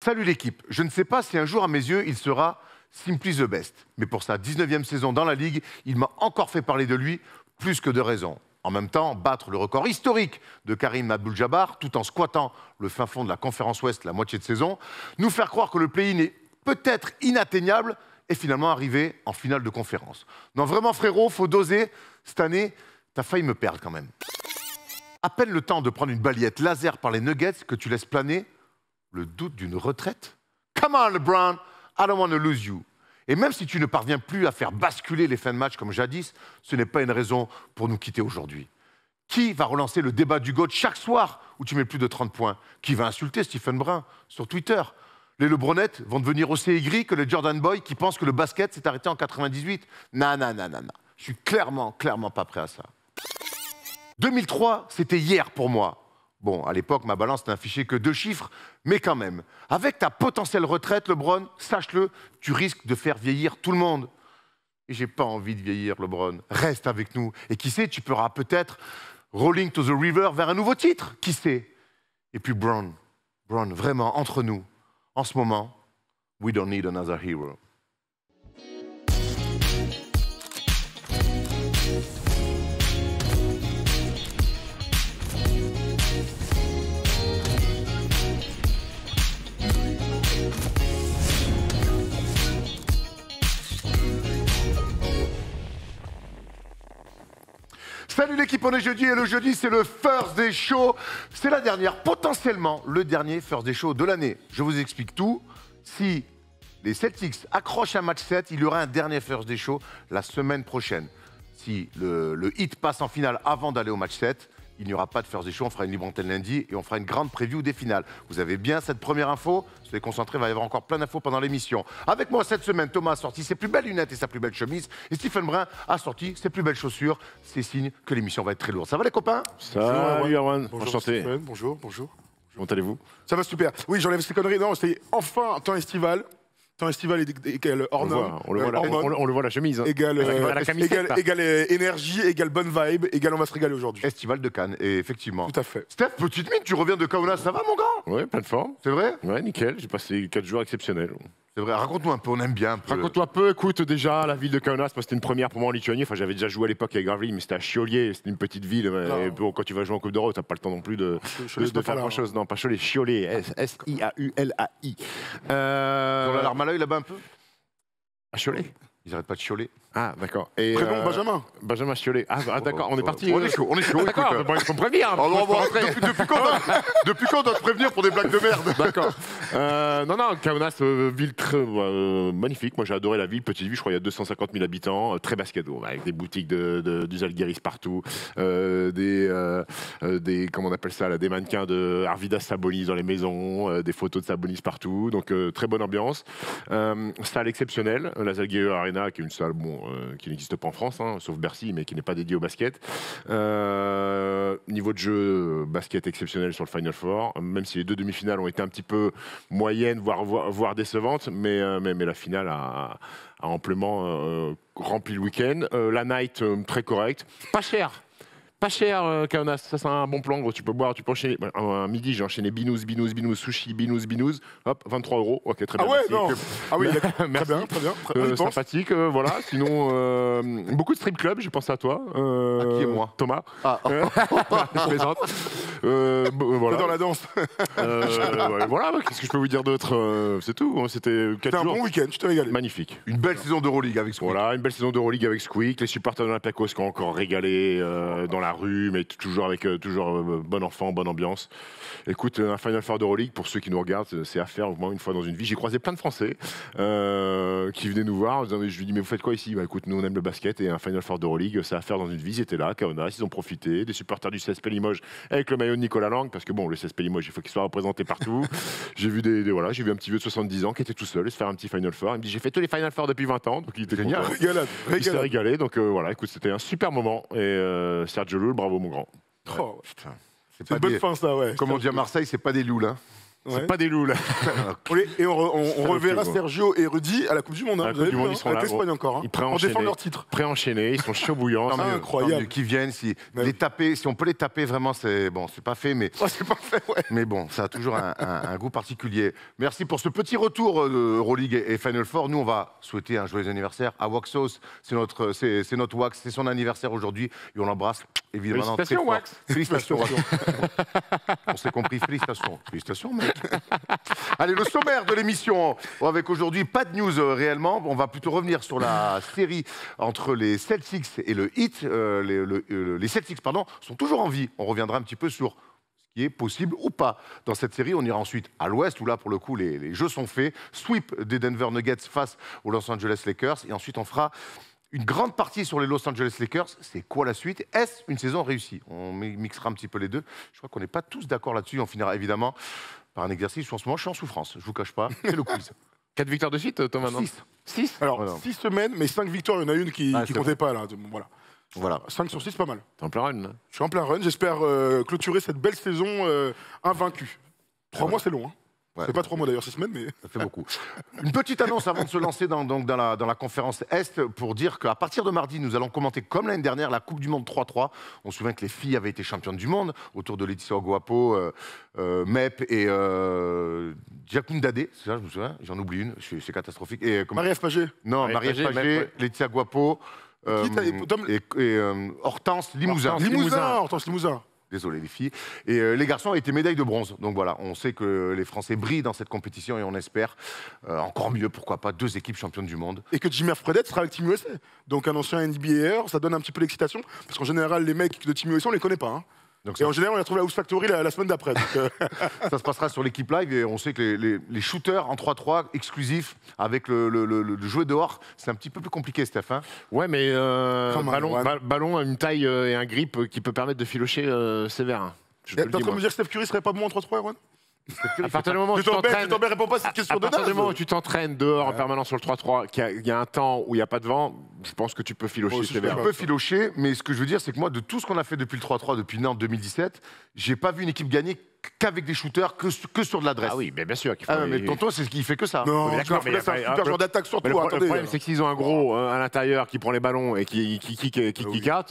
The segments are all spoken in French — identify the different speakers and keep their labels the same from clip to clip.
Speaker 1: Salut l'équipe. Je ne sais pas si un jour, à mes yeux, il sera simply the best. Mais pour sa 19e saison dans la Ligue, il m'a encore fait parler de lui plus que de raison. En même temps, battre le record historique de Karim Abdul-Jabbar, tout en squattant le fin fond de la conférence Ouest la moitié de saison, nous faire croire que le play-in est peut-être inatteignable et finalement arriver en finale de conférence. Non, vraiment frérot, faut doser. Cette année, t'as failli me perdre quand même. À peine le temps de prendre une balayette laser par les Nuggets que tu laisses planer le doute d'une retraite. Come on, LeBron, I don't want to lose you. Et même si tu ne parviens plus à faire basculer les fins de match comme jadis, ce n'est pas une raison pour nous quitter aujourd'hui. Qui va relancer le débat du GOAT chaque soir où tu mets plus de 30 points? Qui va insulter Stephen Brun sur Twitter? Les LeBronettes vont devenir aussi aigris que les Jordan Boy qui pensent que le basket s'est arrêté en 98. Non. Je suis clairement pas prêt à ça. 2003, c'était hier pour moi. Bon, à l'époque, ma balance n'affichait que 2 chiffres, mais quand même. Avec ta potentielle retraite, LeBron, sache-le, tu risques de faire vieillir tout le monde. Et j'ai pas envie de vieillir, LeBron. Reste avec nous. Et qui sait, tu pourras peut-être Rolling to the River vers un nouveau titre. Qui sait? Et puis Brown, vraiment, entre nous, en ce moment, we don't need another hero. Salut l'équipe, on est jeudi et le jeudi c'est le Thursday Show. C'est la dernière, potentiellement le dernier Thursday Show de l'année. Je vous explique tout. Si les Celtics accrochent un match 7, il y aura un dernier Thursday Show la semaine prochaine. Si le Heat passe en finale avant d'aller au match 7, il n'y aura pas de Thursday Show, on fera une libre antenne lundi et on fera une grande preview des finales. Vous avez bien cette première info, soyez concentrés, il va y avoir encore plein d'infos pendant l'émission. Avec moi cette semaine, Thomas a sorti ses plus belles lunettes et sa plus belle chemise, et Stephen Brun a sorti ses plus belles chaussures. C'est signe que l'émission va être très lourde. Ça va les copains?
Speaker 2: Salut Erwan,
Speaker 3: Bonjour
Speaker 2: enchanté.
Speaker 3: Stephen, bonjour.
Speaker 2: Comment allez-vous?
Speaker 3: Ça va super. Oui, j'enlève ces conneries. Non, c'est enfin temps estival. Temps estival égale
Speaker 2: On le voit la chemise. Hein.
Speaker 3: Égale
Speaker 2: la camisette,
Speaker 3: égale énergie, égale bonne vibe, égale on va se régaler aujourd'hui.
Speaker 1: Festival de Cannes, et effectivement.
Speaker 3: Tout à fait.
Speaker 1: Steph, petite mine, tu reviens de Kaunas, ça va mon grand?
Speaker 2: Ouais, plein de forme.
Speaker 1: C'est vrai?
Speaker 2: Ouais, nickel. J'ai passé 4 jours exceptionnels.
Speaker 1: C'est vrai, raconte-nous un peu, on aime bien un peu.
Speaker 2: Raconte-toi un peu, écoute, déjà, la ville de Kaunas, c'était une première pour moi en Lituanie. Enfin, j'avais déjà joué à l'époque avec Gravely, mais c'était à Chiolier, c'était une petite ville. Et bon, quand tu vas jouer en Coupe d'Europe, t'as pas le temps non plus de faire grand-chose. Non, pas Chiolier, Chiolier, S-I-A-U-L-A-I.
Speaker 1: Ils ont la larme à l'œil là-bas un peu?
Speaker 2: À Chiolier?
Speaker 1: Ils n'arrêtent pas de chioler.
Speaker 2: Ah, d'accord. Et
Speaker 3: Prénom Benjamin.
Speaker 2: Benjamin Chiolier. Ah, d'accord, on est parti.
Speaker 1: On est chaud,
Speaker 2: D'accord,
Speaker 1: écoute.
Speaker 2: bon, il faut me prévenir.
Speaker 1: Depuis quand on doit te prévenir pour des blagues de merde?
Speaker 2: D'accord. Non, Kaunas, ville très magnifique. Moi, j'ai adoré la ville, petite ville. Je crois qu'il y a 250 000 habitants, très basket, avec des boutiques du Zalgiris partout, comment on appelle ça, là, des mannequins de Arvidas Sabonis dans les maisons, des photos de Sabonis partout. Donc, très bonne ambiance. Salle exceptionnelle, la Zalgiris Arena, qui est une salle, qui n'existe pas en France, hein, sauf Bercy, mais qui n'est pas dédiée au basket. Niveau de jeu, basket exceptionnel sur le Final Four, même si les 2 demi-finales ont été un petit peu moyennes, voire décevantes, mais la finale a amplement rempli le week-end. La night, très correcte. Pas cher, Kaunas, ça c'est un bon plan, gros. Tu peux boire, tu peux enchaîner. À midi, j'ai enchaîné binous, sushi, binous. Hop, 23 €. Ok, très bien.
Speaker 3: Ah ouais,
Speaker 2: merci.
Speaker 3: non. Ah oui,
Speaker 2: Merci.
Speaker 3: très bien.
Speaker 2: Sympathique, voilà. Sinon, beaucoup de strip club, j'ai pensé à toi.
Speaker 1: À qui et moi?
Speaker 2: Thomas.
Speaker 1: Ah.
Speaker 2: Je plaisante. Voilà.
Speaker 3: Dans la danse.
Speaker 2: Voilà, qu'est-ce que je peux vous dire d'autre? C'est tout. C'était 4
Speaker 3: C'était un
Speaker 2: jours.
Speaker 3: bon week-end, je te régalé.
Speaker 2: Magnifique.
Speaker 1: Une belle saison d'Euroleague avec Squeak.
Speaker 2: Voilà, une belle saison d'Euroleague avec Squeak. Les supporters de l'Olympiakos qui ont encore régalé dans la rue, mais toujours avec bon enfant, bonne ambiance. Écoute, un Final Four d'Euroleague, pour ceux qui nous regardent, c'est à faire au moins une fois dans une vie. J'ai croisé plein de Français qui venaient nous voir. Je lui dis, mais vous faites quoi ici? Bah écoute, nous on aime le basket et un Final Four d'Euroleague, c'est à faire dans une vie. Ils étaient là, Kaunas, ils ont profité. Des supporters du CSP Limoges avec le maillot de Nicolas Lang, parce que bon, le CSP Limoges, il faut qu'il soit représenté partout. J'ai vu j'ai vu un petit vieux de 70 ans qui était tout seul, se faire un petit Final Four. Il me dit, j'ai fait tous les Final Four depuis 20 ans, donc il était
Speaker 1: génial.
Speaker 2: Il s'est régalé, donc voilà, écoute, c'était un super moment. Et Sergio Llull, bravo mon grand.
Speaker 3: Oh,
Speaker 1: Putain,
Speaker 3: c'est une bonne fin, ça, ouais.
Speaker 1: Comme on dit à Marseille, c'est pas des louls, hein.
Speaker 2: C'est pas des loups, là.
Speaker 3: On reverra
Speaker 2: quoi.
Speaker 3: Sergio et Rudy à la Coupe du Monde.
Speaker 2: À la Coupe du Monde, ils seront
Speaker 3: avec
Speaker 2: là,
Speaker 3: l'Espagne encore.
Speaker 2: Ils prêts à
Speaker 3: On
Speaker 2: enchaîner.
Speaker 3: défend leur titre.
Speaker 2: Pré-enchaînés, ils sont chauds bouillants.
Speaker 1: Tant mieux,
Speaker 3: incroyable.
Speaker 1: tant mieux qu'ils viennent. Si,
Speaker 3: Mais
Speaker 1: les
Speaker 3: oui.
Speaker 1: taper, si on peut les taper, vraiment, c'est bon, c'est pas fait, mais,
Speaker 3: C'est parfait, ouais.
Speaker 1: mais bon, ça a toujours un goût particulier. Merci pour ce petit retour de Euroleague et Final Four. Nous, on va souhaiter un joyeux anniversaire à Waxos. C'est notre Wax, c'est son anniversaire aujourd'hui et on l'embrasse évidemment.
Speaker 2: Félicitations,
Speaker 1: très fort.
Speaker 2: Wax.
Speaker 1: Félicitations, Wax. On s'est compris, félicitations. Félicitations, mec. Allez, le sommaire de l'émission. Bon, avec aujourd'hui, pas de news réellement. On va plutôt revenir sur la série entre les Celtics et le Heat. Les Celtics, pardon, sont toujours en vie. On reviendra un petit peu sur ce qui est possible ou pas dans cette série. On ira ensuite à l'Ouest, où là, pour le coup, les jeux sont faits. Sweep des Denver Nuggets face aux Los Angeles Lakers. Et ensuite, on fera une grande partie sur les Los Angeles Lakers. C'est quoi la suite? Est-ce une saison réussie? On mixera un petit peu les deux. Je crois qu'on n'est pas tous d'accord là-dessus. On finira évidemment par un exercice où en ce moment je suis en souffrance. Je vous cache pas. C'est le quiz.
Speaker 2: 4 victoires de suite, Thomas, non
Speaker 1: 6.
Speaker 3: Alors,
Speaker 1: Voilà.
Speaker 3: 6 semaines, mais 5 victoires, il y en a une qui
Speaker 1: Ah, c'est
Speaker 3: comptait pas, là. Bon, voilà.
Speaker 1: Voilà.
Speaker 3: 5 sur 6, pas mal.
Speaker 2: T'es en plein run, là.
Speaker 3: Je suis en plein run. J'espère clôturer cette belle saison invaincue. 3 mois, c'est long. Hein.
Speaker 1: Ouais.
Speaker 3: C'est pas 3 mois d'ailleurs, 6 semaines, mais.
Speaker 1: Ça fait beaucoup. Une petite annonce avant de se lancer dans la conférence Est pour dire qu'à partir de mardi, nous allons commenter comme l'année dernière la Coupe du Monde 3-3. On se souvient que les filles avaient été championnes du monde autour de Laetitia Guapo, Mep et Jacqueline Dadé. C'est ça, je me souviens. J'en oublie une. C'est catastrophique. Et,
Speaker 3: Marie-Ève Pagé.
Speaker 1: non,
Speaker 2: Marie-Ève
Speaker 1: Marie-Ève
Speaker 2: Pagé,
Speaker 1: Pagé,
Speaker 2: Mep, ouais.
Speaker 1: Laetitia Guapo
Speaker 3: Tom-
Speaker 1: et Hortense Limousin.
Speaker 3: Hortense Limousin.
Speaker 1: Désolé les filles. Et les garçons ont été médailles de bronze. Donc voilà, on sait que les Français brillent dans cette compétition et on espère encore mieux, pourquoi pas, 2 équipes championnes du monde.
Speaker 3: Et que Jimmy Fredette sera avec Team USA. Donc un ancien NBAer, ça donne un petit peu l'excitation. Parce qu'en général, les mecs de Team USA, on les connaît pas. Hein.
Speaker 1: Donc
Speaker 3: Et en général, on les retrouve à House Factory la semaine d'après. Donc,
Speaker 1: ça se passera sur l'équipe live et on sait que les shooters en 3-3 exclusifs avec le jouet dehors, c'est un petit peu plus compliqué, Stéphane.
Speaker 2: Ouais, mais
Speaker 3: Come on,
Speaker 2: ballon,
Speaker 3: Juan.
Speaker 2: ballon a une taille et un grip qui peut permettre de filocher sévère. Hein. Je te
Speaker 3: T'es
Speaker 2: le
Speaker 3: en
Speaker 2: dis,
Speaker 3: train de
Speaker 2: moi.
Speaker 3: me dire que Steph Curry serait pas bon en 3-3, Erwan?
Speaker 2: À partir du moment où
Speaker 3: Je
Speaker 2: tu t'entraînes...
Speaker 3: t'embête, réponds pas à cette question
Speaker 2: À
Speaker 3: de
Speaker 2: partir du moment où
Speaker 3: naze.
Speaker 2: tu t'entraînes dehors en permanence sur le 3-3, qu'il y a un temps où il n'y a pas de vent, je pense que tu peux filocher
Speaker 3: Moi aussi, je
Speaker 2: sévère.
Speaker 3: peux
Speaker 1: On peut filocher, mais ce que je veux dire, c'est que moi, de tout ce qu'on a fait depuis le 3-3, depuis Nantes 2017, j'ai pas vu une équipe gagner qu'avec des shooters, que sur de l'adresse.
Speaker 2: Ah oui, mais bien sûr qu'il faut...
Speaker 1: Ah, mais tonton, c'est ce qui fait que ça.
Speaker 3: Non,
Speaker 2: Mais d'accord,
Speaker 3: Jimmy
Speaker 2: mais
Speaker 3: Fredette, c'est un
Speaker 2: y a pas-
Speaker 3: super joueur d'attaque sur
Speaker 2: Mais
Speaker 3: toi.
Speaker 2: le
Speaker 3: Attendez.
Speaker 2: problème, c'est que s'ils ont un gros à l'intérieur qui prend les ballons et qui carte,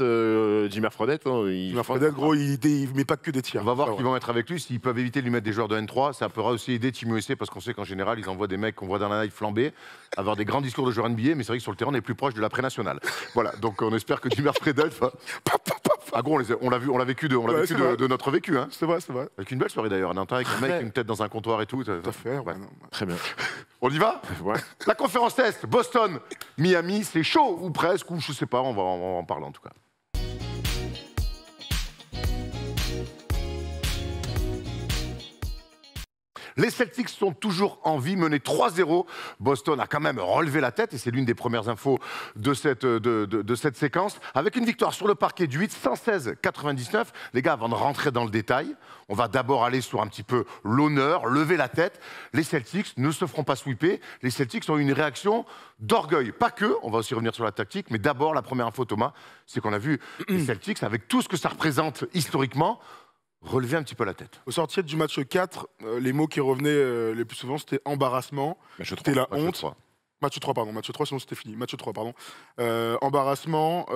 Speaker 2: Jimmy Fredette, il...
Speaker 3: Jimmy Fredette, gros, il met pas que des tirs.
Speaker 1: On va voir
Speaker 3: Ça,
Speaker 1: qui vont être avec lui. S'ils peuvent éviter de lui mettre des joueurs de N3, ça pourra aussi aider Team USA parce qu'on sait qu'en général, ils envoient des mecs qu'on voit dans la night flamber, avoir des grands discours de joueurs NBA, mais c'est vrai que sur le terrain, on est plus proche de l'après-national. Voilà, donc on espère que Jimmy Fredette va. Ah gros, on l'a vécu
Speaker 3: Ouais, c'est vrai.
Speaker 1: de notre vécu. Hein.
Speaker 3: C'est vrai, c'est vrai.
Speaker 1: Avec une belle soirée d'ailleurs, à Nantes, avec un mec, une tête dans un comptoir et tout.
Speaker 3: Tout à fait.
Speaker 1: Ouais.
Speaker 3: ouais, non.
Speaker 2: Très bien.
Speaker 1: On y va?
Speaker 2: Ouais.
Speaker 1: La conférence Est, Boston, Miami, c'est chaud ou presque, ou je sais pas, on va en parler en tout cas. Les Celtics sont toujours en vie, menés 3-0. Boston a quand même relevé la tête, et c'est l'une des premières infos de cette séquence, avec une victoire sur le parquet du 8, 116-99. Les gars, avant de rentrer dans le détail, on va d'abord aller sur un petit peu l'honneur, lever la tête. Les Celtics ne se feront pas sweeper. Les Celtics ont eu une réaction d'orgueil. Pas que, on va aussi revenir sur la tactique, mais d'abord, la première info, Thomas, c'est qu'on a vu les Celtics, avec tout ce que ça représente historiquement, relever un petit peu la tête.
Speaker 3: Au sortir du match 4, les mots qui revenaient les plus souvent, c'était embarrassement,
Speaker 2: Match 3.
Speaker 3: c'était la
Speaker 1: Match
Speaker 3: honte.
Speaker 1: 3.
Speaker 3: Match 3, pardon. Match 3, sinon c'était fini. Match 3, pardon. Embarrassement,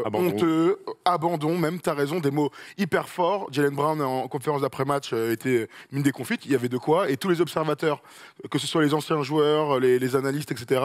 Speaker 2: Abandon.
Speaker 3: honteux, abandon, même, t'as raison, des mots hyper forts. Jaylen Brown, en conférence d'après-match, était mine des confites, il y avait de quoi. Et tous les observateurs, que ce soit les anciens joueurs, les analystes, etc.,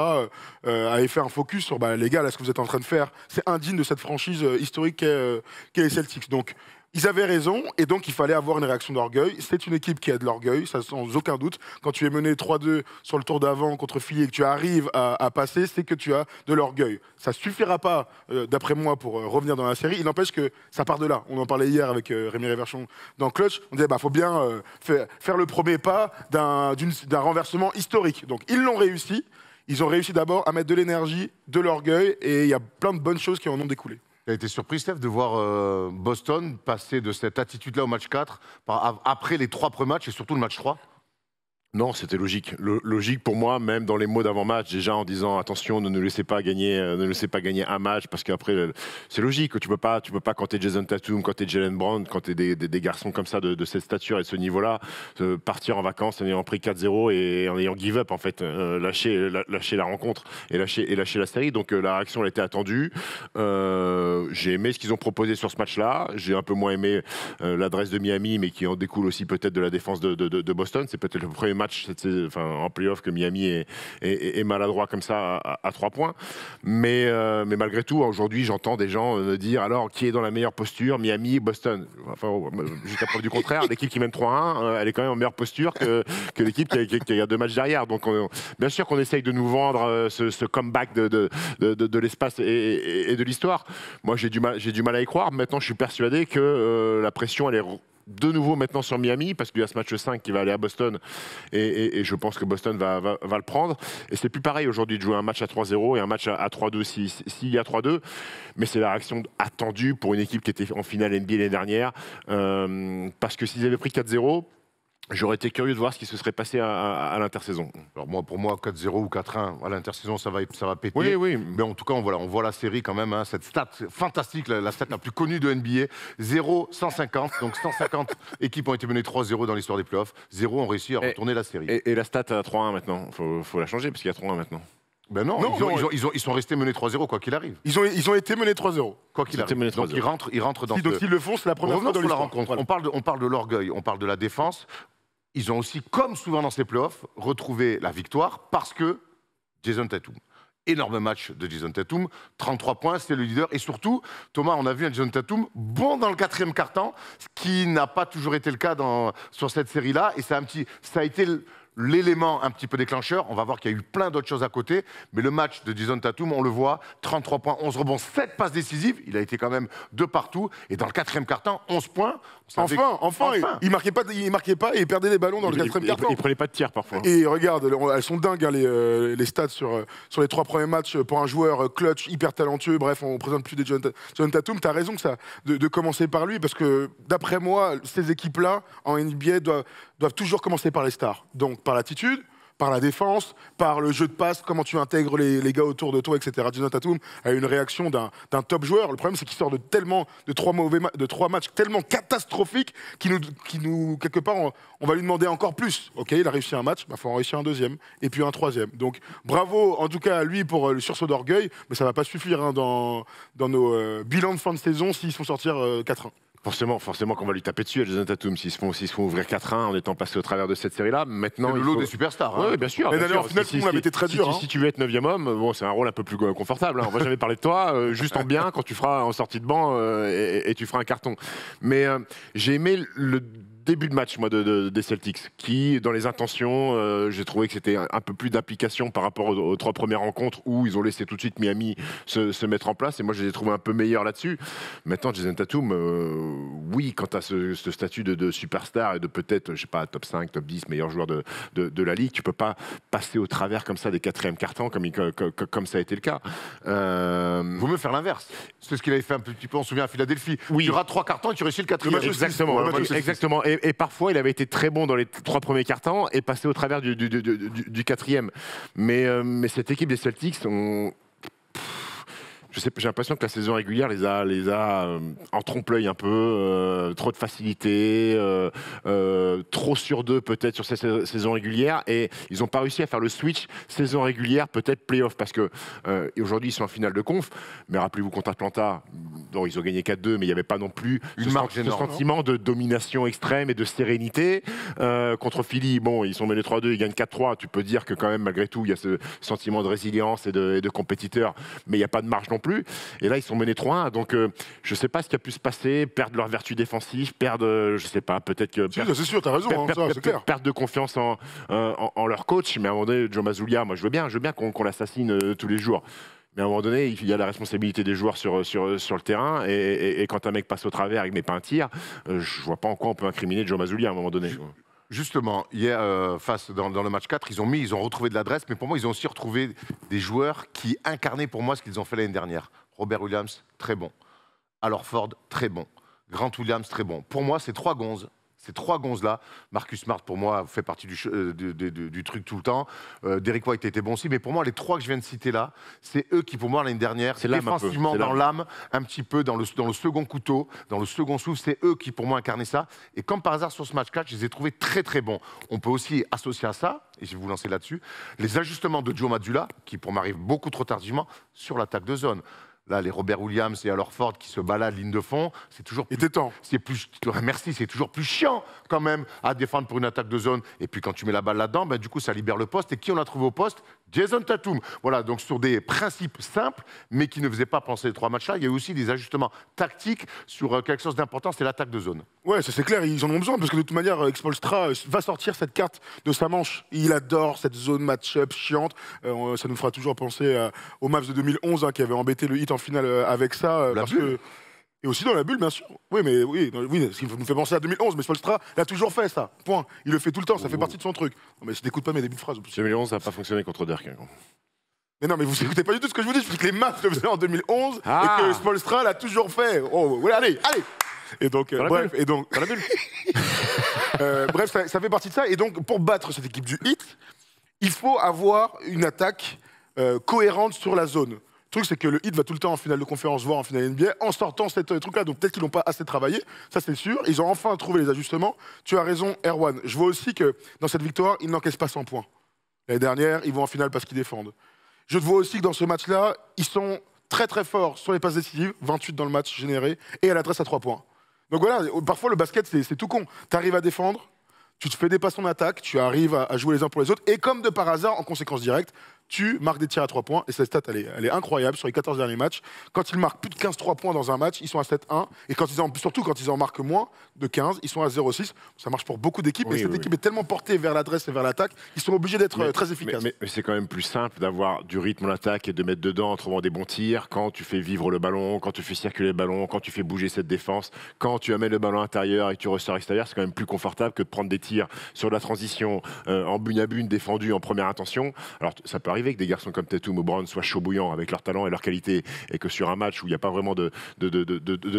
Speaker 3: avaient fait un focus sur, bah, les gars, là, ce que vous êtes en train de faire, c'est indigne de cette franchise historique qu'est les Celtics. Donc, ils avaient raison, et donc il fallait avoir une réaction d'orgueil. C'est une équipe qui a de l'orgueil, ça sans aucun doute. Quand tu es mené 3-2 sur le tour d'avant contre Philly et que tu arrives à passer, c'est que tu as de l'orgueil. Ça suffira pas, d'après moi, pour revenir dans la série. Il n'empêche que ça part de là. On en parlait hier avec Rémi Réverchon dans Clutch. On disait, bah, faut bien faire le premier pas d'un renversement historique. Donc ils l'ont réussi. Ils ont réussi d'abord à mettre de l'énergie, de l'orgueil, et il y a plein de bonnes choses qui en ont découlé.
Speaker 1: Tu as été surpris, Steph, de voir Boston passer de cette attitude-là au match 4 après les 3 premiers matchs et surtout le match 3?
Speaker 2: Non, c'était logique. Logique pour moi, même dans les mots d'avant-match, déjà en disant attention, ne nous laissez pas gagner, ne laissez pas gagner un match, parce qu'après, c'est logique. Tu peux pas quand t'es Jason Tatum, quand t'es Jaylen Brown, quand t'es des garçons comme ça de cette stature et de ce niveau-là, partir en vacances en ayant pris 4-0 et en ayant give up en fait, lâcher la rencontre et lâcher la série. Donc la réaction elle était attendue. J'ai aimé ce qu'ils ont proposé sur ce match-là. J'ai un peu moins aimé l'adresse de Miami, mais qui en découle aussi peut-être de la défense de Boston. C'est peut-être le premier match en playoff que Miami est maladroit comme ça à 3 points. Mais malgré tout, aujourd'hui, j'entends des gens me dire alors qui est dans la meilleure posture, Miami, Boston. Enfin, jusqu'à preuve du contraire, l'équipe qui mène 3-1, elle est quand même en meilleure posture que l'équipe qui a 2 matchs derrière. Donc, bien sûr qu'on essaye de nous vendre ce comeback de l'espace et de l'histoire. Moi, j'ai du mal à y croire. Maintenant, je suis persuadé que la pression, elle est de nouveau maintenant sur Miami, parce qu'il y a ce match 5 qui va aller à Boston, et je pense que Boston va le prendre. Et c'est plus pareil aujourd'hui de jouer un match à 3-0 et un match à 3-2 s'il y a 3-2, mais c'est la réaction attendue pour une équipe qui était en finale NBA l'année dernière, parce que s'ils avaient pris 4-0, j'aurais été curieux de voir ce qui se serait passé à l'intersaison.
Speaker 1: Alors pour moi 4-0 ou 4-1 à l'intersaison, ça va péter.
Speaker 2: Oui.
Speaker 1: Mais en tout cas, on voit la série quand même, hein, cette stat fantastique, la stat la plus connue de NBA, 0-150. Donc 150 équipes ont été menées 3-0 dans l'histoire des playoffs. 0 ont réussi à retourner la série.
Speaker 2: Et la stat à 3-1 maintenant, faut la changer parce qu'il y a 3-1 maintenant.
Speaker 1: Ben non, ils sont restés menés 3-0 quoi qu'il arrive.
Speaker 3: Ils ont été menés 3-0.
Speaker 1: Quoi qu'il arrive. Donc ils rentrent dans
Speaker 3: donc s'ils le font, c'est la première fois dans
Speaker 1: la rencontre. Voilà. On parle de l'orgueil, on parle de la défense. Ils ont aussi, comme souvent dans ces playoffs, retrouvé la victoire parce que Jason Tatum. Énorme match de Jason Tatum, 33 points, c'est le leader. Et surtout, Thomas, on a vu un Jason Tatum bon dans le 4e quart-temps, ce qui n'a pas toujours été le cas sur cette série-là. Et ça a été l'élément un petit peu déclencheur. On va voir qu'il y a eu plein d'autres choses à côté. Mais le match de Jason Tatum, on le voit, 33 points, 11 rebonds, 7 passes décisives. Il a été quand même de partout. Et dans le 4e quart-temps, 11 points.
Speaker 3: Enfin. Il marquait pas et il perdait les ballons dans le 4e quart-temps.
Speaker 2: Il prenait pas de tir parfois.
Speaker 3: Et regarde, elles sont dingues hein, les stats sur les 3 premiers matchs pour un joueur clutch, hyper talentueux. Bref, on ne présente plus des Jason Tatum. Tu as raison de commencer par lui parce que d'après moi, ces équipes-là en NBA doivent toujours commencer par les stars. Donc par l'attitude, par la défense, par le jeu de passe, comment tu intègres les gars autour de toi, etc. Jason Tatum a une réaction d'un top joueur. Le problème, c'est qu'il sort de 3 matchs tellement catastrophiques qui nous quelque part, on va lui demander encore plus. Ok, il a réussi un match, il faut en réussir un 2e, et puis un 3e. Donc bravo, en tout cas, à lui pour le sursaut d'orgueil, mais ça ne va pas suffire hein, dans nos bilans de fin de saison s'ils se font sortir 4-1.
Speaker 2: Forcément qu'on va lui taper dessus à Jason Tatum s'ils se font ouvrir 4-1 en étant passé au travers de cette série-là. Maintenant,
Speaker 1: c'est le lot des superstars.
Speaker 2: Oui, bien sûr.
Speaker 3: Mais d'ailleurs, en finale, tout le monde avait été très dur.
Speaker 2: Si tu veux être 9e homme, bon, c'est un rôle un peu plus confortable. Hein. On va jamais parler de toi, juste en bien quand tu feras en sortie de banc et tu feras un carton. Mais j'ai aimé le début de match moi, des Celtics, qui, dans les intentions, j'ai trouvé que c'était un peu plus d'application par rapport aux 3 premières rencontres où ils ont laissé tout de suite Miami se mettre en place. Et moi, je les ai trouvés un peu meilleurs là-dessus. Maintenant, Jason Tatum, oui, quant à ce statut de superstar et de peut-être, je sais pas, top 5, top 10, meilleur joueur de la Ligue, tu peux pas passer au travers comme ça des 4e quart-temps comme ça a été le cas.
Speaker 1: Vaut mieux faire l'inverse. C'est ce qu'il avait fait un petit peu, on se souvient, à Philadelphie.
Speaker 2: Oui.
Speaker 1: Tu rates 3 quart-temps et tu réussis le 4e.
Speaker 2: Exactement. Et parfois, il avait été très bon dans les 3 premiers quart-temps et passé au travers du 4e. Mais cette équipe des Celtics, j'ai l'impression que la saison régulière les a en trompe-l'œil un peu, trop de facilité, trop sur d'eux peut-être sur cette saison régulière, et ils n'ont pas réussi à faire le switch saison régulière, peut-être play-off, parce que aujourd'hui ils sont en finale de conf, mais rappelez-vous contre Atlanta, bon, ils ont gagné 4-2, mais il n'y avait pas non plus ce sentiment de domination extrême et de sérénité. Contre Philly, bon, ils sont menés 3-2, ils gagnent 4-3, tu peux dire que quand même malgré tout il y a ce sentiment de résilience et de compétiteur, mais il n'y a pas de marge non plus. Et là, ils sont menés 3-1. Donc, je ne sais pas ce qui a pu se passer. Perdre leur vertu défensive, perdre, je ne sais pas, peut-être que.
Speaker 3: C'est sûr, tu as raison.
Speaker 2: Perdre de confiance en leur coach. Mais à un moment donné, Joe Mazzulla, moi, je veux bien qu'on l'assassine tous les jours. Mais à un moment donné, il y a la responsabilité des joueurs sur le terrain. Et quand un mec passe au travers et qu'il ne met pas un tir, je ne vois pas en quoi on peut incriminer Joe Mazzulla à un moment donné.
Speaker 1: Justement, hier, dans le match 4, ils ont retrouvé de l'adresse, mais pour moi, ils ont aussi retrouvé des joueurs qui incarnaient pour moi ce qu'ils ont fait l'année dernière. Robert Williams, très bon. Al Horford, très bon. Grant Williams, très bon. Pour moi, ces 3 gonzes, Ces 3 gonzes-là, Marcus Smart, pour moi, fait partie du truc tout le temps. Derrick White était bon aussi, mais pour moi, les 3 que je viens de citer là, c'est eux qui, pour moi, l'année dernière, défensivement, dans l'âme, un petit peu, dans le second couteau, dans le second souffle, c'est eux qui, pour moi, incarnaient ça. Et comme par hasard, sur ce match-là, je les ai trouvés très, très bons. On peut aussi associer à ça, et je vais vous lancer là-dessus, les ajustements de Joe Mazzulla, qui, pour moi, arrivent beaucoup trop tardivement, sur l'attaque de zone. Là, les Robert Williams et alors Ford qui se baladent ligne de fond, c'est toujours plus... Merci, c'est toujours plus chiant quand même à défendre pour une attaque de zone. Et puis quand tu mets la balle là-dedans, ben, du coup, ça libère le poste. Et qui on a trouvé au poste? Jason Tatum. Voilà, donc sur des principes simples, mais qui ne faisaient pas penser les 3 matchs-là. Il y a eu aussi des ajustements tactiques sur quelque chose d'important, c'est l'attaque de zone.
Speaker 3: Ouais, ça c'est clair, ils en ont besoin, parce que de toute manière, Spoelstra va sortir cette carte de sa manche. Il adore cette zone match-up chiante. Ça nous fera toujours penser au match de 2011 qui avait embêté le Heat en finale avec ça. Et aussi dans la bulle, bien sûr. Oui, mais oui, ce qui nous fait penser à 2011, mais Spoelstra l'a toujours fait, ça. Point. Il le fait tout le temps, ça fait partie de son truc. Non, mais je n'écoute pas mes débuts de phrase.
Speaker 2: 2011, ça n'a pas fonctionné contre Dirk.
Speaker 3: Mais non, mais vous écoutez pas du tout ce que je vous dis. Je dis que les Mavs le faisaient en 2011 et que Spoelstra l'a toujours fait. Oh, oui, allez. Et donc, bref, dans la bulle. Bref, ça fait partie de ça. Et donc, pour battre cette équipe du Heat, il faut avoir une attaque cohérente sur la zone. Le truc, c'est que le Heat va tout le temps en finale de conférence, voire en finale NBA, en sortant ce truc-là. Donc peut-être qu'ils n'ont pas assez travaillé, ça c'est sûr. Ils ont enfin trouvé les ajustements. Tu as raison, Erwan. Je vois aussi que dans cette victoire, ils n'encaissent pas 100 points. L'année dernière, ils vont en finale parce qu'ils défendent. Je vois aussi que dans ce match-là, ils sont très très forts sur les passes décisives, 28 dans le match généré, et à l'adresse à 3 points. Donc voilà, parfois le basket, c'est tout con. Tu arrives à défendre, tu te fais des passes en attaque, tu arrives à jouer les uns pour les autres, et comme de par hasard, en conséquence directe, tu marques des tirs à 3 points, et cette stat, elle est incroyable sur les 14 derniers matchs. Quand ils marquent plus de 15-3 points dans un match, ils sont à 7-1, et surtout quand ils en marquent moins de 15, ils sont à 0-6. Ça marche pour beaucoup d'équipes, et cette équipe est tellement portée vers l'adresse et vers l'attaque, ils sont obligés d'être très efficaces.
Speaker 2: Mais c'est quand même plus simple d'avoir du rythme en attaque et de mettre dedans en trouvant des bons tirs, quand tu fais vivre le ballon, quand tu fais circuler le ballon, quand tu fais bouger cette défense, quand tu amènes le ballon intérieur et que tu ressors extérieur, c'est quand même plus confortable que de prendre des tirs sur la transition en bune à bune défendue en première intention. Alors ça peut arriver que des garçons comme Tatum ou Brown soient chauds bouillants avec leur talent et leur qualité, et que sur un match où il n'y a pas vraiment de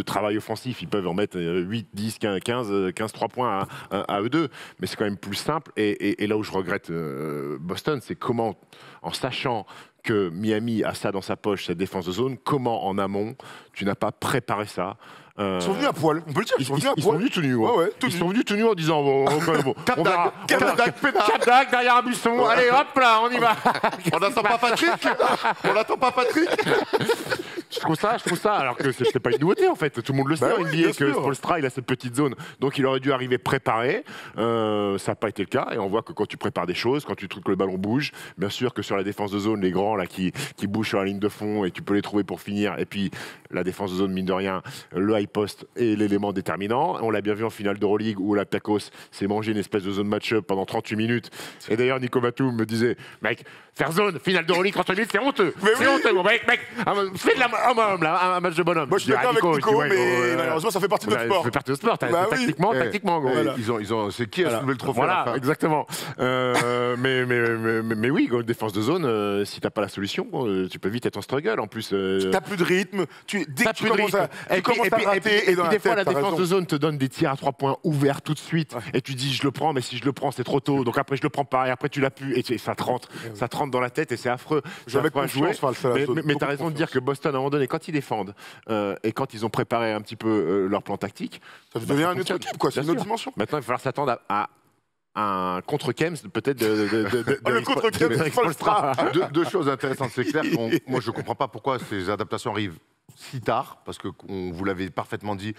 Speaker 2: travail offensif, ils peuvent en mettre 8, 10, 15, 3 points à eux deux. Mais c'est quand même plus simple. Et là où je regrette Boston, c'est comment, en sachant que Miami a ça dans sa poche, cette défense de zone, comment en amont tu n'as pas préparé ça?
Speaker 3: Ils sont venus à poil, on peut le dire.
Speaker 2: Ils sont venus tout nus. Ils sont venus tout nus en disant
Speaker 1: Cap
Speaker 2: Dag derrière un buisson. Allez, hop là, on y va.
Speaker 1: On n'attend pas Patrick. On n'attend pas Patrick.
Speaker 2: Je trouve ça, alors que c'est pas une nouveauté en fait. Tout le monde le sait, NBA, que Spoelstra, il a cette petite zone. Donc il aurait dû arriver préparé. Ça n'a pas été le cas. Et on voit que quand tu prépares des choses, quand tu trouves que le ballon bouge, bien sûr que sur la défense de zone, les grands là qui bougent sur la ligne de fond et tu peux les trouver pour finir. Et puis la défense de zone, mine de rien, le high post est l'élément déterminant. On l'a bien vu en finale d'Euroleague où Olympiakos s'est mangé une espèce de zone match-up pendant 38 minutes. Et d'ailleurs, Nico Batum me disait, mec, faire zone, finale d'Euroleague, 38 minutes, c'est honteux. C'est honteux, mon mec, fais de la un match de bonhomme.
Speaker 3: Moi, je suis d'accord avec Nico, mais malheureusement, ça fait partie de notre sport.
Speaker 2: Ça fait partie de notre sport, tactiquement.
Speaker 1: Voilà. C'est qui a soulevé le trophée?
Speaker 2: Voilà, exactement. Mais oui, défense de zone, si t'as pas la solution, tu peux vite être en struggle. En plus,
Speaker 3: t'as plus de rythme. Dès que tu commences à rater,
Speaker 2: et des fois, la défense de zone te donne des tirs à 3 points ouverts tout de suite, et tu dis je le prends, mais si je le prends, c'est trop tôt. Donc après, je le prends pas, et après tu l'as pu, et ça te rentre dans la tête, et c'est affreux.
Speaker 3: J'avais confiance.
Speaker 2: Mais t'as raison de dire que Boston, à un moment donné, quand ils défendent et quand ils ont préparé un petit peu leur plan tactique,
Speaker 3: ça devient une autre équipe, quoi. C'est une autre dimension.
Speaker 2: Maintenant, il va falloir s'attendre à un contre-Kems, peut-être
Speaker 3: le contre-Kems,
Speaker 1: deux choses intéressantes. C'est clair, moi je ne comprends pas pourquoi ces adaptations arrivent si tard, parce que vous l'avez parfaitement dit,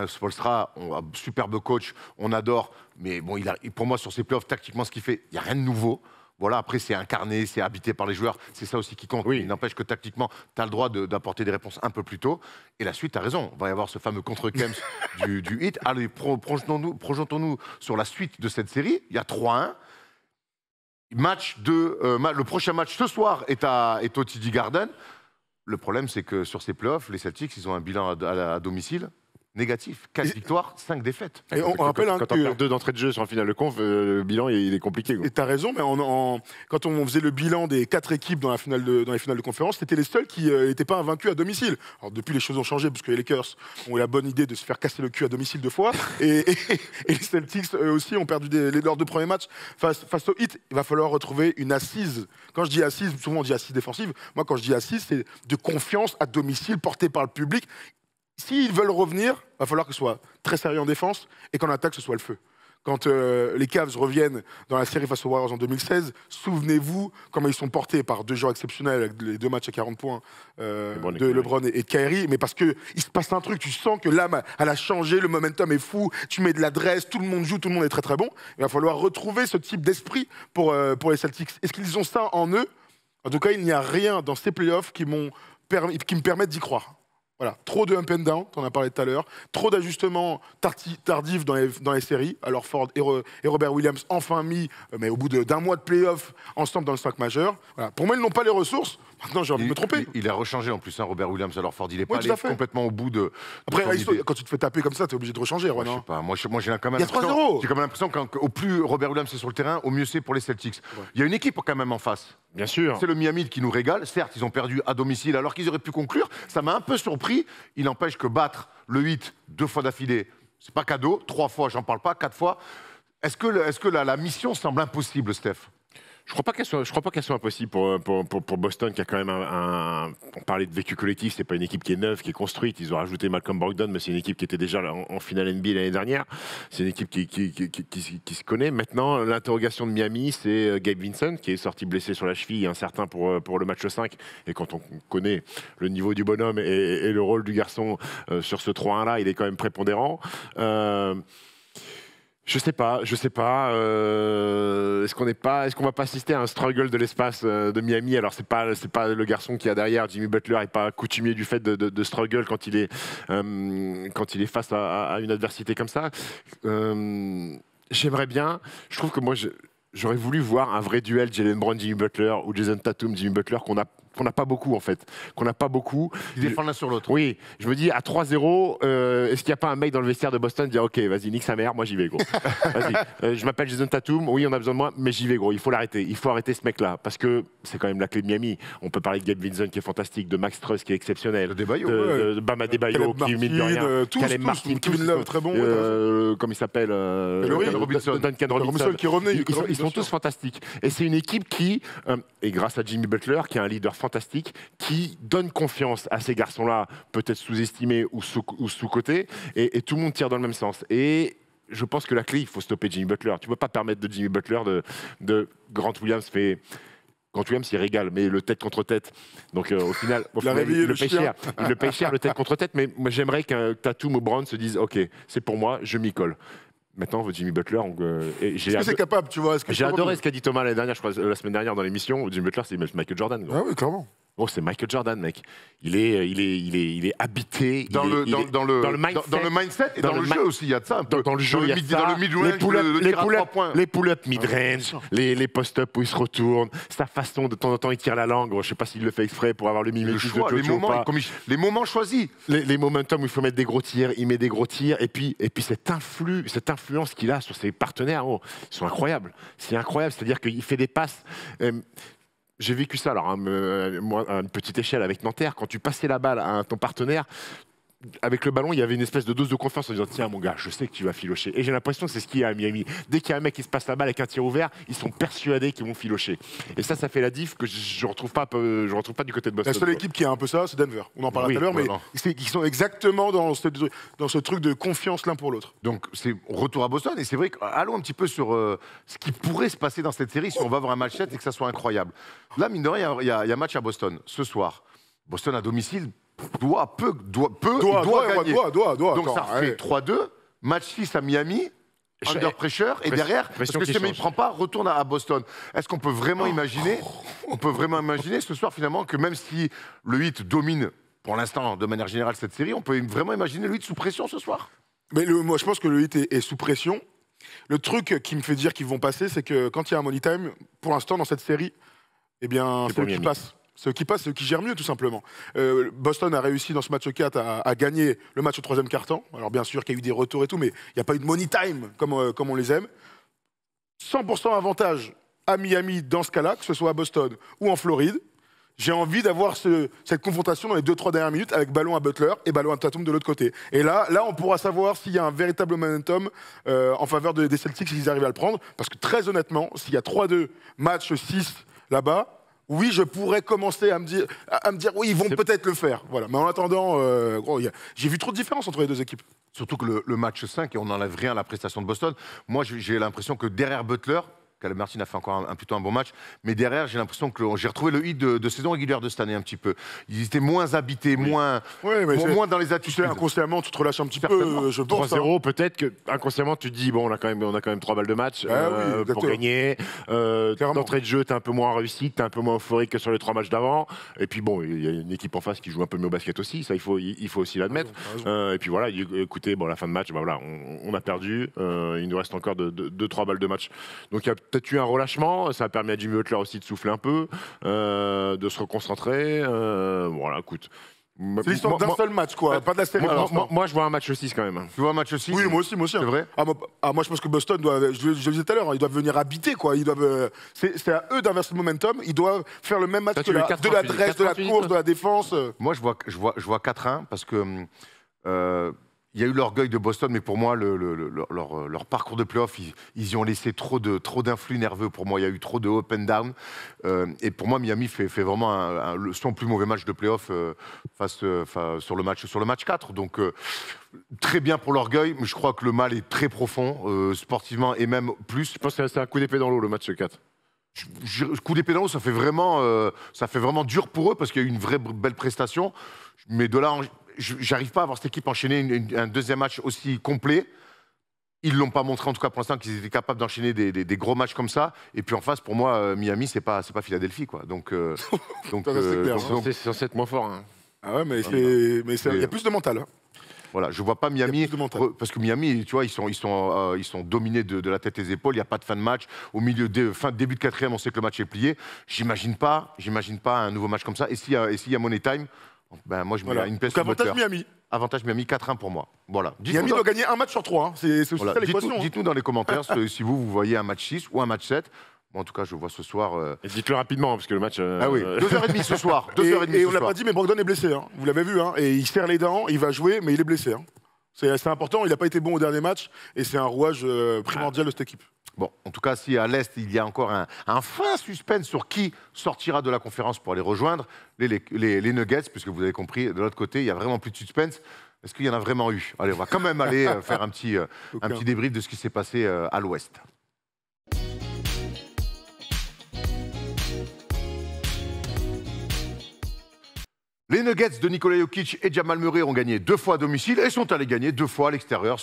Speaker 1: Spoelstra, superbe coach, on adore, mais bon, pour moi sur ces playoffs, tactiquement, ce qu'il fait, il n'y a rien de nouveau. Voilà, après, c'est incarné, c'est habité par les joueurs. C'est ça aussi qui compte. Oui. Il n'empêche que tactiquement, tu as le droit d'apporter des réponses un peu plus tôt. Et la suite, tu as raison. Il va y avoir ce fameux contre-Kems du Heat. Allez, projetons-nous sur la suite de cette série. Il y a 3-1. Le prochain match ce soir est au TD Garden. Le problème, c'est que sur ces playoffs, les Celtics, ils ont un bilan à domicile négatif. 4 victoires, 5 défaites.
Speaker 3: Et on rappelle
Speaker 2: quand on perd 2 d'entrée de jeu sur un finale de conf, le bilan il est compliqué. Quoi.
Speaker 3: Et t'as raison, mais quand on faisait le bilan des 4 équipes dans les finales de conférence, c'était les seuls qui n'étaient pas invaincus à domicile. Alors depuis, les choses ont changé, parce que les Lakers ont eu la bonne idée de se faire casser le cul à domicile 2 fois, et les Celtics, eux aussi, ont perdu leurs 2 premiers matchs face au Heat. Il va falloir retrouver une assise. Quand je dis assise, souvent on dit assise défensive. Moi, quand je dis assise, c'est de confiance à domicile portée par le public. S'ils veulent revenir, il va falloir que ce soit très sérieux en défense et qu'en attaque, ce soit le feu. Quand les Cavs reviennent dans la série face aux Warriors en 2016, souvenez-vous comment ils sont portés par 2 joueurs exceptionnels avec les 2 matchs à 40 points de LeBron et de Kyrie, mais parce qu'il se passe un truc, tu sens que l'âme, elle a changé, le momentum est fou, tu mets de l'adresse, tout le monde joue, tout le monde est très très bon. Il va falloir retrouver ce type d'esprit pour les Celtics. Est-ce qu'ils ont ça en eux? En tout cas, il n'y a rien dans ces playoffs qui me permettent d'y croire. Voilà, trop de up and down, tu en as parlé tout à l'heure, trop d'ajustements tardifs dans les séries. Alors Ford et Robert Williams enfin mis, mais au bout d'un mois de play-off, ensemble dans le 5 majeur. Voilà. Pour moi, ils n'ont pas les ressources. Maintenant, j'ai envie de me tromper.
Speaker 1: Il a rechangé en plus, Robert Williams. Alors Ford, il n'est pas
Speaker 3: Oui,
Speaker 1: allé complètement au bout de...
Speaker 3: Après, quand tu te fais taper comme ça, tu es obligé de rechanger.
Speaker 1: Je sais pas, moi j'ai quand même
Speaker 3: il y a 3-0.
Speaker 1: J'ai quand même l'impression qu'au plus Robert Williams est sur le terrain, au mieux c'est pour les Celtics. Ouais. Il y a une équipe quand même en face.
Speaker 2: Bien sûr.
Speaker 1: C'est le Miami qui nous régale. Certes, ils ont perdu à domicile alors qu'ils auraient pu conclure. Ça m'a un peu surpris. Il n'empêche que battre le 8 2 fois d'affilée, c'est pas cadeau. 3 fois, j'en parle pas. 4 fois. Est-ce que la mission semble impossible, Steph?
Speaker 2: Je crois pas qu'elle soit impossible pour Boston, qui a quand même on parlait de vécu collectif, c'est pas une équipe qui est neuve, qui est construite. Ils ont rajouté Malcolm Brogdon, mais c'est une équipe qui était déjà en finale NBA l'année dernière. C'est une équipe qui se connaît. Maintenant, l'interrogation de Miami, c'est Gabe Vincent, qui est sorti blessé sur la cheville, incertain pour le match 5. Et quand on connaît le niveau du bonhomme et le rôle du garçon sur ce 3-1-là, il est quand même prépondérant. Je sais pas. Est-ce qu'on va pas assister à un struggle de l'espace de Miami? Alors c'est pas le garçon qui a derrière Jimmy Butler est pas coutumier du fait de struggle quand il est face à une adversité comme ça. J'aimerais bien. Je trouve que moi j'aurais voulu voir un vrai duel Jaylen Brown Jimmy Butler ou Jason Tatum Jimmy Butler qu'on n'a pas beaucoup en fait.
Speaker 1: Ils défendent l'un sur l'autre.
Speaker 2: Oui, je me dis à 3-0, est-ce qu'il n'y a pas un mec dans le vestiaire de Boston qui dit ok, vas-y, nique sa mère, moi j'y vais gros. Vas-y, je m'appelle Jason Tatum, oui on a besoin de moi, mais j'y vais gros, il faut l'arrêter. Il faut arrêter ce mec-là, parce que c'est quand même la clé de Miami. On peut parler de Gabe Vincent qui est fantastique, de Max Truss qui est exceptionnel, de Bam Adebayo qui mine de rien, Caleb Martin,
Speaker 3: Kevin Love très bon.
Speaker 2: Comme il s'appelle, Duncan Robinson.
Speaker 3: Qui revenait,
Speaker 2: ils sont tous fantastiques. Et c'est une équipe qui, et grâce à Jimmy Butler, qui est un leader fantastique, qui donne confiance à ces garçons-là, peut-être sous-estimés ou sous-cotés, et tout le monde tire dans le même sens. Et je pense que la clé, il faut stopper Jimmy Butler. Tu ne peux pas permettre de Jimmy Butler de Grant Williams fait... Grant Williams, il régale, mais le tête contre tête. Donc au final, il le paye cher. Il le paye cher, le tête contre tête, mais moi, j'aimerais qu'un Tatum ou Brown se dise ok, c'est pour moi, je m'y colle. Maintenant, Jimmy Butler,
Speaker 3: est-ce que c'est capable, tu vois?
Speaker 2: J'ai adoré ce qu'a dit Thomas l'année dernière, je crois, la semaine dernière dans l'émission. Jimmy Butler, c'est Michael Jordan.
Speaker 3: Ah oui, clairement.
Speaker 2: Oh, c'est Michael Jordan, mec. Il est habité
Speaker 1: dans le mindset et dans le jeu aussi. Il y a de ça.
Speaker 2: Dans le jeu, il y a ça.
Speaker 1: Dans le mid-range,
Speaker 2: les pull-up mid-range, les post-up où il se retourne, sa façon de temps en temps il tire la langue. Je ne sais pas s'il le fait exprès pour avoir le mimétisme de Jojo ou pas.
Speaker 1: Les moments choisis.
Speaker 2: Les momentum où il faut mettre des gros tirs, il met des gros tirs. Et puis cette influence qu'il a sur ses partenaires, ils sont incroyables. C'est incroyable. C'est-à-dire qu'il fait des passes. J'ai vécu ça, alors, moi, à une petite échelle avec Nanterre. Quand tu passais la balle à ton partenaire, avec le ballon, il y avait une espèce de dose de confiance en disant tiens, mon gars, je sais que tu vas filocher. Et j'ai l'impression que c'est ce qu'il y a à Miami. Dès qu'il y a un mec qui se passe la balle avec un tir ouvert, ils sont persuadés qu'ils vont filocher. Et ça fait la diff que je ne retrouve pas du côté de Boston.
Speaker 3: La seule équipe qui a un peu ça, c'est Denver. On en parlait tout à l'heure, mais ils sont exactement dans ce truc de confiance l'un pour l'autre.
Speaker 1: Donc, c'est retour à Boston. Et c'est vrai allons un petit peu sur ce qui pourrait se passer dans cette série si on va avoir un match 7 et que ça soit incroyable. Là, mine de rien, il y a match à Boston ce soir. Boston à domicile doit gagner. Donc ça fait 3-2, match 6 à Miami, under pressure, et derrière, parce que si il ne prend pas, retourne à Boston. Est-ce qu'on peut vraiment imaginer, ce soir finalement que même si le 8 domine pour l'instant de manière générale cette série, on peut vraiment imaginer le 8 sous pression ce soir?
Speaker 3: Mais moi je pense que le 8 est sous pression. Le truc qui me fait dire qu'ils vont passer, c'est que quand il y a un money time, pour l'instant dans cette série, eh bien c'est eux qui passent. C'est eux qui passent, c'est eux qui gèrent mieux, tout simplement. Boston a réussi dans ce match 4 à gagner le match au 3e quart-temps. Alors bien sûr qu'il y a eu des retours et tout, mais il n'y a pas eu de money time comme on les aime. 100% avantage à Miami dans ce cas-là, que ce soit à Boston ou en Floride. J'ai envie d'avoir cette confrontation dans les 2-3 dernières minutes avec ballon à Butler et ballon à Tatum de l'autre côté. Et là, on pourra savoir s'il y a un véritable momentum en faveur des Celtics s'ils arrivent à le prendre. Parce que très honnêtement, s'il y a 3-2, match 6 là-bas, oui, je pourrais commencer à me dire oui, ils vont peut-être le faire. Voilà. Mais en attendant, j'ai vu trop de différence entre les deux équipes.
Speaker 1: Surtout que le match 5, et on n'enlève rien à la prestation de Boston, moi j'ai l'impression que derrière Butler, Caleb Martin a fait encore plutôt un bon match, mais derrière j'ai l'impression que j'ai retrouvé le hit de saison régulière de cette année un petit peu. Ils étaient moins habités, moins dans les attitudes.
Speaker 3: Inconsciemment, tu te relâches un petit peu, je pense.
Speaker 2: 3-0, peut-être que inconsciemment tu te dis bon, on a quand même 3 balles de match pour gagner. D'entrée de jeu, t'es un peu moins réussi, t'es un peu moins euphorique que sur les 3 matchs d'avant. Et puis bon, il y a une équipe en face qui joue un peu mieux au basket aussi, ça il faut aussi l'admettre. Et puis voilà, écoutez, bon, la fin de match, voilà, on a perdu. Il nous reste encore 2-3 balles de match. Donc il y a peut-être eu un relâchement, ça a permis à Jimmy Butler aussi de souffler un peu, de se reconcentrer. Voilà, écoute.
Speaker 3: C'est l'histoire d'un seul match, quoi, pas de la série.
Speaker 2: Moi, je vois un match 6 quand même.
Speaker 1: Tu vois un match 6?
Speaker 3: Oui, moi aussi.
Speaker 1: C'est vrai?
Speaker 3: Moi, je pense que Boston doit, je le disais tout à l'heure, ils doivent venir habiter, quoi. C'est à eux d'inverser le momentum. Ils doivent faire le même match que de l'adresse, de la course, de la défense.
Speaker 1: Moi, je vois 4-1 parce que il y a eu l'orgueil de Boston, mais pour moi, leur parcours de playoff, ils y ont laissé trop d'influx nerveux. Pour moi, il y a eu trop de up and down. Et pour moi, Miami fait vraiment son plus mauvais match de playoff sur le match 4. Donc, très bien pour l'orgueil, mais je crois que le mal est très profond, sportivement et même plus.
Speaker 2: Je pense que c'est un coup d'épée dans l'eau, le match 4.
Speaker 1: Coup d'épée dans l'eau, ça fait vraiment dur pour eux parce qu'il y a eu une vraie belle prestation. Mais de là, j'arrive pas à voir cette équipe enchaîner un deuxième match aussi complet. Ils l'ont pas montré en tout cas pour l'instant qu'ils étaient capables d'enchaîner des gros matchs comme ça. Et puis en face, pour moi, Miami, c'est pas Philadelphie, quoi. Donc
Speaker 2: c'est censé être moins fort. Hein.
Speaker 3: Ah ouais, mais il y a plus de mental. Hein.
Speaker 1: Voilà, je vois pas Miami, parce que Miami, tu vois, ils sont dominés de la tête et des épaules. Il n'y a pas de fin de match. Au milieu, début de 4e, on sait que le match est plié. J'imagine pas un nouveau match comme ça. Et s'il y a Money Time, ben moi je mets une pièce sur
Speaker 3: avantage Miami.
Speaker 1: Avantage Miami 4-1 pour moi. Voilà.
Speaker 3: Miami doit gagner un match sur 3. Hein. C'est aussi ça l'équation.
Speaker 1: Dites-nous dans les commentaires si vous voyez un match 6 ou un match 7. Bon, en tout cas, je vois ce soir.
Speaker 2: Et dites-le rapidement, parce que le match.
Speaker 1: Ah oui, 2h30 ce soir.
Speaker 3: Et on l'a pas dit, mais Brogdon est blessé. Hein. Vous l'avez vu. Hein. Et il serre les dents, il va jouer, mais il est blessé. Hein. C'est important. Il n'a pas été bon au dernier match. Et c'est un rouage primordial de cette équipe.
Speaker 1: Bon, en tout cas, si à l'Est, il y a encore un fin suspense sur qui sortira de la conférence pour aller rejoindre les Nuggets, puisque vous avez compris, de l'autre côté, il n'y a vraiment plus de suspense. Est-ce qu'il y en a vraiment eu? Allez, on va quand même aller faire un petit débrief de ce qui s'est passé à l'Ouest. Les Nuggets de Nikola Jokic et Jamal Murray ont gagné 2 fois à domicile et sont allés gagner 2 fois à l'extérieur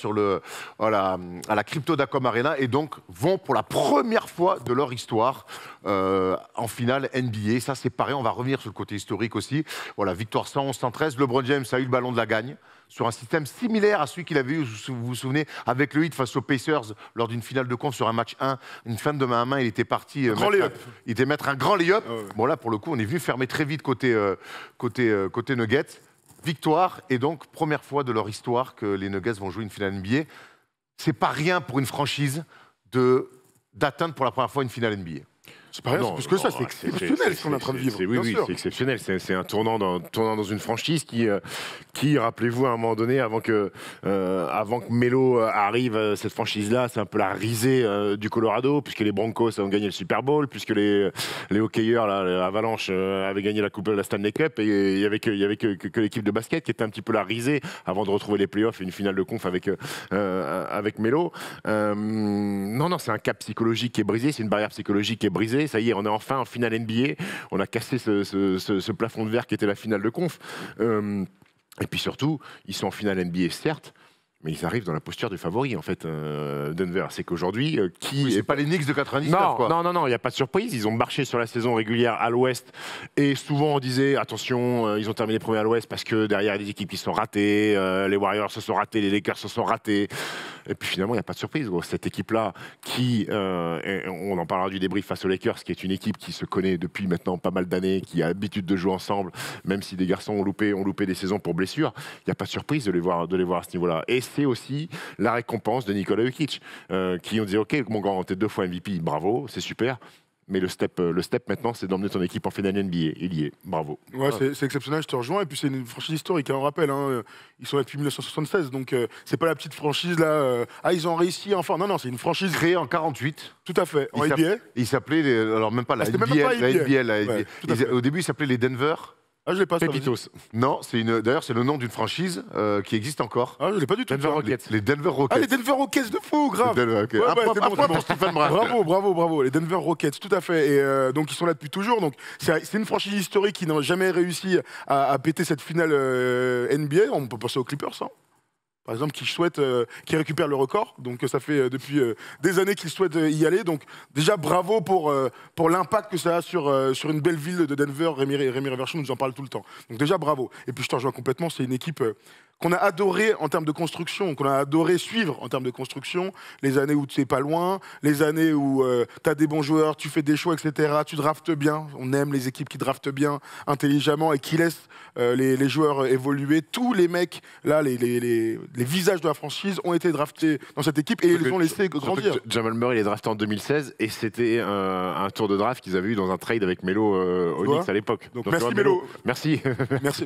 Speaker 1: à la Crypto.com Arena et donc vont pour la première fois de leur histoire en finale NBA. Ça, c'est pareil, on va revenir sur le côté historique aussi. Voilà, victoire 111-113. LeBron James a eu le ballon de la gagne sur un système similaire à celui qu'il avait eu, vous vous souvenez, avec le Heat face aux Pacers lors d'une finale de conf sur un match 1, une fin de main à main, il était parti mettre un grand lay-up. Ah ouais. Bon là, pour le coup, on est venu fermer très vite côté Nuggets. Victoire, et donc première fois de leur histoire que les Nuggets vont jouer une finale NBA. C'est pas rien pour une franchise d'atteindre pour la première fois une finale NBA.
Speaker 3: C'est pas rien, c'est plus que ça, c'est exceptionnel ce qu'on est en train de vivre.
Speaker 2: Oui, c'est exceptionnel. C'est un tournant dans une franchise qui rappelez-vous, à un moment donné, avant que Melo arrive, cette franchise-là, c'est un peu la risée du Colorado, puisque les Broncos ont gagné le Super Bowl, puisque les hockeyeurs, l'Avalanche, avaient gagné la Coupe de la Stanley Cup, et il n'y avait que l'équipe de basket qui était un petit peu la risée avant de retrouver les playoffs et une finale de conf avec Melo. Non, c'est un cap psychologique qui est brisé, c'est une barrière psychologique qui est brisée. Ça y est, on est enfin en finale NBA. On a cassé ce plafond de verre qui était la finale de conf. Et puis surtout, ils sont en finale NBA, certes, mais ils arrivent dans la posture du favori, en fait, Denver. C'est qu'aujourd'hui,
Speaker 1: c'est pas les Knicks de 99, quoi.
Speaker 2: Non, il n'y a pas de surprise. Ils ont marché sur la saison régulière à l'Ouest. Et souvent, on disait, attention, ils ont terminé premier à l'Ouest parce que derrière, il y a des équipes qui sont ratées. Les Warriors se sont ratés, les Lakers se sont ratés. Et puis finalement, il n'y a pas de surprise. Gros. Cette équipe-là, on en parlera du débrief face aux Lakers, qui est une équipe qui se connaît depuis maintenant pas mal d'années, qui a l'habitude de jouer ensemble, même si des garçons ont loupé des saisons pour blessure, il n'y a pas de surprise de les voir à ce niveau-là. Et c'est aussi la récompense de Nikola Jokic, qui ont dit ok, mon grand, t'es 2 fois MVP, bravo, c'est super. Mais le step maintenant, c'est d'emmener ton équipe en finale NBA. Il y est, bravo.
Speaker 3: Ouais, c'est exceptionnel, je te rejoins. Et puis c'est une franchise historique, hein, on rappelle. Hein, ils sont là depuis 1976, donc c'est pas la petite franchise là. Ils ont réussi enfin. Non, c'est une franchise
Speaker 1: créée en 48.
Speaker 3: Tout à fait, en NBA.
Speaker 1: Il s'appelait, alors même pas la NBL. Au début, il s'appelait les Denver.
Speaker 3: Ah, je l'ai pas.
Speaker 2: Pépitos.
Speaker 1: Non, d'ailleurs, c'est le nom d'une franchise qui existe encore.
Speaker 3: Ah, je l'ai pas du tout.
Speaker 2: Denver Rockets.
Speaker 1: Les Denver Rockets.
Speaker 3: Ah, les Denver Rockets de fou, grave.
Speaker 1: Okay.
Speaker 3: Ouais,
Speaker 1: un point pour Stephen Brun.
Speaker 3: Bravo. Les Denver Rockets, tout à fait. Et donc, ils sont là depuis toujours. Donc, c'est une franchise historique qui n'a jamais réussi à péter cette finale NBA. On peut penser aux Clippers, hein. Par exemple, qui récupère le record. Donc ça fait depuis des années qu'ils souhaitent y aller. Donc déjà, bravo pour l'impact que ça a sur une belle ville de Denver. Rémi Reverchon nous en parle tout le temps. Donc déjà, bravo. Et puis je te rejoins complètement, c'est une équipe qu'on a adoré en termes de construction, qu'on a adoré suivre en termes de construction. Les années où tu n'es pas loin, les années où tu as des bons joueurs, tu fais des choix, etc. Tu draftes bien. On aime les équipes qui draftent bien, intelligemment et qui laissent les joueurs évoluer. Tous les mecs, là, les visages de la franchise ont été draftés dans cette équipe et ils les ont laissés grandir.
Speaker 2: Jamal Murray, il est drafté en 2016 et c'était un tour de draft qu'ils avaient eu dans un trade avec Melo Onyx à l'époque.
Speaker 3: Donc merci Melo.
Speaker 2: Merci.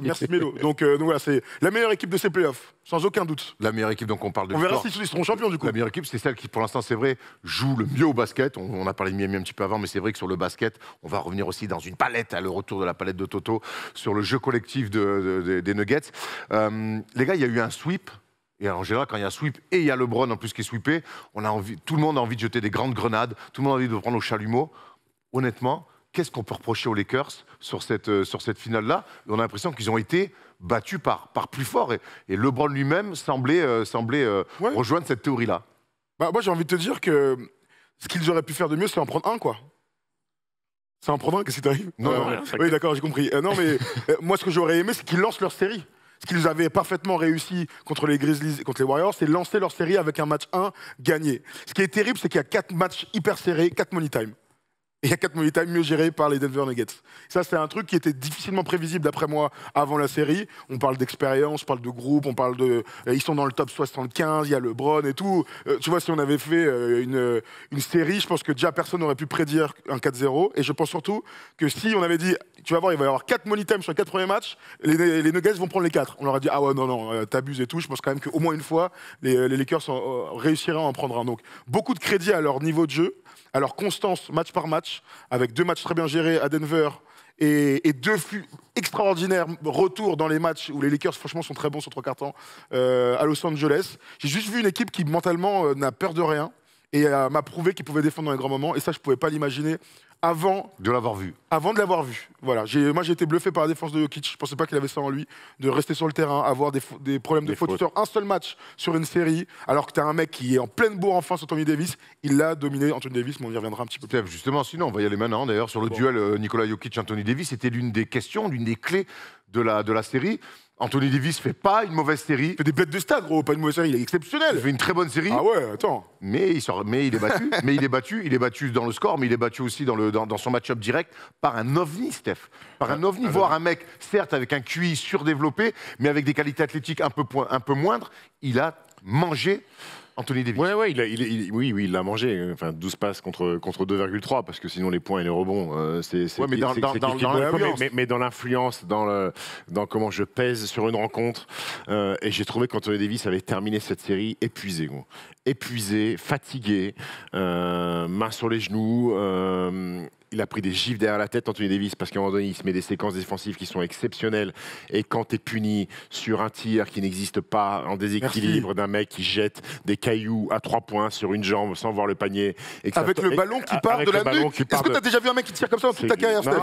Speaker 3: merci Melo. Donc voilà, c'est la meilleure équipe de ces playoffs, sans aucun doute.
Speaker 1: La meilleure équipe, donc on parle de
Speaker 3: On verra s'ils seront champions du coup.
Speaker 1: La meilleure équipe, c'est celle qui, pour l'instant, c'est vrai, joue le mieux au basket. On a parlé de Miami un petit peu avant, mais c'est vrai que sur le basket, on va revenir aussi dans une palette, le retour de la palette de Toto, sur le jeu collectif des Nuggets. Les gars, il y a eu un sweep. Et en général, quand il y a un sweep et il y a LeBron en plus qui est sweepé, tout le monde a envie de jeter des grandes grenades, tout le monde a envie de prendre au chalumeau. Honnêtement, qu'est-ce qu'on peut reprocher aux Lakers sur cette finale-là? On a l'impression qu'ils ont été battus par plus fort. Et LeBron lui-même semblait rejoindre cette théorie-là.
Speaker 3: Bah, moi, j'ai envie de te dire que ce qu'ils auraient pu faire de mieux, c'est en prendre un, quoi. C'est en prendre un, qu'est-ce qui t'arrive?
Speaker 2: Non,
Speaker 3: oui, d'accord, j'ai compris. Non, mais moi, ce que j'aurais aimé, c'est qu'ils lancent leur série. Ce qu'ils avaient parfaitement réussi contre les Grizzlies et contre les Warriors, c'est lancer leur série avec un match 1 gagné. Ce qui est terrible, c'est qu'il y a 4 matchs hyper serrés, 4 money time. Et il y a 4 money time mieux gérés par les Denver Nuggets. Ça, c'est un truc qui était difficilement prévisible, d'après moi, avant la série. On parle d'expérience, on parle de groupe, on parle de... ils sont dans le top 75, il y a LeBron et tout. Tu vois, si on avait fait une série, je pense que déjà personne n'aurait pu prédire un 4-0. Et je pense surtout que si on avait dit, tu vas voir, il va y avoir 4 money time sur les 4 premiers matchs, les Nuggets vont prendre les 4. On leur a dit, ah ouais, non, t'abuses et tout. Je pense quand même qu'au moins une fois, les Lakers réussiraient à en prendre un. Donc, beaucoup de crédit à leur niveau de jeu, à leur constance match par match, avec 2 matchs très bien gérés à Denver et 2 flux extraordinaires retours dans les matchs où les Lakers franchement sont très bons sur 3 quarts temps à Los Angeles. J'ai juste vu une équipe qui mentalement n'a peur de rien et m'a prouvé qu'ils pouvaient défendre dans les grands moments, et ça je pouvais pas l'imaginer avant
Speaker 1: de l'avoir vu.
Speaker 3: Avant de l'avoir vu. Voilà. Moi j'ai été bluffé par la défense de Jokic. Je pensais pas qu'il avait ça en lui, de rester sur le terrain, avoir des problèmes de faute sur un seul match sur une série, alors que tu as un mec qui est en pleine bourre en face, Anthony Davis. Il l'a dominé, Anthony Davis, mais on y reviendra un petit peu plus.
Speaker 1: Justement, sinon on va y aller maintenant d'ailleurs sur le duel Nikola Jokic-Anthony Davis. C'était l'une des questions, l'une des clés de la série. Anthony Davis fait pas une mauvaise série.
Speaker 3: Il fait des bêtes de stade, gros, pas une mauvaise série, il est exceptionnel.
Speaker 1: Il fait une très bonne série.
Speaker 3: Ah ouais, attends.
Speaker 1: Mais il est battu. Il est battu dans le score, mais il est battu aussi dans son match-up direct par un ovni, Steph. Par un ovni, voire un mec, certes avec un QI surdéveloppé, mais avec des qualités athlétiques un peu moindres. Il a mangé Anthony Davis.
Speaker 2: Ouais, il l'a mangé. Enfin, 12 passes contre 2,3, parce que sinon les points et les rebonds, mais dans l'influence, dans comment je pèse sur une rencontre. Et j'ai trouvé qu'Anthony Davis avait terminé cette série épuisé. Épuisé, fatigué, main sur les genoux. Il a pris des gifles derrière la tête, Anthony Davis, parce qu'à un moment donné, il se met des séquences défensives qui sont exceptionnelles. Et quand tu es puni sur un tir qui n'existe pas, en déséquilibre, d'un mec qui jette des cailloux à 3 points sur une jambe sans voir le panier.
Speaker 3: Avec le ballon qui part de la nuque. Est-ce que tu as déjà vu un mec qui tire comme ça dans toute ta carrière, Steph?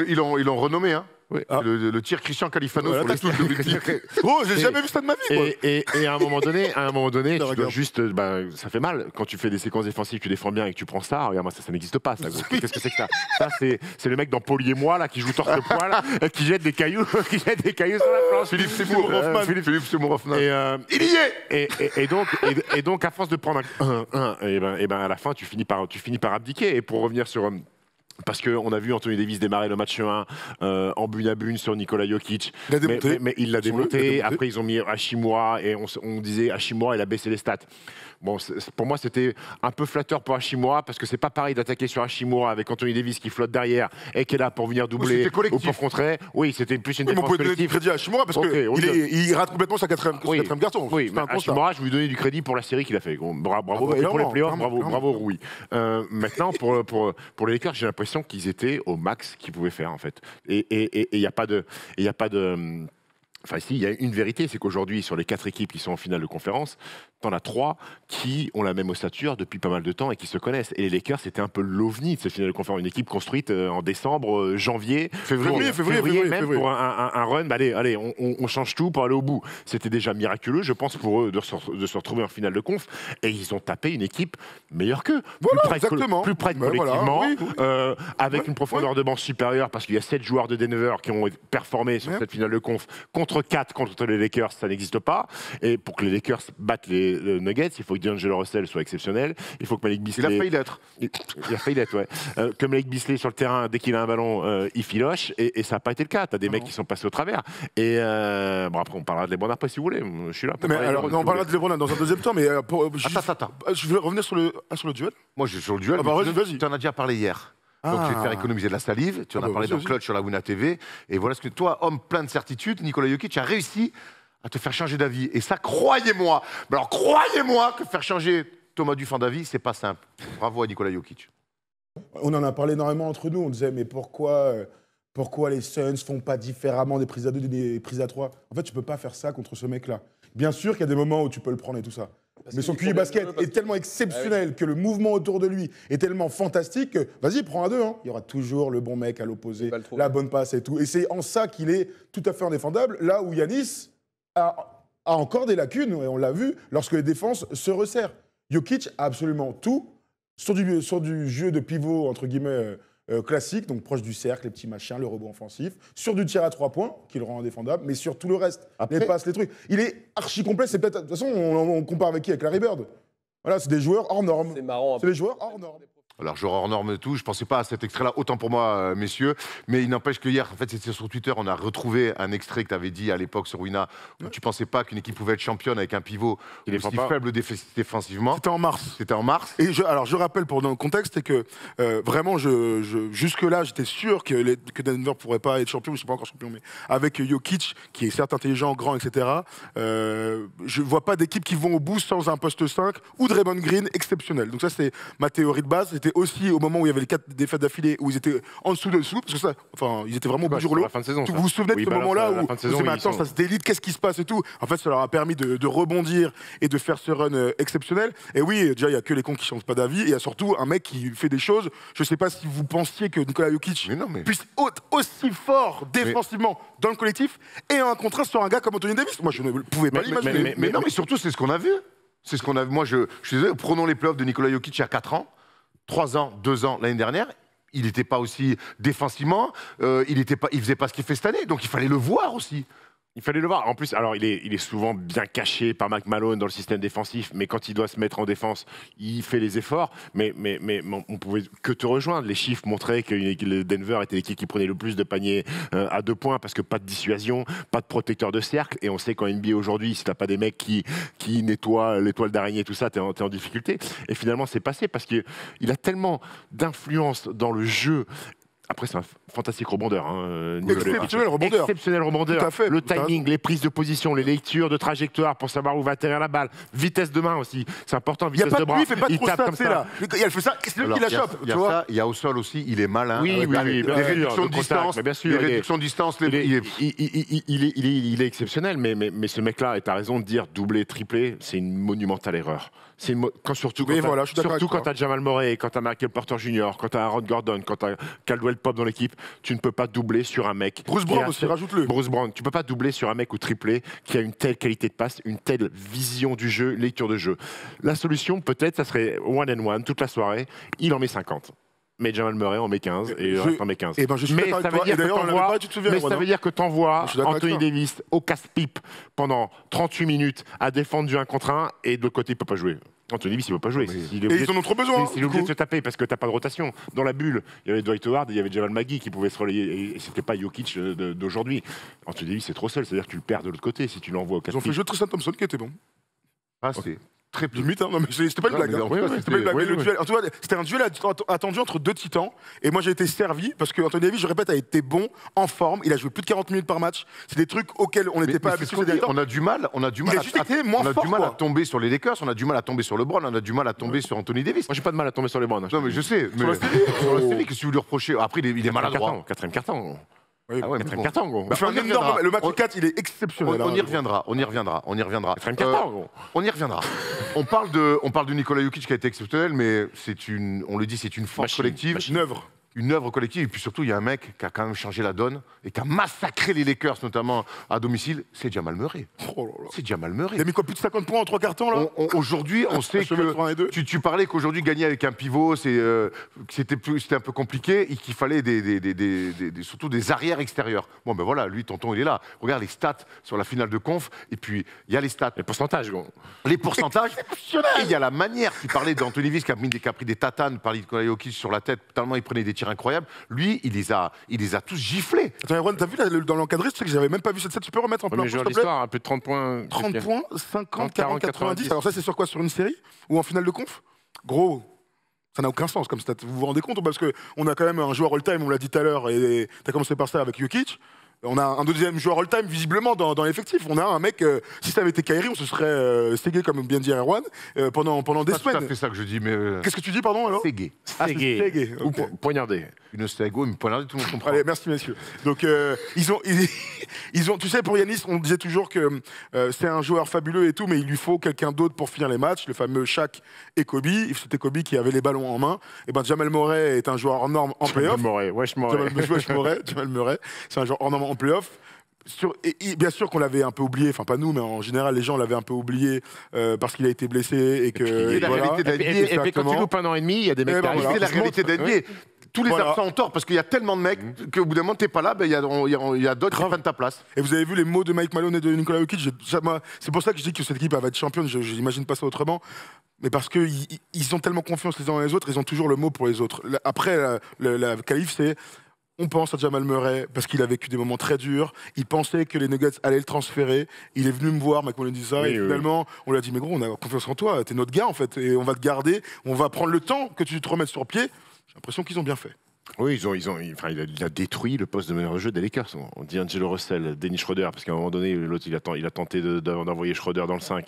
Speaker 1: Ils l'ont renommé, hein. Oui, le tir Christian Califano sur les touches de Brittany.
Speaker 3: Oh, j'ai jamais vu ça de ma vie, quoi.
Speaker 2: Et à un moment donné, tu dois juste, ça fait mal quand tu fais des séquences défensives, tu défends bien et que tu prends ça. Regarde, moi ça n'existe pas. Ça, qu'est-ce que c'est que ça? Ça c'est le mec dans Poli et moi là qui joue torse de poil, qui jette des cailloux, sur la planche.
Speaker 1: Philippe Seymour Hoffman.
Speaker 2: Il y est. Et donc à force de prendre et ben à la fin tu finis par abdiquer. Et pour revenir sur parce qu'on a vu Anthony Davis démarrer le match 1 en bune à bune sur Nikola Jokic. Mais il l'a démonté. Après, ils ont mis Hachimura et on disait Hachimura, il a baissé les stats. Bon, pour moi, c'était un peu flatteur pour Hachimura parce que c'est pas pareil d'attaquer sur Hachimura avec Anthony Davis qui flotte derrière et qui est là pour venir doubler ou pour contrer. Oui, c'était plus une défense collective.
Speaker 3: On peut donner du crédit à Hachimura parce qu'il rate complètement sa quatrième carton.
Speaker 2: Oui, mais Hachimura, je vais lui donner du crédit pour la série qu'il a fait. Bravo, et pour les playoffs, bravo Rui. Maintenant, pour les Lakers, j'ai l'impression qu'ils étaient au max qu'ils pouvaient faire en fait. Et il n'y a pas de Enfin, si, il y a une vérité, c'est qu'aujourd'hui, sur les 4 équipes qui sont en finale de conférence, t'en as 3 qui ont la même ossature depuis pas mal de temps et qui se connaissent. Et les Lakers, c'était un peu l'ovni de cette finale de conférence. Une équipe construite en décembre, janvier, février même, pour un run. Bah, allez, on change tout pour aller au bout. C'était déjà miraculeux, je pense, pour eux de se retrouver en finale de conf. Et ils ont tapé une équipe meilleure qu'eux. Plus près collectivement, avec une profondeur de banc supérieure, parce qu'il y a 7 joueurs de Denver qui ont performé sur cette finale de conf. Contre 4 contre les Lakers, ça n'existe pas. Et pour que les Lakers battent les Nuggets, il faut que D'Angelo Russell soit exceptionnel. Il faut que Malik Beasley...
Speaker 1: Il a failli l'être.
Speaker 2: Il a failli l'être, ouais. Que Malik Beasley, sur le terrain, dès qu'il a un ballon, il filoche. Et ça n'a pas été le cas. Tu as des mecs qui sont passés au travers. Et bon, après, on parlera de LeBron après, si vous voulez. Je suis là.
Speaker 3: On parlera de LeBron dans un deuxième temps. Mais
Speaker 1: attends.
Speaker 3: Je veux revenir sur le duel.
Speaker 1: Moi, je suis sur le duel.
Speaker 3: Vas-y.
Speaker 1: Tu en as déjà parlé hier. Donc, je vais te faire économiser de la salive. Tu en as parlé dans Clutch sur la Wina TV. Et voilà ce que toi, homme plein de certitudes, Nikola Jokic a réussi à te faire changer d'avis. Et ça, croyez-moi, que faire changer Thomas Dufan d'avis, c'est pas simple. Bravo à Nikola Jokic.
Speaker 4: On en a parlé énormément entre nous. On disait, mais pourquoi les Suns font pas différemment des prises à 2, des prises à 3? En fait, tu peux pas faire ça contre ce mec-là. Bien sûr qu'il y a des moments où tu peux le prendre et tout ça. Mais son QI basket est tellement exceptionnel que le mouvement autour de lui est tellement fantastique que, vas-y, prends à 2. Hein. Il y aura toujours le bon mec à l'opposé, la bonne passe et tout. Et c'est en ça qu'il est tout à fait indéfendable, là où Giannis a encore des lacunes, et on l'a vu, lorsque les défenses se resserrent. Jokic a absolument tout sur du jeu de pivot, entre guillemets, classique, donc proche du cercle, les petits machins, le rebond offensif, sur du tir à 3 points, qui le rend indéfendable, mais sur tout le reste, les passes, les trucs. Il est archi complet, c'est peut-être... De toute façon, on compare avec qui? Avec Larry Bird. Voilà, c'est des joueurs hors normes.
Speaker 5: C'est marrant.
Speaker 4: C'est des joueurs hors normes.
Speaker 1: Alors, joueur hors norme et tout, je pensais pas à cet extrait-là, autant pour moi, messieurs, mais il n'empêche que hier, en fait, c'était sur Twitter, on a retrouvé un extrait que tu avais dit à l'époque sur Wina, où tu pensais pas qu'une équipe pouvait être championne avec un pivot aussi faible défensivement.
Speaker 3: C'était en mars.
Speaker 1: C'était en mars.
Speaker 3: Et je rappelle, pour dans le contexte, c'est que vraiment, jusque-là, j'étais sûr que Denver pourrait pas être champion, je ne suis pas encore champion, mais avec Jokic, qui est certes intelligent, grand, etc., je vois pas d'équipe qui vont au bout sans un poste 5 ou Draymond Green exceptionnel. Donc ça, c'est ma théorie de base. C'était aussi au moment où il y avait les 4 défaites d'affilée, où ils étaient en dessous, parce que ça, enfin, ils étaient vraiment au bout du rouleau. Vous vous souvenez de ce moment-là où maintenant ça se délite, qu'est-ce qui se passe et tout. En fait, ça leur a permis de rebondir et de faire ce run exceptionnel. Et oui, déjà, il n'y a que les cons qui ne changent pas d'avis. Et il y a surtout un mec qui fait des choses. Je ne sais pas si vous pensiez que Nikola Jokic puisse être aussi fort défensivement dans le collectif et un contraste sur un gars comme Anthony Davis. Moi, je ne pouvais pas l'imaginer.
Speaker 1: Mais surtout, c'est ce qu'on a vu. C'est ce qu'on a vu. Moi, je suis désolé, prenons les playoffs de Nikola Jokic il y a 4 ans. 3 ans, 2 ans l'année dernière, il n'était pas aussi défensivement, il faisait pas ce qu'il fait cette année, donc il fallait le voir aussi.
Speaker 2: Il fallait le voir. En plus, alors il est souvent bien caché par Mike Malone dans le système défensif, mais quand il doit se mettre en défense, il fait les efforts. Mais on pouvait que te rejoindre. Les chiffres montraient que Denver était l'équipe qui prenait le plus de paniers à 2 points parce que pas de dissuasion, pas de protecteur de cercle. Et on sait qu'en NBA aujourd'hui, si t'as pas des mecs qui nettoient l'étoile d'araignée, tout ça, t'es en difficulté. Et finalement, c'est passé parce qu'il a tellement d'influence dans le jeu. Après, c'est un fantastique rebondeur.
Speaker 3: Exceptionnel rebondeur.
Speaker 2: Exceptionnel rebondeur.
Speaker 3: Tout à fait.
Speaker 2: Le timing, les prises de position, les lectures de trajectoire pour savoir où va atterrir la balle. Vitesse de main aussi. C'est important. Vitesse de bras.
Speaker 3: Il fait pas trop ça, tu sais, là. Elle fait ça, c'est lui qui la chope.
Speaker 1: Il y a au sol aussi, il est malin.
Speaker 2: Oui,
Speaker 1: les réductions de distance. Les réductions de distance,
Speaker 2: il est exceptionnel, mais ce mec-là, et tu as raison de dire doublé, triplé, c'est une monumentale erreur. Surtout quand tu as Jamal Murray, quand tu as Michael Porter Jr., quand tu as Aaron Gordon, quand tu as Caldwell pop dans l'équipe, tu ne peux pas doubler sur un mec.
Speaker 3: Bruce Brown aussi, rajoute-le.
Speaker 2: Bruce Brown, tu peux pas doubler sur un mec ou tripler qui a une telle qualité de passe, une telle vision du jeu, lecture de jeu. La solution, peut-être, ça serait one and one toute la soirée. Il en met 50. Mais Jamal Murray en met 15 et le reste en met 15.
Speaker 3: Eh ben, je suis
Speaker 2: mais
Speaker 3: d'accord
Speaker 2: ça
Speaker 3: avec toi.
Speaker 2: veut dire
Speaker 3: Et d'ailleurs, on
Speaker 2: que
Speaker 3: en avait parlé, tu te souviens,
Speaker 2: mais
Speaker 3: moi,
Speaker 2: ça
Speaker 3: non
Speaker 2: veut dire que t'envoies
Speaker 3: Je suis d'accord avec
Speaker 2: Anthony
Speaker 3: toi.
Speaker 2: Davis au casse-pipe pendant 38 minutes à défendre du 1 contre 1 et de l'autre côté, il peut pas jouer. Anthony Davis, il peut pas jouer. Il est
Speaker 3: Et
Speaker 2: obligé
Speaker 3: ils en ont trop besoin.
Speaker 2: il est obligé de se taper parce que t'as pas de rotation. Dans la bulle, il y avait Dwight Howard et il y avait Jamal Magui qui pouvaient se relayer. Et c'était pas Jokic d'aujourd'hui. Anthony Davis, c'est trop seul. C'est-à-dire que tu le perds de l'autre côté si tu l'envoies au
Speaker 3: Ils ont fait
Speaker 2: casse-pipe.
Speaker 3: le jeu de Tristan Thompson qui était bon.
Speaker 1: Ah, c'est très peu.
Speaker 3: Limite, hein, non, mais c'était pas une
Speaker 1: Non,
Speaker 3: blague.
Speaker 1: mais
Speaker 3: hein.
Speaker 1: en tout cas,
Speaker 3: C'était pas une blague.
Speaker 2: oui,
Speaker 3: Mais le
Speaker 2: oui.
Speaker 3: duel, en tout cas, c'était un duel attendu entre deux titans. Et moi, j'ai été servi parce que Anthony Davis, je répète, a été bon, en forme. Il a joué plus de 40 minutes par match. C'est des trucs auxquels on n'était pas
Speaker 1: c'est ce
Speaker 3: habitué
Speaker 1: qu'on
Speaker 3: ces derniers
Speaker 1: dit,
Speaker 3: temps.
Speaker 1: on a du mal
Speaker 3: Il a juste été moins
Speaker 1: on a
Speaker 3: fort,
Speaker 1: du mal à
Speaker 3: quoi.
Speaker 1: tomber sur les Lakers, on a du mal à tomber sur LeBron, on a du mal à tomber sur Anthony Davis.
Speaker 2: Moi, j'ai pas de mal à tomber sur les bandes.
Speaker 1: Non mais je sais, mais
Speaker 3: la série
Speaker 1: sur la série, qu'est-ce que vous lui reprochez? Après il est maladroit.
Speaker 2: Quatrième carton.
Speaker 3: Oui,
Speaker 1: Ah ouais, mais
Speaker 2: Quatrième
Speaker 1: bon.
Speaker 2: carton, gros.
Speaker 3: Il fait un
Speaker 1: on y
Speaker 3: énorme.
Speaker 1: reviendra.
Speaker 3: Le match
Speaker 1: On-
Speaker 3: 4, il est exceptionnel.
Speaker 1: On y
Speaker 3: hein.
Speaker 1: reviendra, on y reviendra, on y reviendra.
Speaker 2: Quatrième carton, gros.
Speaker 1: On y reviendra. On parle de Nikola Jokic qui a été exceptionnel, mais on le dit, c'est une force
Speaker 2: Machine,
Speaker 1: collective,
Speaker 3: Une œuvre.
Speaker 1: une œuvre collective. Et puis surtout, il y a un mec qui a quand même changé la donne et qui a massacré les Lakers, notamment à domicile. C'est Jamal Murray.
Speaker 3: Oh là là.
Speaker 1: C'est Jamal Murray.
Speaker 3: Il a mis quoi, plus de 50 points en 3 quarts temps, là
Speaker 1: Aujourd'hui, on sait
Speaker 3: Cheval sur un et deux.
Speaker 1: que tu parlais qu'aujourd'hui gagner avec un pivot, c'était un peu compliqué et qu'il fallait surtout des arrières extérieurs. Bon ben voilà, lui, tonton, il est là. Regarde les stats sur la finale de conf et puis il y a les stats,
Speaker 2: Les pourcentages, gros.
Speaker 1: les pourcentages et il y a la manière. Tu parlais d'Anthony Davis qui a pris des tatanes par Nikola Jokic sur la tête tellement il prenait des tirs incroyables. Lui, il les a tous giflés.
Speaker 3: Attends, Erwan, t'as vu là, dans l'encadré, tu sais que j'avais même pas vu cette scène. Tu peux remettre en
Speaker 2: Ouais,
Speaker 3: plan,
Speaker 2: mais
Speaker 3: s'il
Speaker 2: joueur
Speaker 3: te plaît
Speaker 2: d'histoire, un peu de 30 points.
Speaker 3: 30 points, 50, 40, 90.
Speaker 2: 90.
Speaker 3: Alors ça, c'est sur quoi? Sur une série? Ou en finale de conf? Gros, ça n'a aucun sens comme stat. Vous vous rendez compte? Parce qu'on a quand même un joueur all-time, on l'a dit tout à l'heure, et t'as commencé par ça avec Jokic. On a un deuxième joueur all-time visiblement dans l'effectif. On a un mec, si ça avait été Kyrie, on se serait ségué, comme bien dit Erwan, pendant des
Speaker 1: C'est pas tout à
Speaker 3: semaines.
Speaker 1: fait ça que je dis, mais
Speaker 3: Qu'est-ce que tu dis, pardon, alors?
Speaker 1: c'est gay.
Speaker 3: Ah, c'est
Speaker 2: Ségué.
Speaker 3: ségué,
Speaker 2: Ou
Speaker 3: ok.
Speaker 2: poignardé.
Speaker 1: Une stego, une poignardée, tout le monde comprend.
Speaker 3: Allez, merci messieurs. Donc ils ont, tu sais, pour Yanis, on disait toujours que c'est un joueur fabuleux et tout, mais il lui faut quelqu'un d'autre pour finir les matchs. Le fameux Shaq et Kobe. C'était Kobe qui avait les ballons en main. Et ben Jamal Murray est un joueur hors norme en playoff.
Speaker 2: Wesh Morey.
Speaker 3: Jamal Murray, c'est un joueur hors norme en playoff. Et bien sûr qu'on l'avait un peu oublié, enfin pas nous, mais en général les gens l'avaient un peu oublié parce qu'il a été blessé et que
Speaker 1: puis, la
Speaker 3: voilà.
Speaker 1: réalité
Speaker 2: Et puis quand tu
Speaker 3: Exactement.
Speaker 2: loupes un an et demi, il y a des mecs
Speaker 3: Eh
Speaker 2: qui
Speaker 3: ben
Speaker 2: arrivent.
Speaker 3: voilà.
Speaker 1: C'est la
Speaker 3: se
Speaker 1: réalité
Speaker 3: montre.
Speaker 1: d'NBA. Tous les
Speaker 3: Voilà.
Speaker 1: absents ont tort parce qu'il y a tellement de mecs qu'au bout d'un moment, t'es pas là, ben, il y a d'autres qui
Speaker 3: Grave.
Speaker 1: prennent ta place.
Speaker 3: Et vous avez vu les mots de Mike Malone et de Nikola Jokic. C'est pour ça que je dis que cette équipe elle va être championne. Je n'imagine pas ça autrement. Mais parce qu'ils ont tellement confiance les uns les autres, ils ont toujours le mot pour les autres. Après, la qualif, c'est on pense à Jamal Murray parce qu'il a vécu des moments très durs. Il pensait que les Nuggets allaient le transférer. Il est venu me voir, Mike Malone dit ça.
Speaker 2: Oui,
Speaker 3: et
Speaker 2: oui.
Speaker 3: finalement, on lui a dit mais gros, on a confiance en toi. T'es notre gars en fait, et on va te garder. On va prendre le temps que tu te remettes sur pied. J'ai l'impression qu'ils ont bien fait.
Speaker 2: Oui, il a détruit le poste de meneur de jeu des Lakers. On dit Angelo Russell, Dennis Schroeder, parce qu'à un moment donné, l'autre, il a tenté d'envoyer Schroeder dans le 5.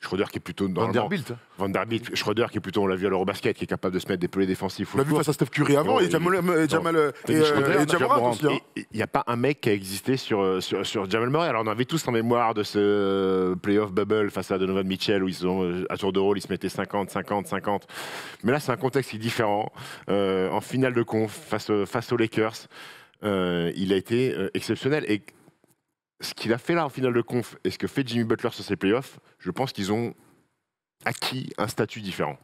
Speaker 2: Schroeder qui est plutôt
Speaker 1: Vanderbilt.
Speaker 2: Vanderbilt. Schroeder qui est plutôt, on l'a vu à l'Eurobasket, qui est capable de se mettre des pelés défensifs.
Speaker 3: On l'a vu face à Steph Curry avant, et Jamal et Ja Morant aussi. hein.
Speaker 2: Il n'y a pas un mec qui a existé sur Jamal Murray. Alors on avait tous en mémoire de ce playoff bubble face à Donovan Mitchell où ils ont, à tour de rôle, ils se mettaient 50, 50, 50. Mais là, c'est un contexte qui est différent. En finale de conf, face aux Lakers, il a été exceptionnel. Et ce qu'il a fait là en finale de conf et ce que fait Jimmy Butler sur ses playoffs, je pense qu'ils ont acquis un statut différent.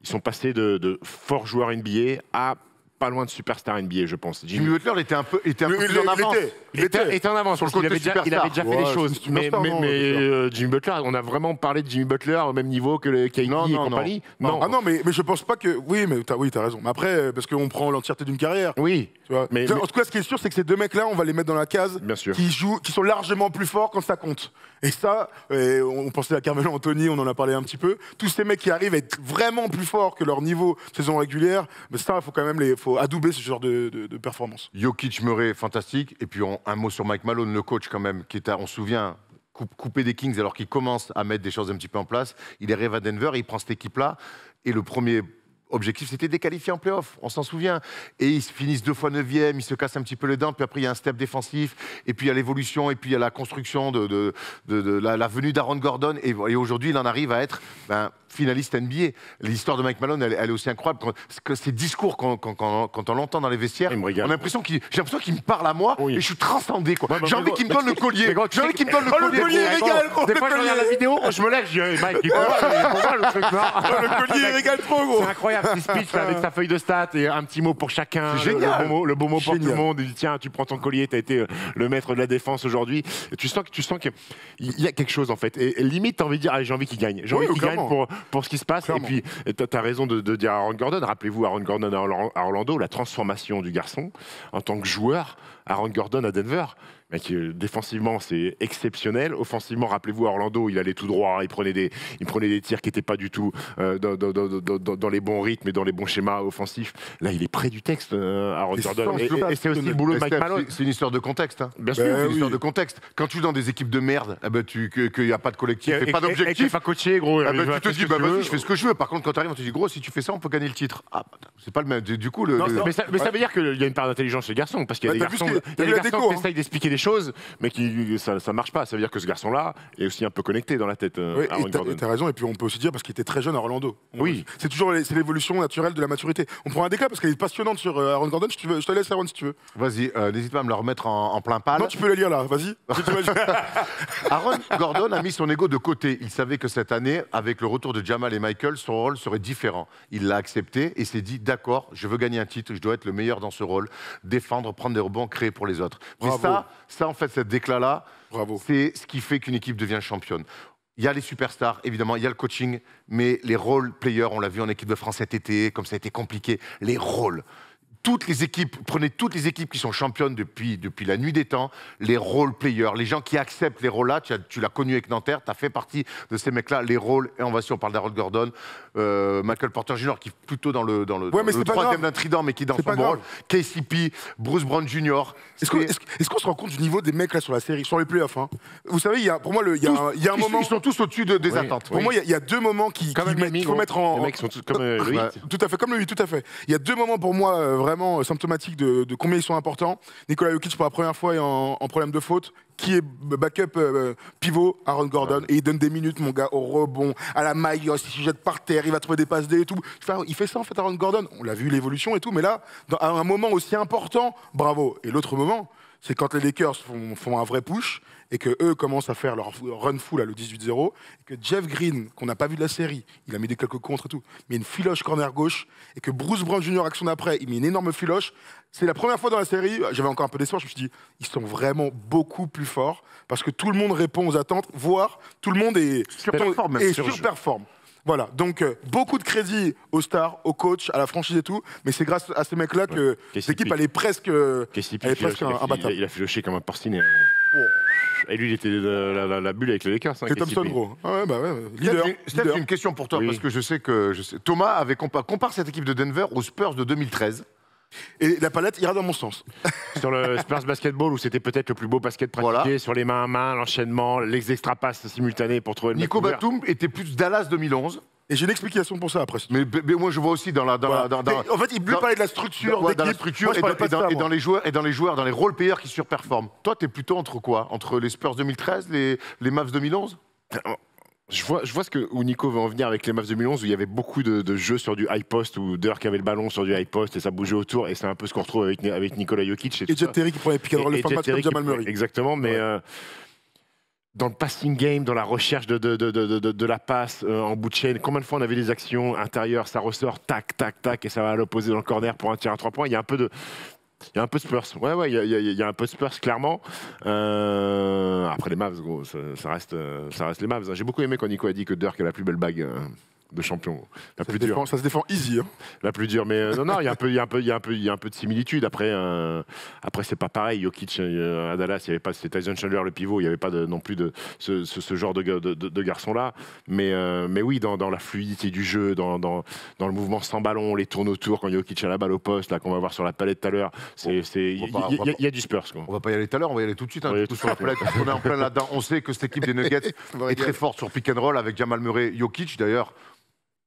Speaker 2: Ils sont passés de forts joueurs NBA à pas loin de superstar NBA, je pense.
Speaker 1: Jimmy Butler était un peu plus en avance.
Speaker 3: Il
Speaker 2: était en avance
Speaker 1: Sur le
Speaker 2: parce qu'il
Speaker 1: côté
Speaker 2: avait déjà
Speaker 1: superstar.
Speaker 2: fait
Speaker 3: Ouais,
Speaker 2: des
Speaker 3: c'est
Speaker 2: choses.
Speaker 3: une superstar, non,
Speaker 2: Jimmy Butler, on a vraiment parlé de Jimmy Butler au même niveau que le KD
Speaker 1: Non,
Speaker 2: et
Speaker 1: non,
Speaker 2: compagnie.
Speaker 3: Ah non, mais je pense pas que. Oui, mais t'as raison. Mais après, parce qu'on prend l'entièreté d'une carrière.
Speaker 2: Oui,
Speaker 3: Tu vois.
Speaker 2: Mais-
Speaker 3: En tout cas, ce qui est sûr, c'est que ces deux mecs-là, on va les mettre dans la case
Speaker 2: bien sûr.
Speaker 3: qui sont largement plus forts quand ça compte. Et ça, on pensait à Carmelo Anthony, on en a parlé un petit peu. Tous ces mecs qui arrivent à être vraiment plus forts que leur niveau saison régulière, mais ça, il faut quand même faut adouber ce genre de performance.
Speaker 1: Jokic, Murray, fantastique. Et puis un mot sur Mike Malone, le coach quand même, qui est, on se souvient, coupé des Kings alors qu'il commence à mettre des choses un petit peu en place. Il arrive à Denver, il prend cette équipe-là. Et le premier objectif, c'était de les qualifier en play-off, on s'en souvient. Et ils finissent 2 fois 9e, ils se cassent un petit peu les dents, puis après il y a un step défensif, et puis il y a l'évolution, et puis il y a la construction de la venue d'Aaron Gordon. Et aujourd'hui, il en arrive à être finaliste NBA. L'histoire de Mike Malone, elle est aussi incroyable. Que ces discours, quand on l'entend dans les vestiaires,
Speaker 2: Il me
Speaker 1: on
Speaker 2: régale.
Speaker 1: a l'impression j'ai l'impression qu'il me parle à moi
Speaker 2: Oui.
Speaker 1: et je suis transcendé. Quoi.
Speaker 2: Ouais, bah,
Speaker 1: J'ai envie qu'il me donne le collier. J'ai envie qu'il me donne le collier.
Speaker 3: collier
Speaker 1: gros.
Speaker 3: régale, gros.
Speaker 2: Des fois, je regarde la vidéo, je me lève, je dis, hey, Mike, il est pas mal, il est pas mal, le truc, non
Speaker 3: Le collier régale trop, gros.
Speaker 2: C'est incroyable, petit speech là, avec sa feuille de stats et un petit mot pour chacun.
Speaker 1: C'est génial.
Speaker 2: Le beau mot pour tout
Speaker 3: Génial.
Speaker 2: le monde. Il dit tiens, tu prends ton collier, tu as été le maître de la défense aujourd'hui. Et tu sens qu'il y a quelque chose en fait. Et limite, tu as envie de dire allez, j'ai envie qu'il gagne. J'ai envie qu'il gagne
Speaker 3: clairement.
Speaker 2: pour ce qui se passe.
Speaker 3: Clairement.
Speaker 2: Et puis, tu as raison de dire Aaron Gordon. Rappelez-vous, Aaron Gordon à Orlando, la transformation du garçon en tant que joueur. Aaron Gordon à Denver. Mec, défensivement, c'est exceptionnel. Offensivement, rappelez-vous, à Orlando, il allait tout droit. Il prenait des tirs qui n'étaient pas du tout dans les bons rythmes et dans les bons schémas offensifs. Là, il est près du texte, Aaron Gordon. Et c'est aussi le boulot de Mike Malone.
Speaker 1: C'est une histoire de contexte. Hein.
Speaker 2: Bien
Speaker 1: C'est
Speaker 2: sûr.
Speaker 1: une
Speaker 3: oui.
Speaker 1: histoire de contexte. Quand tu joues dans des équipes de merde, qu'il n'y a pas de collectif et pas
Speaker 2: Et
Speaker 1: d'objectif,
Speaker 2: pas coaché, gros.
Speaker 1: tu
Speaker 2: il va
Speaker 1: te
Speaker 2: faire
Speaker 1: dis,
Speaker 2: ce que
Speaker 1: bah
Speaker 2: tu
Speaker 1: vas-y,
Speaker 2: veux.
Speaker 1: je fais ce que je veux. Par contre, quand tu arrives, on te dit, gros, si tu fais ça, on peut gagner le titre. Ah, c'est pas le même. Du coup,
Speaker 2: Mais ça veut dire qu'il y a une part d'intelligence chez les garçons, parce qu'il y a
Speaker 3: Bah,
Speaker 2: des
Speaker 3: t'as vu
Speaker 2: garçons,
Speaker 3: ce qu'il y a eu la déco,
Speaker 2: qui essayent d'expliquer des choses, mais qui ça marche pas. Ça veut dire que ce garçon-là est aussi un peu connecté dans la tête.
Speaker 3: Oui,
Speaker 2: Aaron
Speaker 3: et
Speaker 2: Gordon.
Speaker 3: t'as raison, et puis on peut aussi dire parce qu'il était très jeune à Orlando.
Speaker 2: Oui.
Speaker 3: C'est toujours c'est l'évolution naturelle de la maturité. On prend un déclat parce qu'elle est passionnante sur Aaron Gordon. Si tu veux, je te laisse, Aaron, si tu veux.
Speaker 1: Vas-y, n'hésite pas à me le remettre en plein pâle.
Speaker 3: Non, tu peux la lire là, vas-y.
Speaker 1: Aaron Gordon a mis son ego de côté. Il savait que cette année, avec le retour de Jamal et Michael, son rôle serait différent. Il l'a accepté et s'est dit d'accord, je veux gagner un titre, je dois être le meilleur dans ce rôle, défendre, prendre des rebonds, créer pour les autres. Mais
Speaker 3: Bravo.
Speaker 1: ça en fait, cette déclat-là,
Speaker 3: Bravo.
Speaker 1: c'est ce qui fait qu'une équipe devient championne. Il y a les superstars, évidemment, il y a le coaching, mais les role players, on l'a vu en équipe de France cet été, comme ça a été compliqué, les rôles. Toutes les équipes, prenez toutes les équipes qui sont championnes depuis la nuit des temps, les role players, les gens qui acceptent les rôles-là, tu l'as connu avec Nanterre, tu as fait partie de ces mecs-là, les rôles, et on va si on parle d'Aaron Gordon, Michael Porter Jr. qui est plutôt dans le
Speaker 3: mais c'est pas
Speaker 1: troisième
Speaker 3: grave.
Speaker 1: d'un trident, mais qui est dans
Speaker 3: C'est
Speaker 1: son
Speaker 3: pas
Speaker 1: bon rôle,
Speaker 3: grave.
Speaker 1: KCP, Bruce Brown Jr.
Speaker 3: Est-ce qu'on se rend compte du niveau des mecs là sur la série, sur les playoffs hein. Vous savez, pour moi, il y a un moment.
Speaker 1: Ils sont tous au-dessus des
Speaker 2: Oui.
Speaker 1: attentes.
Speaker 3: Pour moi, il y a deux moments qu'il faut mettre en.
Speaker 2: Les mecs sont tous comme le
Speaker 1: Ouais.
Speaker 2: hit.
Speaker 3: Tout à fait, comme lui, tout à fait. Il y a deux moments pour moi vraiment symptomatiques de combien ils sont importants. Nikola Jokic pour la première fois est en problème de faute, qui est backup pivot, Aaron Gordon, et il donne des minutes, mon gars, au rebond, à la maille, il se jette par terre, il va trouver des passes D et tout. Il fait ça en fait, Aaron Gordon. On l'a vu l'évolution et tout, mais là, à un moment aussi important, bravo. Et l'autre moment, c'est quand les Lakers font un vrai push et que eux commencent à faire leur run full à le 18-0, et que Jeff Green, qu'on n'a pas vu de la série, il a mis des quelques contres et tout, mais une filoche corner gauche, et que Bruce Brown Jr. action d'après, il met une énorme filoche. C'est la première fois dans la série, j'avais encore un peu d'espoir, je me suis dit, ils sont vraiment beaucoup plus forts, parce que tout le monde répond aux attentes, voire tout le monde
Speaker 1: Surperforme même.
Speaker 3: et surperforme. Voilà, donc beaucoup de crédit aux stars, aux coachs, à la franchise et tout, mais c'est grâce à ces mecs-là que
Speaker 2: KCP.
Speaker 3: l'équipe elle est presque
Speaker 2: KCP,
Speaker 3: elle est presque imbattable.
Speaker 2: il a filoché comme un porcinet. Et lui, il était la bulle avec les Lakers. Hein,
Speaker 3: C'est
Speaker 2: KCP.
Speaker 3: Thompson, gros. Ah ouais, bah ouais. Leader.
Speaker 1: Steph,
Speaker 3: leader.
Speaker 1: une question pour toi,
Speaker 2: Oui.
Speaker 1: parce que je sais que Thomas avait compare cette équipe de Denver aux Spurs de 2013.
Speaker 3: Et la palette ira dans mon sens.
Speaker 2: Sur le Spurs Basketball, où c'était peut-être le plus beau basket pratiqué,
Speaker 1: Voilà.
Speaker 2: sur les mains à main, l'enchaînement, les extra passes simultanées pour trouver le
Speaker 1: Nico
Speaker 2: mec ouvert.
Speaker 1: Batum était plus Dallas 2011,
Speaker 3: Et j'ai une explication pour ça après.
Speaker 1: mais moi je vois aussi dans la...
Speaker 3: Voilà. Mais en fait, il lui parlait de la structure
Speaker 1: Ouais, dans la
Speaker 3: d'équipe.
Speaker 1: structure
Speaker 3: Moi, je parlais pas de ça, moi.
Speaker 1: dans les joueurs, dans les role players qui surperforment. Toi, t'es plutôt entre quoi? Entre les Spurs 2013, les Mavs 2011?
Speaker 2: Je vois où Nico veut en venir avec les Mavs 2011, où il y avait beaucoup de jeux sur du high post, où Dirk avait le ballon sur du high post et ça bougeait autour, et c'est un peu ce qu'on retrouve avec Nikola Jokic.
Speaker 3: Et
Speaker 2: tout
Speaker 3: Jet
Speaker 2: ça.
Speaker 3: Terry qui prenait pick and roll
Speaker 2: Et
Speaker 3: les fins de
Speaker 2: Jet
Speaker 3: match comme
Speaker 2: Terry qui
Speaker 3: Jamal
Speaker 2: pourrait-
Speaker 3: Murray.
Speaker 2: Exactement, mais dans le passing game, dans la recherche de la passe en bout de chaîne, combien de fois on avait des actions intérieures, ça ressort, tac, tac, tac, et ça va à l'opposé dans le corner pour un tir à 3 points. Il y a un peu de Spurs. Ouais, il y a un peu de Spurs, clairement. Après, les Mavs, gros, ça reste les Mavs. J'ai beaucoup aimé quand Nico a dit que Dirk a la plus belle bague de champion. La plus dure.
Speaker 3: Ça se défend easy. Hein.
Speaker 2: La plus dure, mais non, il y a un peu de similitude. Après, c'est pas pareil. Jokic à Dallas, il y avait pas, c'était Tyson Chandler le pivot, il y avait pas non plus de ce genre de garçon-là. Mais oui, dans la fluidité du jeu, dans le mouvement sans ballon, les tournes autour quand Jokic a la balle au poste, là qu'on va voir sur la palette tout à l'heure, il y a du Spurs, quoi.
Speaker 1: On va pas y aller tout à l'heure, on va y aller tout de suite.
Speaker 2: On va y aller
Speaker 1: tout
Speaker 2: tout
Speaker 1: sur la palette, parce qu'on est en plein là-dedans. On sait que cette équipe des Nuggets est très forte sur pick and roll avec Jamal Murray, Jokic d'ailleurs.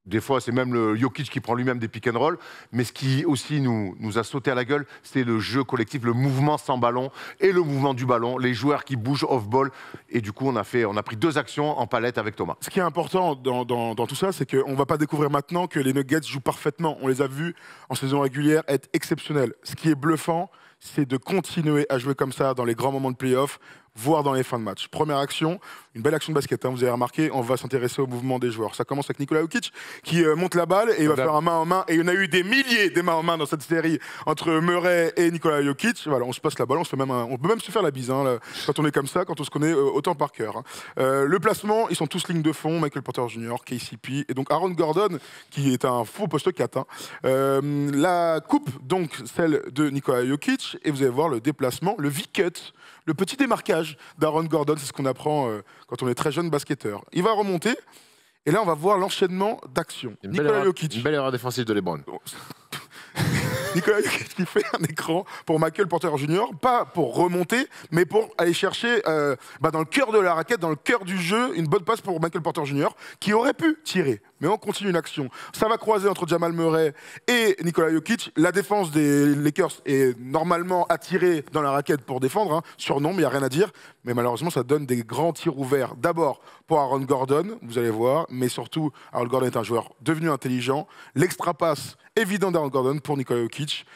Speaker 1: Des fois, c'est même le Jokic qui prend lui-même des pick and roll. Mais ce qui aussi nous a sauté à la gueule, c'est le jeu collectif, le mouvement sans ballon et le mouvement du ballon, les joueurs qui bougent off-ball. Et du coup, on a pris 2 actions en palette avec Thomas.
Speaker 3: Ce qui est important dans tout ça, c'est qu'on ne va pas découvrir maintenant que les Nuggets jouent parfaitement. On les a vus en saison régulière être exceptionnels. Ce qui est bluffant, c'est de continuer à jouer comme ça dans les grands moments de play-off, voire dans les fins de match. Première action, une belle action de basket, hein, vous avez remarqué, on va s'intéresser au mouvement des joueurs. Ça commence avec Nikola Jokic qui monte la balle et il va faire un main en main. Et il y en a eu des milliers des mains en main dans cette série entre Murray et Nikola Jokic. Voilà, on se passe la balle, on peut même se faire la bise hein, là, quand on est comme ça, quand on se connaît autant par cœur. Hein. Le placement, ils sont tous ligne de fond, Michael Porter Jr., KCP et donc Aaron Gordon qui est un faux poste 4. Hein. La coupe, donc celle de Nikola Jokic et vous allez voir le déplacement, le V-cut. Le petit démarquage d'Aaron Gordon, c'est ce qu'on apprend quand on est très jeune basketteur. Il va remonter, et là, on va voir l'enchaînement d'actions. Nikola Jokic.
Speaker 2: Une belle erreur défensive de LeBron.
Speaker 3: Nicolas Jokic qui fait un écran pour Michael Porter Jr., pas pour remonter, mais pour aller chercher dans le cœur de la raquette, dans le cœur du jeu, une bonne passe pour Michael Porter Jr., qui aurait pu tirer. Mais on continue l'action. Ça va croiser entre Jamal Murray et Nikola Jokic. La défense des Lakers est normalement attirée dans la raquette pour défendre. Hein. Surnom, il n'y a rien à dire. Mais malheureusement, ça donne des grands tirs ouverts. D'abord pour Aaron Gordon, vous allez voir. Mais surtout, Aaron Gordon est un joueur devenu intelligent. L'extra passe évident d'Aaron Gordon pour Nikola Jokic.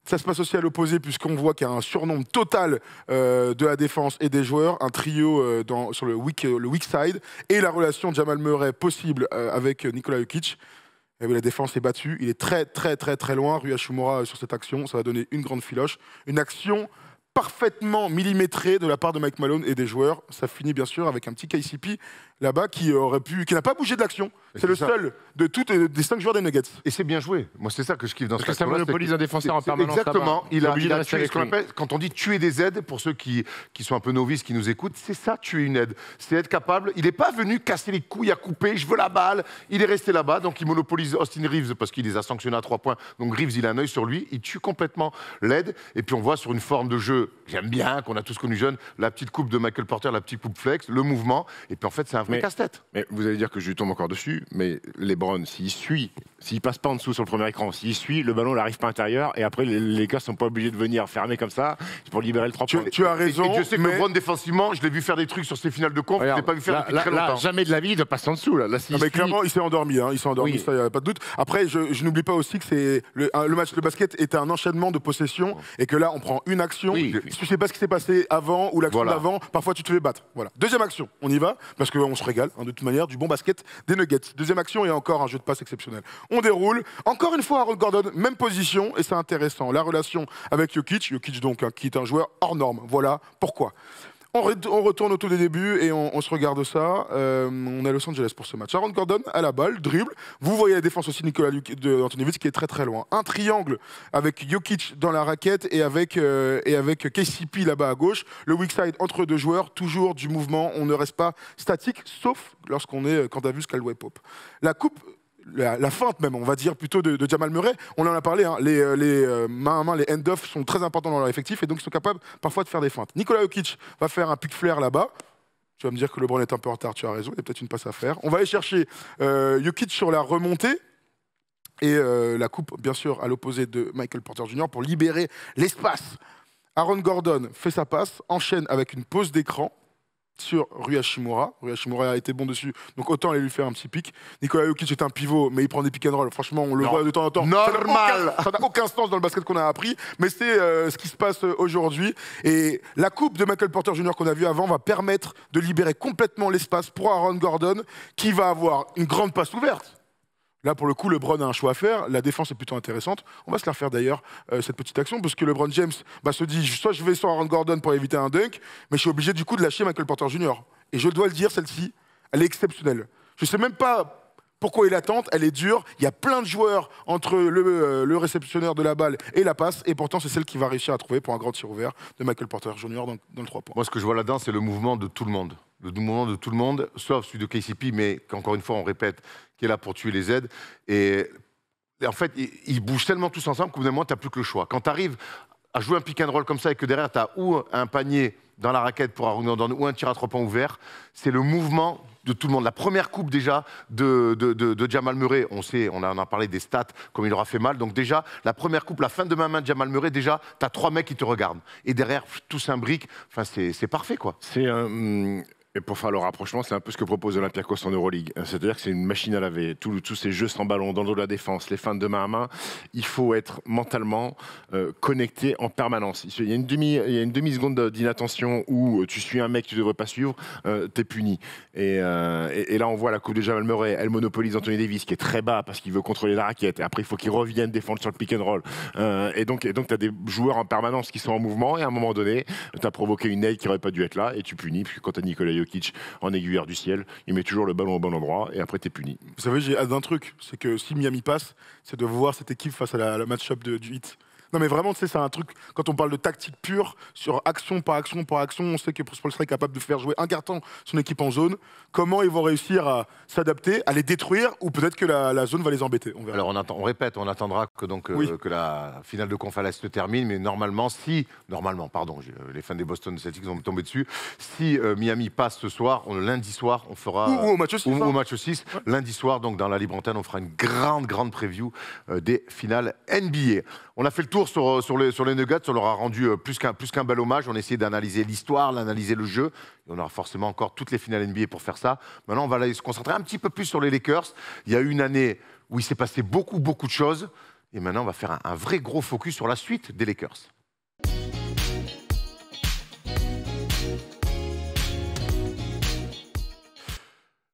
Speaker 3: Ça se passe aussi à l'opposé puisqu'on voit qu'il y a un surnombre total de la défense et des joueurs, un trio sur le weak side et la relation Jamal Murray possible avec Nikola Jokic. Et la défense est battue, il est très très très très loin, Rui Hachimura sur cette action, ça va donner une grande filoche, une action parfaitement millimétrée de la part de Mike Malone et des joueurs. Ça finit bien sûr avec un petit KCP là-bas qui n'a pas bougé de l'action. C'est le seul de tous des 5 joueurs des Nuggets.
Speaker 1: Et c'est bien joué. Moi, c'est ça que je kiffe dans ce
Speaker 2: Parce que ça monopolise un défenseur en permanence.
Speaker 1: Exactement. Il a
Speaker 2: rester
Speaker 1: tué
Speaker 2: avec
Speaker 1: ce qu'on appelle, quand on dit tuer des aides, pour ceux qui sont un peu novices, qui nous écoutent, c'est ça, tuer une aide. C'est être capable. Il n'est pas venu casser les couilles à couper, je veux la balle. Il est resté là-bas, donc il monopolise Austin Reeves parce qu'il les a sanctionnés à 3 points. Donc Reeves, il a un œil sur lui. Il tue complètement l'aide. Et puis on voit sur une forme de jeu, j'aime bien, qu'on a tous connu jeune, la petite coupe de Michael Porter, la petite coupe flex, le mouvement. Et puis en fait, c'est un vrai casse-tête.
Speaker 2: Mais vous allez dire que je lui tombe encore dessus, mais LeBron, s'il passe pas en dessous sur le premier écran, s'il suit, le ballon n'arrive pas à l'intérieur, et après les gars sont pas obligés de venir fermer comme ça pour libérer le 3 points.
Speaker 3: Tu as raison.
Speaker 1: Et je sais que LeBron défensivement, je l'ai vu faire des trucs sur ses finales de conf, je l'ai pas vu faire depuis très longtemps.
Speaker 2: Jamais de la vie, il doit passer en dessous. Là,
Speaker 3: mais clairement, il s'est endormi. Hein, il s'est endormi, oui. Ça, il n'y a pas de doute. Après, je n'oublie pas aussi que c'est le match de basket est un enchaînement de possessions et que là, on prend une action. Oui. Si tu sais pas ce qui s'est passé avant ou l'action d'avant, parfois tu te fais battre. Voilà. Deuxième action, on y va parce qu'on se régale hein, de toute manière du bon basket des Nuggets. Deuxième action et encore un jeu de passe exceptionnel. On déroule. Encore une fois, Aaron Gordon, même position et c'est intéressant. La relation avec Jokic donc hein, qui est un joueur hors norme. Voilà pourquoi. On retourne au tout début et on se regarde ça. On est à Los Angeles pour ce match. Aaron Gordon à la balle, dribble. Vous voyez la défense aussi de Antoniovic qui est très très loin. Un triangle avec Jokic dans la raquette et avec KCP là-bas à gauche. Le weak side entre deux joueurs, toujours du mouvement. On ne reste pas statique, sauf lorsqu'on est quand on a vu Caldwell Pope. La coupe. La feinte même, on va dire plutôt de Jamal Murray. On en a parlé, hein, les main à main, les end-off sont très importants dans leur effectif et donc ils sont capables parfois de faire des feintes. Nikola Jokic va faire un pick flair là-bas. Tu vas me dire que LeBron est un peu en retard, tu as raison, il y a peut-être une passe à faire. On va aller chercher Jokic sur la remontée et la coupe, bien sûr, à l'opposé de Michael Porter Jr. pour libérer l'espace. Aaron Gordon fait sa passe, enchaîne avec une pause d'écran sur Rui Hachimura. Rui Hachimura a été bon dessus, donc autant aller lui faire un petit pic. Nikola Jokic est un pivot, mais il prend des pick and roll. Franchement, on le voit de temps en temps.
Speaker 1: Normal.
Speaker 3: Ça n'a aucun sens dans le basket qu'on a appris, mais c'est ce qui se passe aujourd'hui. Et la coupe de Michael Porter Jr. qu'on a vu avant va permettre de libérer complètement l'espace pour Aaron Gordon, qui va avoir une grande passe ouverte. Là, pour le coup, LeBron a un choix à faire. La défense est plutôt intéressante. On va se la faire d'ailleurs, cette petite action, parce que LeBron James se dit soit je vais sur Aaron Gordon pour éviter un dunk, mais je suis obligé du coup de lâcher Michael Porter Jr. Et je dois le dire, celle-ci, elle est exceptionnelle. Je ne sais même pas pourquoi il la tente, elle est dure. Il y a plein de joueurs entre le réceptionneur de la balle et la passe, et pourtant c'est celle qui va réussir à trouver pour un grand tir ouvert de Michael Porter Jr. dans le 3 points.
Speaker 1: Moi, ce que je vois là-dedans, c'est le mouvement de tout le monde. Le mouvement de tout le monde, sauf celui de KCP, mais qu'encore une fois, on répète, qui est là pour tuer les aides. Et en fait, ils bougent tellement tous ensemble qu'au bout d'un moment, tu n'as plus que le choix. Quand tu arrives à jouer un pick and roll comme ça et que derrière, tu as ou un panier dans la raquette pour Aaron Gordon ou un tir à 3 points ouvert, c'est le mouvement tout le monde. La première coupe déjà de Jamal Murray, on en a parlé des stats, comme il aura fait mal. Donc déjà, la première coupe, la fin de main de Jamal Murray, déjà, tu as 3 mecs qui te regardent. Et derrière, tout s'imbrique. Enfin, c'est parfait, quoi.
Speaker 2: Et pour faire le rapprochement, c'est un peu ce que propose Olympiakos en Euroleague. C'est-à-dire que c'est une machine à laver. Tous ces jeux sans ballon, dans le dos de la défense, les feintes de main à main, il faut être mentalement connecté en permanence. Il y a une demi-seconde d'inattention où tu suis un mec que tu ne devrais pas suivre, t'es puni. Et là, on voit la coupe de Jamal Murray. Elle monopolise Anthony Davis, qui est très bas parce qu'il veut contrôler la raquette. Et après, il faut qu'il revienne défendre sur le pick and roll. Et donc tu as des joueurs en permanence qui sont en mouvement. Et à un moment donné, tu as provoqué une aide qui n'aurait pas dû être là. Et tu punis. Puis quand tu as Nikola Jokic en aiguilleur du ciel, il met toujours le ballon au bon endroit et après t'es puni.
Speaker 3: Vous savez, j'ai hâte d'un truc, c'est que si Miami passe, c'est de voir cette équipe face à la match-up du Heat. Non mais vraiment, tu sais, c'est un truc, quand on parle de tactique pure, sur action par action par action, on sait que Spoelstra est capable de faire jouer un carton son équipe en zone. Comment ils vont réussir à s'adapter, à les détruire, ou peut-être que la zone va les embêter, on verra.
Speaker 1: Alors on répète, on attendra que la finale de conf se termine, mais normalement, les fans des Boston Celtics vont me tomber dessus, si Miami passe ce soir, lundi soir, on fera...
Speaker 3: Ou au match 6.
Speaker 1: Au match 6, ouais. Lundi soir, donc dans la libre antenne, on fera une grande preview des finales NBA. On a fait le tour sur les Nuggets, on leur a rendu plus qu'un bel hommage. On a essayé d'analyser l'histoire, d'analyser le jeu. Et on aura forcément encore toutes les finales NBA pour faire ça. Maintenant, on va aller se concentrer un petit peu plus sur les Lakers. Il y a eu une année où il s'est passé beaucoup de choses. Et maintenant, on va faire un vrai gros focus sur la suite des Lakers.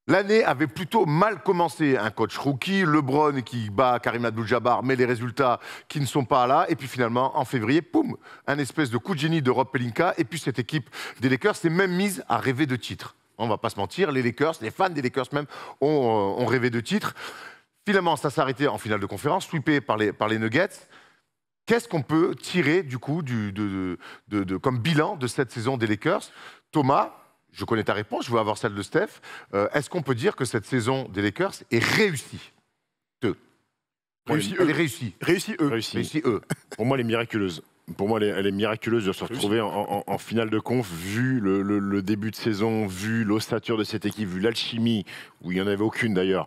Speaker 1: L'année avait plutôt mal commencé. Un coach rookie, LeBron qui bat Karim Abdul-Jabbar, mais les résultats qui ne sont pas là. Et puis finalement, en février, poum, un espèce de coup de génie de Rob Pelinka. Et puis cette équipe des Lakers s'est même mise à rêver de titres. On ne va pas se mentir, les Lakers, les fans des Lakers même, ont rêvé de titres. Finalement, ça s'est arrêté en finale de conférence, sweepé par les Nuggets. Qu'est-ce qu'on peut tirer du coup comme bilan de cette saison des Lakers? Thomas, je connais ta réponse, je veux avoir celle de Steph. Est-ce qu'on peut dire que cette saison des Lakers est réussie? Elle est réussie.
Speaker 3: Réussie eux.
Speaker 2: Pour moi, elle est miraculeuse. Pour moi, elle est miraculeuse de se retrouver en finale de conf, vu le début de saison, vu l'ossature de cette équipe, vu l'alchimie, où il n'y en avait aucune d'ailleurs,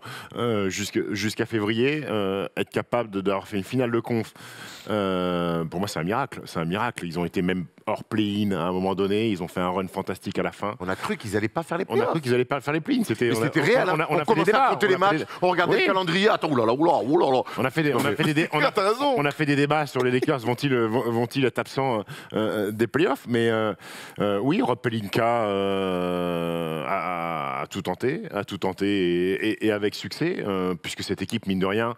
Speaker 2: jusqu'à février, être capable d'avoir fait une finale de conf, pour moi c'est un miracle. C'est un miracle. Ils ont été même hors play-in à un moment donné, ils ont fait un run fantastique à la fin.
Speaker 1: On a cru qu'ils n'allaient pas faire les play-in.
Speaker 2: On a cru qu'ils n'allaient pas faire les play-in. C'était
Speaker 1: réel. On commençait à compter les matchs, on regardait le calendrier. Attends, oulala.
Speaker 2: On a fait des débats sur les Lakers, vont-ils être absents des playoffs, mais oui, Rob Pelinka a tout tenté et avec succès, puisque cette équipe, mine de rien,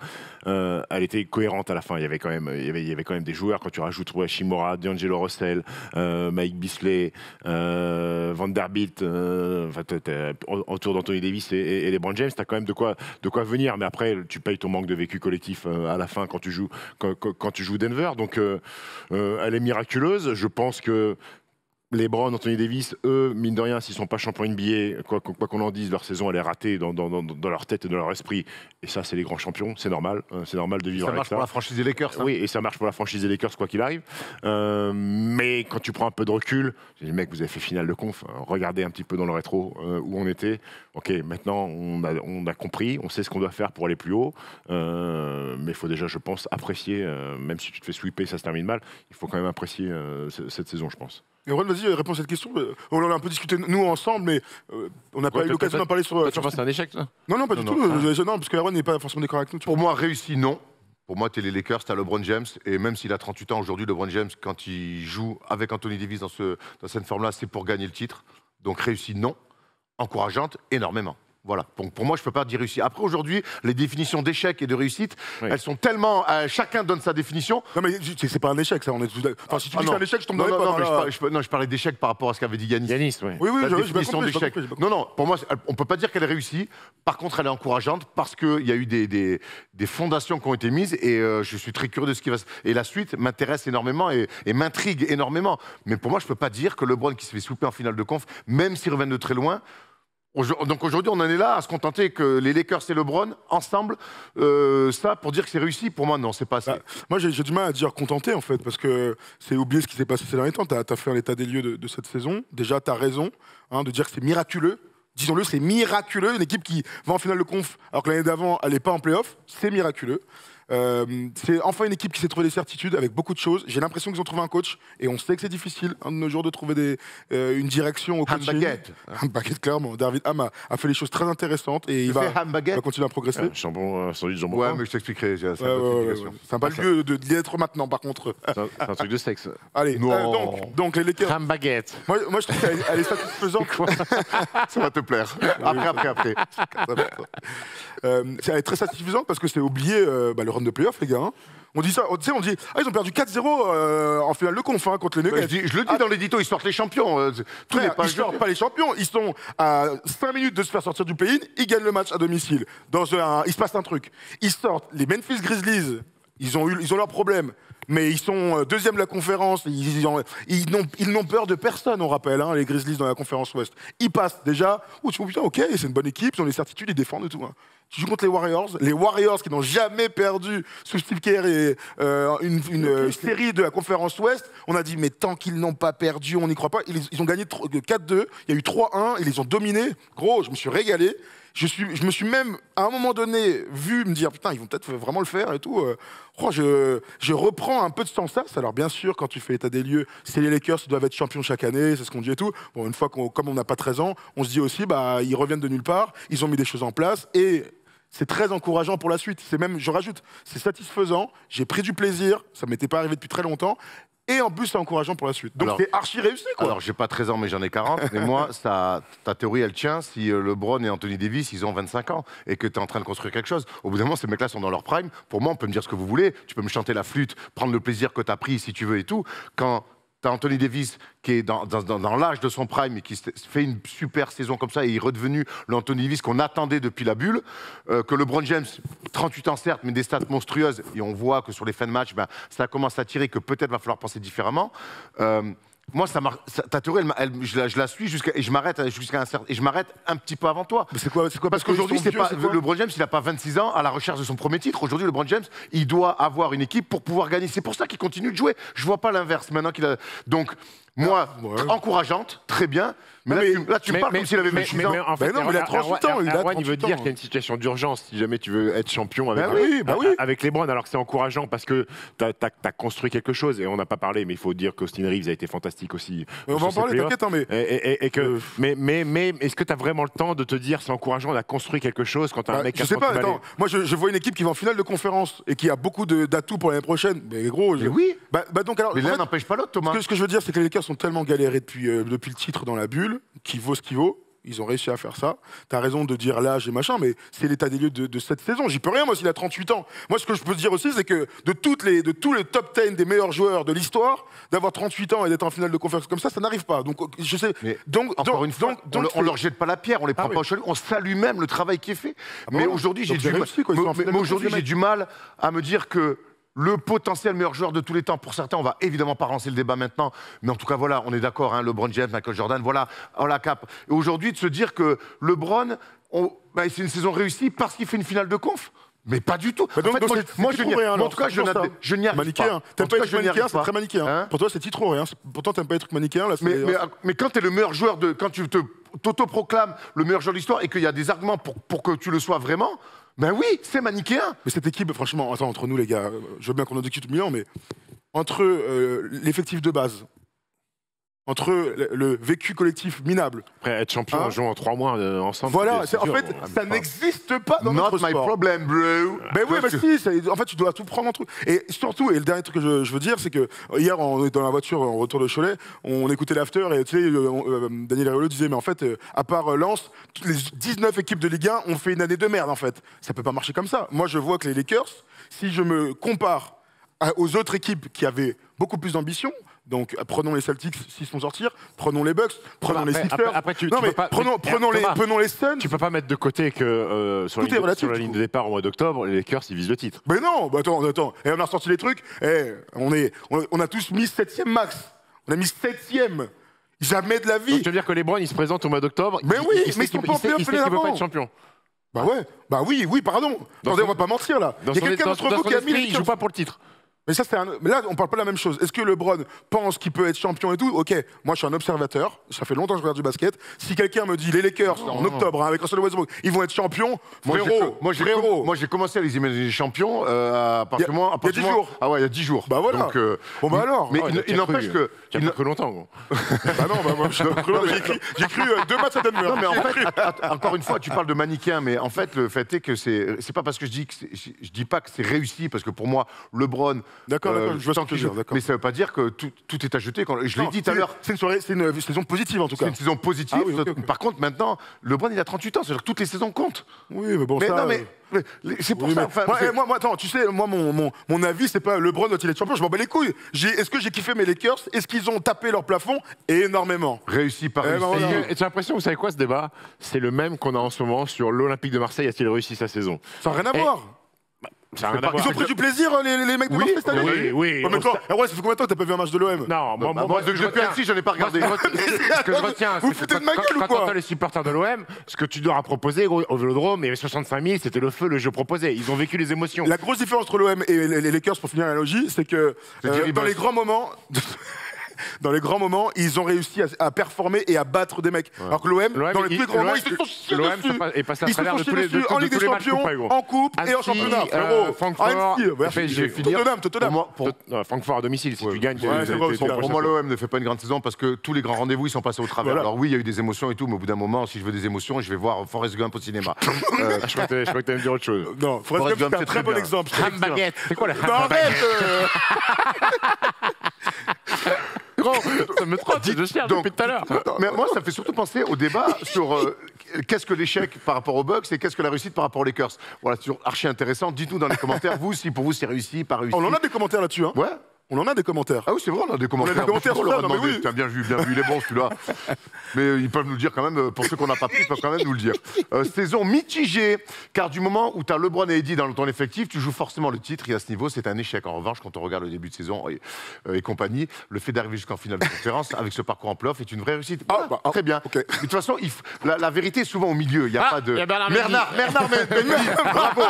Speaker 2: elle était cohérente à la fin. Il y avait quand même des joueurs, quand tu rajoutes Hachimura, D'Angelo Russell, Mike Beasley, Vanderbilt, autour d'Anthony Davis et LeBron James, tu as quand même de quoi venir, mais après tu payes ton manque de vécu collectif à la fin quand tu joues Denver, donc elle est miraculeuse. Je pense que LeBron, Anthony Davis, eux, mine de rien, s'ils ne sont pas champions NBA, quoi qu'on en dise, leur saison, elle est ratée dans leur tête et dans leur esprit. Et ça, c'est les grands champions, c'est normal. C'est normal de vivre avec ça.
Speaker 1: Ça marche pour la franchise des Lakers.
Speaker 2: Oui, et ça marche pour la franchise des Lakers, quoi qu'il arrive. Mais quand tu prends un peu de recul, je dis, mec, vous avez fait finale de conf, regardez un petit peu dans le rétro où on était. Ok, maintenant, on a compris, on sait ce qu'on doit faire pour aller plus haut. Mais il faut déjà, je pense, apprécier, même si tu te fais sweeper, ça se termine mal, il faut quand même apprécier cette saison, je pense.
Speaker 3: Ron, vas-y, réponds à cette question. On en a un peu discuté, nous, ensemble, mais on n'a pas eu l'occasion d'en parler sur...
Speaker 2: Tu penses que c'est un échec, ça?
Speaker 3: Non, pas du tout. Non, parce que Ron n'est pas forcément d'accord avec nous.
Speaker 1: Pour moi, réussi, non. Pour moi, tu es les Lakers, tu as LeBron James. Et même s'il a 38 ans aujourd'hui, LeBron James, quand il joue avec Anthony Davis dans cette forme-là, c'est pour gagner le titre. Donc réussi, non. Encourageante, énormément. Voilà, pour moi, je ne peux pas dire réussi. Après, aujourd'hui, les définitions d'échec et de réussite, elles sont tellement... chacun donne sa définition.
Speaker 3: Non, mais c'est pas un échec, ça. Enfin, si tu dis que c'est un échec, je tombe dans les pommes.
Speaker 1: Non, je parlais d'échec par rapport à ce qu'avait dit Yanis.
Speaker 2: Yanis, oui.
Speaker 3: Oui,
Speaker 1: la définition d'échec. Non, pour moi, on ne peut pas dire qu'elle est réussie. Par contre, elle est encourageante parce qu'il y a eu des fondations qui ont été mises et je suis très curieux de ce qui va se... Et la suite m'intéresse énormément et m'intrigue énormément. Mais pour moi, je ne peux pas dire que LeBron qui se fait souper en finale de conf, même s'ils reviennent de très loin... Donc aujourd'hui, on en est là à se contenter que les Lakers et LeBron, ensemble, ça, pour dire que c'est réussi, pour moi, non, c'est pas assez.
Speaker 3: Moi, j'ai du mal à dire contenté, en fait, parce que c'est oublier ce qui s'est passé ces derniers temps. Tu as fait un état des lieux de cette saison. Déjà, tu as raison de dire que c'est miraculeux. disons-le, c'est miraculeux. Une équipe qui va en finale de conf, alors que l'année d'avant, elle n'est pas en play-off, c'est miraculeux. C'est enfin une équipe qui s'est trouvé des certitudes avec beaucoup de choses. J'ai l'impression qu'ils ont trouvé un coach et on sait que c'est difficile de nos jours de trouver une direction au coaching. Baguette, clairement. David Ham a fait des choses très intéressantes et il va continuer à progresser.
Speaker 2: Sandwich jambon.
Speaker 1: Ouais, mais je t'expliquerai. C'est
Speaker 3: pas le lieu de l'y être maintenant, par contre.
Speaker 2: C'est un truc de sexe.
Speaker 3: Allez, donc les Lakers.
Speaker 2: Ham baguette.
Speaker 3: Moi, je trouve qu'elle est satisfaisante.
Speaker 1: Ça va te plaire. Après.
Speaker 3: Elle est très satisfaisante parce que c'est oublié le run de playoff, les gars. Hein. On dit ça, on dit ils ont perdu 4-0 en finale de conf contre les Nuggets.
Speaker 1: Je le dis dans l'édito, ils sortent les champions.
Speaker 3: Ils sortent pas les champions, ils sont à 5 minutes de se faire sortir du play-in, ils gagnent le match à domicile. Il se passe un truc. Ils sortent les Memphis Grizzlies, ils ont leurs problèmes. Mais ils sont deuxième de la conférence, ils n'ont peur de personne, on rappelle, hein, les Grizzlies dans la conférence Ouest. Ils passent déjà, tu te dis putain, ok, c'est une bonne équipe, ils ont les certitudes, ils défendent et tout. Hein. Tu joues contre les Warriors qui n'ont jamais perdu sous Steve Kerr et une série de la conférence Ouest. On a dit, mais tant qu'ils n'ont pas perdu, on n'y croit pas. Ils ont gagné 4-2, il y a eu 3-1, ils les ont dominés. Gros, je me suis régalé. Je me suis même, à un moment donné, vu me dire, putain, ils vont peut-être vraiment le faire et tout. Je reprends un peu de sens. Alors, bien sûr, quand tu fais état des lieux, c'est les Lakers qui doivent être champions chaque année, c'est ce qu'on dit et tout. Bon, une fois comme on n'a pas 13 ans, on se dit aussi, ils reviennent de nulle part, ils ont mis des choses en place et c'est très encourageant pour la suite. C'est même, je rajoute, c'est satisfaisant, j'ai pris du plaisir, ça ne m'était pas arrivé depuis très longtemps. Et en plus, c'est encourageant pour la suite. Donc, c'est archi réussi, quoi.
Speaker 1: Alors, j'ai pas 13 ans, mais j'en ai 40. Mais moi, ta théorie, elle tient si LeBron et Anthony Davis, ils ont 25 ans et que tu es en train de construire quelque chose. Au bout d'un moment, ces mecs-là sont dans leur prime. Pour moi, on peut me dire ce que vous voulez. Tu peux me chanter la flûte, prendre le plaisir que tu as pris si tu veux et tout. Quand tu as Anthony Davis qui est dans l'âge de son prime et qui fait une super saison comme ça et est redevenu l'Anthony Davis qu'on attendait depuis la bulle, que LeBron James, 38 ans certes, mais des stats monstrueuses, et on voit que sur les fins de match, ça commence à tirer, que peut-être va falloir penser différemment. Moi, ta théorie, je la suis et je m'arrête un petit peu avant toi.
Speaker 3: Mais c'est quoi
Speaker 1: Parce qu'aujourd'hui, LeBron James, il n'a pas 26 ans à la recherche de son premier titre. Aujourd'hui, LeBron James, il doit avoir une équipe pour pouvoir gagner. C'est pour ça qu'il continue de jouer. Je vois pas l'inverse maintenant qu'il a. Donc, moi, encourageante, très bien. Mais là, tu parles comme s'il avait 26 ans.
Speaker 2: En fait,
Speaker 3: non, mais il a 38 ans.
Speaker 2: Il veut dire qu'il y a une situation d'urgence si jamais tu veux être champion avec les Browns. Alors que c'est encourageant parce que tu as construit quelque chose. Et on n'a pas parlé, mais il faut dire qu'Austin Reeves a été fantastique aussi.
Speaker 3: On va en parler, t'inquiète.
Speaker 2: Mais est-ce que tu as vraiment le temps de te dire c'est encourageant, on a construit quelque chose quand tu as un mec qui a...
Speaker 3: Je sais pas, attends. Moi, je vois une équipe qui va en finale de conférence et qui a beaucoup d'atouts pour l'année prochaine. Mais gros,
Speaker 1: oui.
Speaker 3: Donc, alors,
Speaker 1: mais l'un n'empêche pas l'autre, Thomas.
Speaker 3: Ce que je veux dire, c'est que les Lakers sont tellement galérés depuis le titre dans la bulle, qui vaut ce qu'il vaut. Ils ont réussi à faire ça. T'as raison de dire l'âge et machin, mais c'est l'état des lieux de cette saison. J'y peux rien, moi, s'il a 38 ans. Moi, ce que je peux te dire aussi, c'est que de tous les top 10 des meilleurs joueurs de l'histoire, d'avoir 38 ans et d'être en finale de conférence comme ça n'arrive pas. Donc, je sais.
Speaker 1: Encore une fois, on leur jette pas la pierre, on les prend pas au chalut, on salue même le travail qui est fait. Mais aujourd'hui, j'ai du mal à me dire que le potentiel meilleur joueur de tous les temps, pour certains, on va évidemment pas lancer le débat maintenant, mais en tout cas, voilà, on est d'accord, hein, LeBron James, Michael Jordan, voilà, on la cape. Et aujourd'hui, de se dire que LeBron, c'est une saison réussie parce qu'il fait une finale de conf, mais pas du tout.
Speaker 3: Moi, je
Speaker 1: n'y arrive pas.
Speaker 3: T'aimes pas être manichéen, c'est très manichéen. Pour toi, c'est trop rien. Pourtant, t'aimes pas être manichéen.
Speaker 1: Mais quand t'es le meilleur joueur quand tu t'auto-proclames le meilleur joueur de l'histoire et qu'il y a des arguments pour que tu le sois vraiment, ben oui, c'est manichéen.
Speaker 3: Mais cette équipe, franchement, attends, entre nous les gars, je veux bien qu'on en discute millions, mais entre l'effectif de base, entre le vécu collectif minable.
Speaker 2: Après, être champion en jouant en 3 mois ensemble.
Speaker 3: Voilà, en fait, ça n'existe pas dans notre sport.
Speaker 1: Not my problem, bro.
Speaker 3: Ben oui, mais si, en fait, tu dois tout prendre en truc. Et surtout, et le dernier truc que je veux dire, c'est que hier, on était dans la voiture en retour de Cholet, on écoutait l'after et tu sais, Daniel Ariolo disait, mais en fait, à part Lens, les 19 équipes de Ligue 1 ont fait une année de merde, en fait. Ça peut pas marcher comme ça. Moi, je vois que les Lakers, si je me compare aux autres équipes qui avaient beaucoup plus d'ambition, donc prenons les Celtics s'ils se font sortir, prenons les Bucks, prenons les Sixers. Prenons les Suns.
Speaker 2: Tu peux pas mettre de côté que sur la ligne de départ au mois d'octobre, les Lakers ils visent le titre.
Speaker 3: Mais non, attends. Et on a ressorti les trucs. On a tous mis 7e max. On a mis 7e. Jamais de la vie.
Speaker 2: Donc, tu veux dire que les Browns ils se présentent au mois d'octobre.
Speaker 3: Mais oui, mais ils sont pas en playoff l'année
Speaker 2: d'avant. Ils ne peuvent pas être champion.
Speaker 3: Bah oui, pardon. Attendez, on va pas mentir là. Il y a quelqu'un d'entre vous qui a mis les
Speaker 2: Lakers. Ils jouent pas pour le titre.
Speaker 3: Mais mais là, on parle pas de la même chose. Est-ce que LeBron pense qu'il peut être champion et tout? Ok, moi je suis un observateur, ça fait longtemps que je regarde du basket. Si quelqu'un me dit les Lakers en octobre avec Russell Westbrook, ils vont être champions, frérot.
Speaker 1: Moi j'ai commencé à les imaginer champions à partir du moment.
Speaker 3: Il y a 10 jours.
Speaker 1: Ah ouais, il y a 10 jours.
Speaker 3: Bah voilà.
Speaker 1: Donc,
Speaker 3: bon bah alors.
Speaker 1: Mais il n'empêche que.
Speaker 2: Il y a pas cru longtemps, gros.
Speaker 3: Bah non, moi j'ai cru 2 matchs à Denver.
Speaker 1: Non, mais en fait, encore une fois, tu parles de manichéen, mais en fait, le fait est que c'est pas parce que je dis pas que c'est réussi, parce que pour moi, LeBron.
Speaker 3: D'accord, je vois ce que tu veux dire, d'accord.
Speaker 1: Mais ça veut pas dire que tout est à jeter. Je l'ai dit tout à l'heure.
Speaker 3: C'est une saison positive en tout cas.
Speaker 1: C'est une saison positive.
Speaker 3: Ah oui, ok.
Speaker 1: Par contre, maintenant, LeBron, il a 38 ans, c'est-à-dire que toutes les saisons comptent.
Speaker 3: Oui, mais bon,
Speaker 1: Mais
Speaker 3: ça.
Speaker 1: non, mais c'est pour
Speaker 3: Oui,
Speaker 1: ça.
Speaker 3: mais-
Speaker 1: Enfin,
Speaker 3: moi, attends, tu sais, moi, mon avis, c'est pas LeBron doit-il être champion, je m'en bats les couilles. Est-ce que j'ai kiffé mes Lakers? Est-ce qu'ils ont tapé leur plafond? Énormément.
Speaker 1: réussi par
Speaker 3: Eh ben
Speaker 1: réussi.
Speaker 3: voilà.
Speaker 2: Et j'ai l'impression, vous savez quoi, ce débat? C'est le même qu'on a en ce moment sur l'Olympique de Marseille. A-t-il réussi sa saison?
Speaker 3: Ça n'a rien à
Speaker 2: Et-
Speaker 3: voir.
Speaker 2: Ça a rien à voir.
Speaker 3: Ils ont pris du plaisir, les mecs de Marseille cette année?
Speaker 2: oui.
Speaker 3: Ouais, mais toi, ouais, ça fait combien de temps que t'as pas vu un match de l'OM?
Speaker 2: Non,
Speaker 1: Moi, depuis Annecy, j'en ai pas regardé.
Speaker 2: Ce que je retiens,
Speaker 3: Vous
Speaker 2: c'est
Speaker 3: foutez
Speaker 2: que
Speaker 3: de ma gueule ou
Speaker 2: quand
Speaker 3: quoi?
Speaker 2: t'entends les supporters de l'OM, ce que tu dois proposer au Vélodrome, il y avait 65 000, c'était le feu, le jeu proposé. Ils ont vécu les émotions.
Speaker 3: La grosse différence entre l'OM et les Lakers, pour finir l'analogie, c'est que
Speaker 1: Thierry
Speaker 3: dans
Speaker 1: Boss.
Speaker 3: les grands moments... Dans les grands moments, ils ont réussi à performer et à battre des mecs. Alors que l'OM, dans les plus grands moments, ils se sont chiés
Speaker 2: l'OM
Speaker 3: dessus.
Speaker 2: est passé à
Speaker 3: Ils se
Speaker 2: travers
Speaker 3: sont
Speaker 2: de
Speaker 3: chiés
Speaker 2: tous les
Speaker 3: dessus en Ligue des Champions, en Coupe et en
Speaker 2: Annecy,
Speaker 3: championnat. Frérot.
Speaker 2: Francfort, PSG.
Speaker 3: Tottenham.
Speaker 2: Francfort à domicile, si tu gagnes,
Speaker 3: Ouais, c'est vrai aussi.
Speaker 1: Pour moi, l'OM ne fait pas une grande saison parce que tous les grands rendez-vous, ils sont passés au travers.
Speaker 3: Voilà.
Speaker 1: Alors oui, il y a eu des émotions et tout, mais au bout d'un moment, si je veux des émotions, je vais voir Forrest Gump au cinéma.
Speaker 2: Je crois que t'allais me dire autre chose.
Speaker 3: Non, Forrest Gump, c'est un très bon exemple.
Speaker 2: Ham baguette. C'est quoi la
Speaker 3: Non,
Speaker 2: ham baguette?
Speaker 3: arrête
Speaker 2: Ça me trotte, je cherche
Speaker 1: Donc,
Speaker 2: depuis tout à l'heure.
Speaker 1: Mais moi, ça me fait surtout penser au débat sur qu'est-ce que l'échec par rapport aux Bucks et qu'est-ce que la réussite par rapport aux Lakers. Voilà, c'est toujours archi intéressant. Dites-nous dans les commentaires, vous, si pour vous c'est réussi, pas réussi.
Speaker 3: On en a des commentaires là-dessus, hein.
Speaker 1: Ouais.
Speaker 3: On en a des commentaires.
Speaker 1: Ah oui, c'est vrai, on a des commentaires.
Speaker 3: On a des commentaires
Speaker 1: On
Speaker 3: sur
Speaker 1: leur a
Speaker 3: ça, non, mais
Speaker 1: demandé,
Speaker 3: oui.
Speaker 1: tiens, bien vu, il est bon celui-là. Mais ils peuvent nous le dire quand même, pour ceux qu'on n'a pas pris, ils peuvent quand même nous le dire. Saison mitigée, car du moment où tu as LeBron et Eddie dans ton effectif, tu joues forcément le titre et à ce niveau, c'est un échec. En revanche, quand on regarde le début de saison et compagnie, le fait d'arriver jusqu'en finale de conférence avec ce parcours en playoff est une vraie réussite. Voilà, très bien.
Speaker 3: ok.
Speaker 1: Mais de toute façon, la vérité est souvent au milieu. Il n'y a pas de.
Speaker 2: il y a Bernard
Speaker 1: Mendy. Bravo.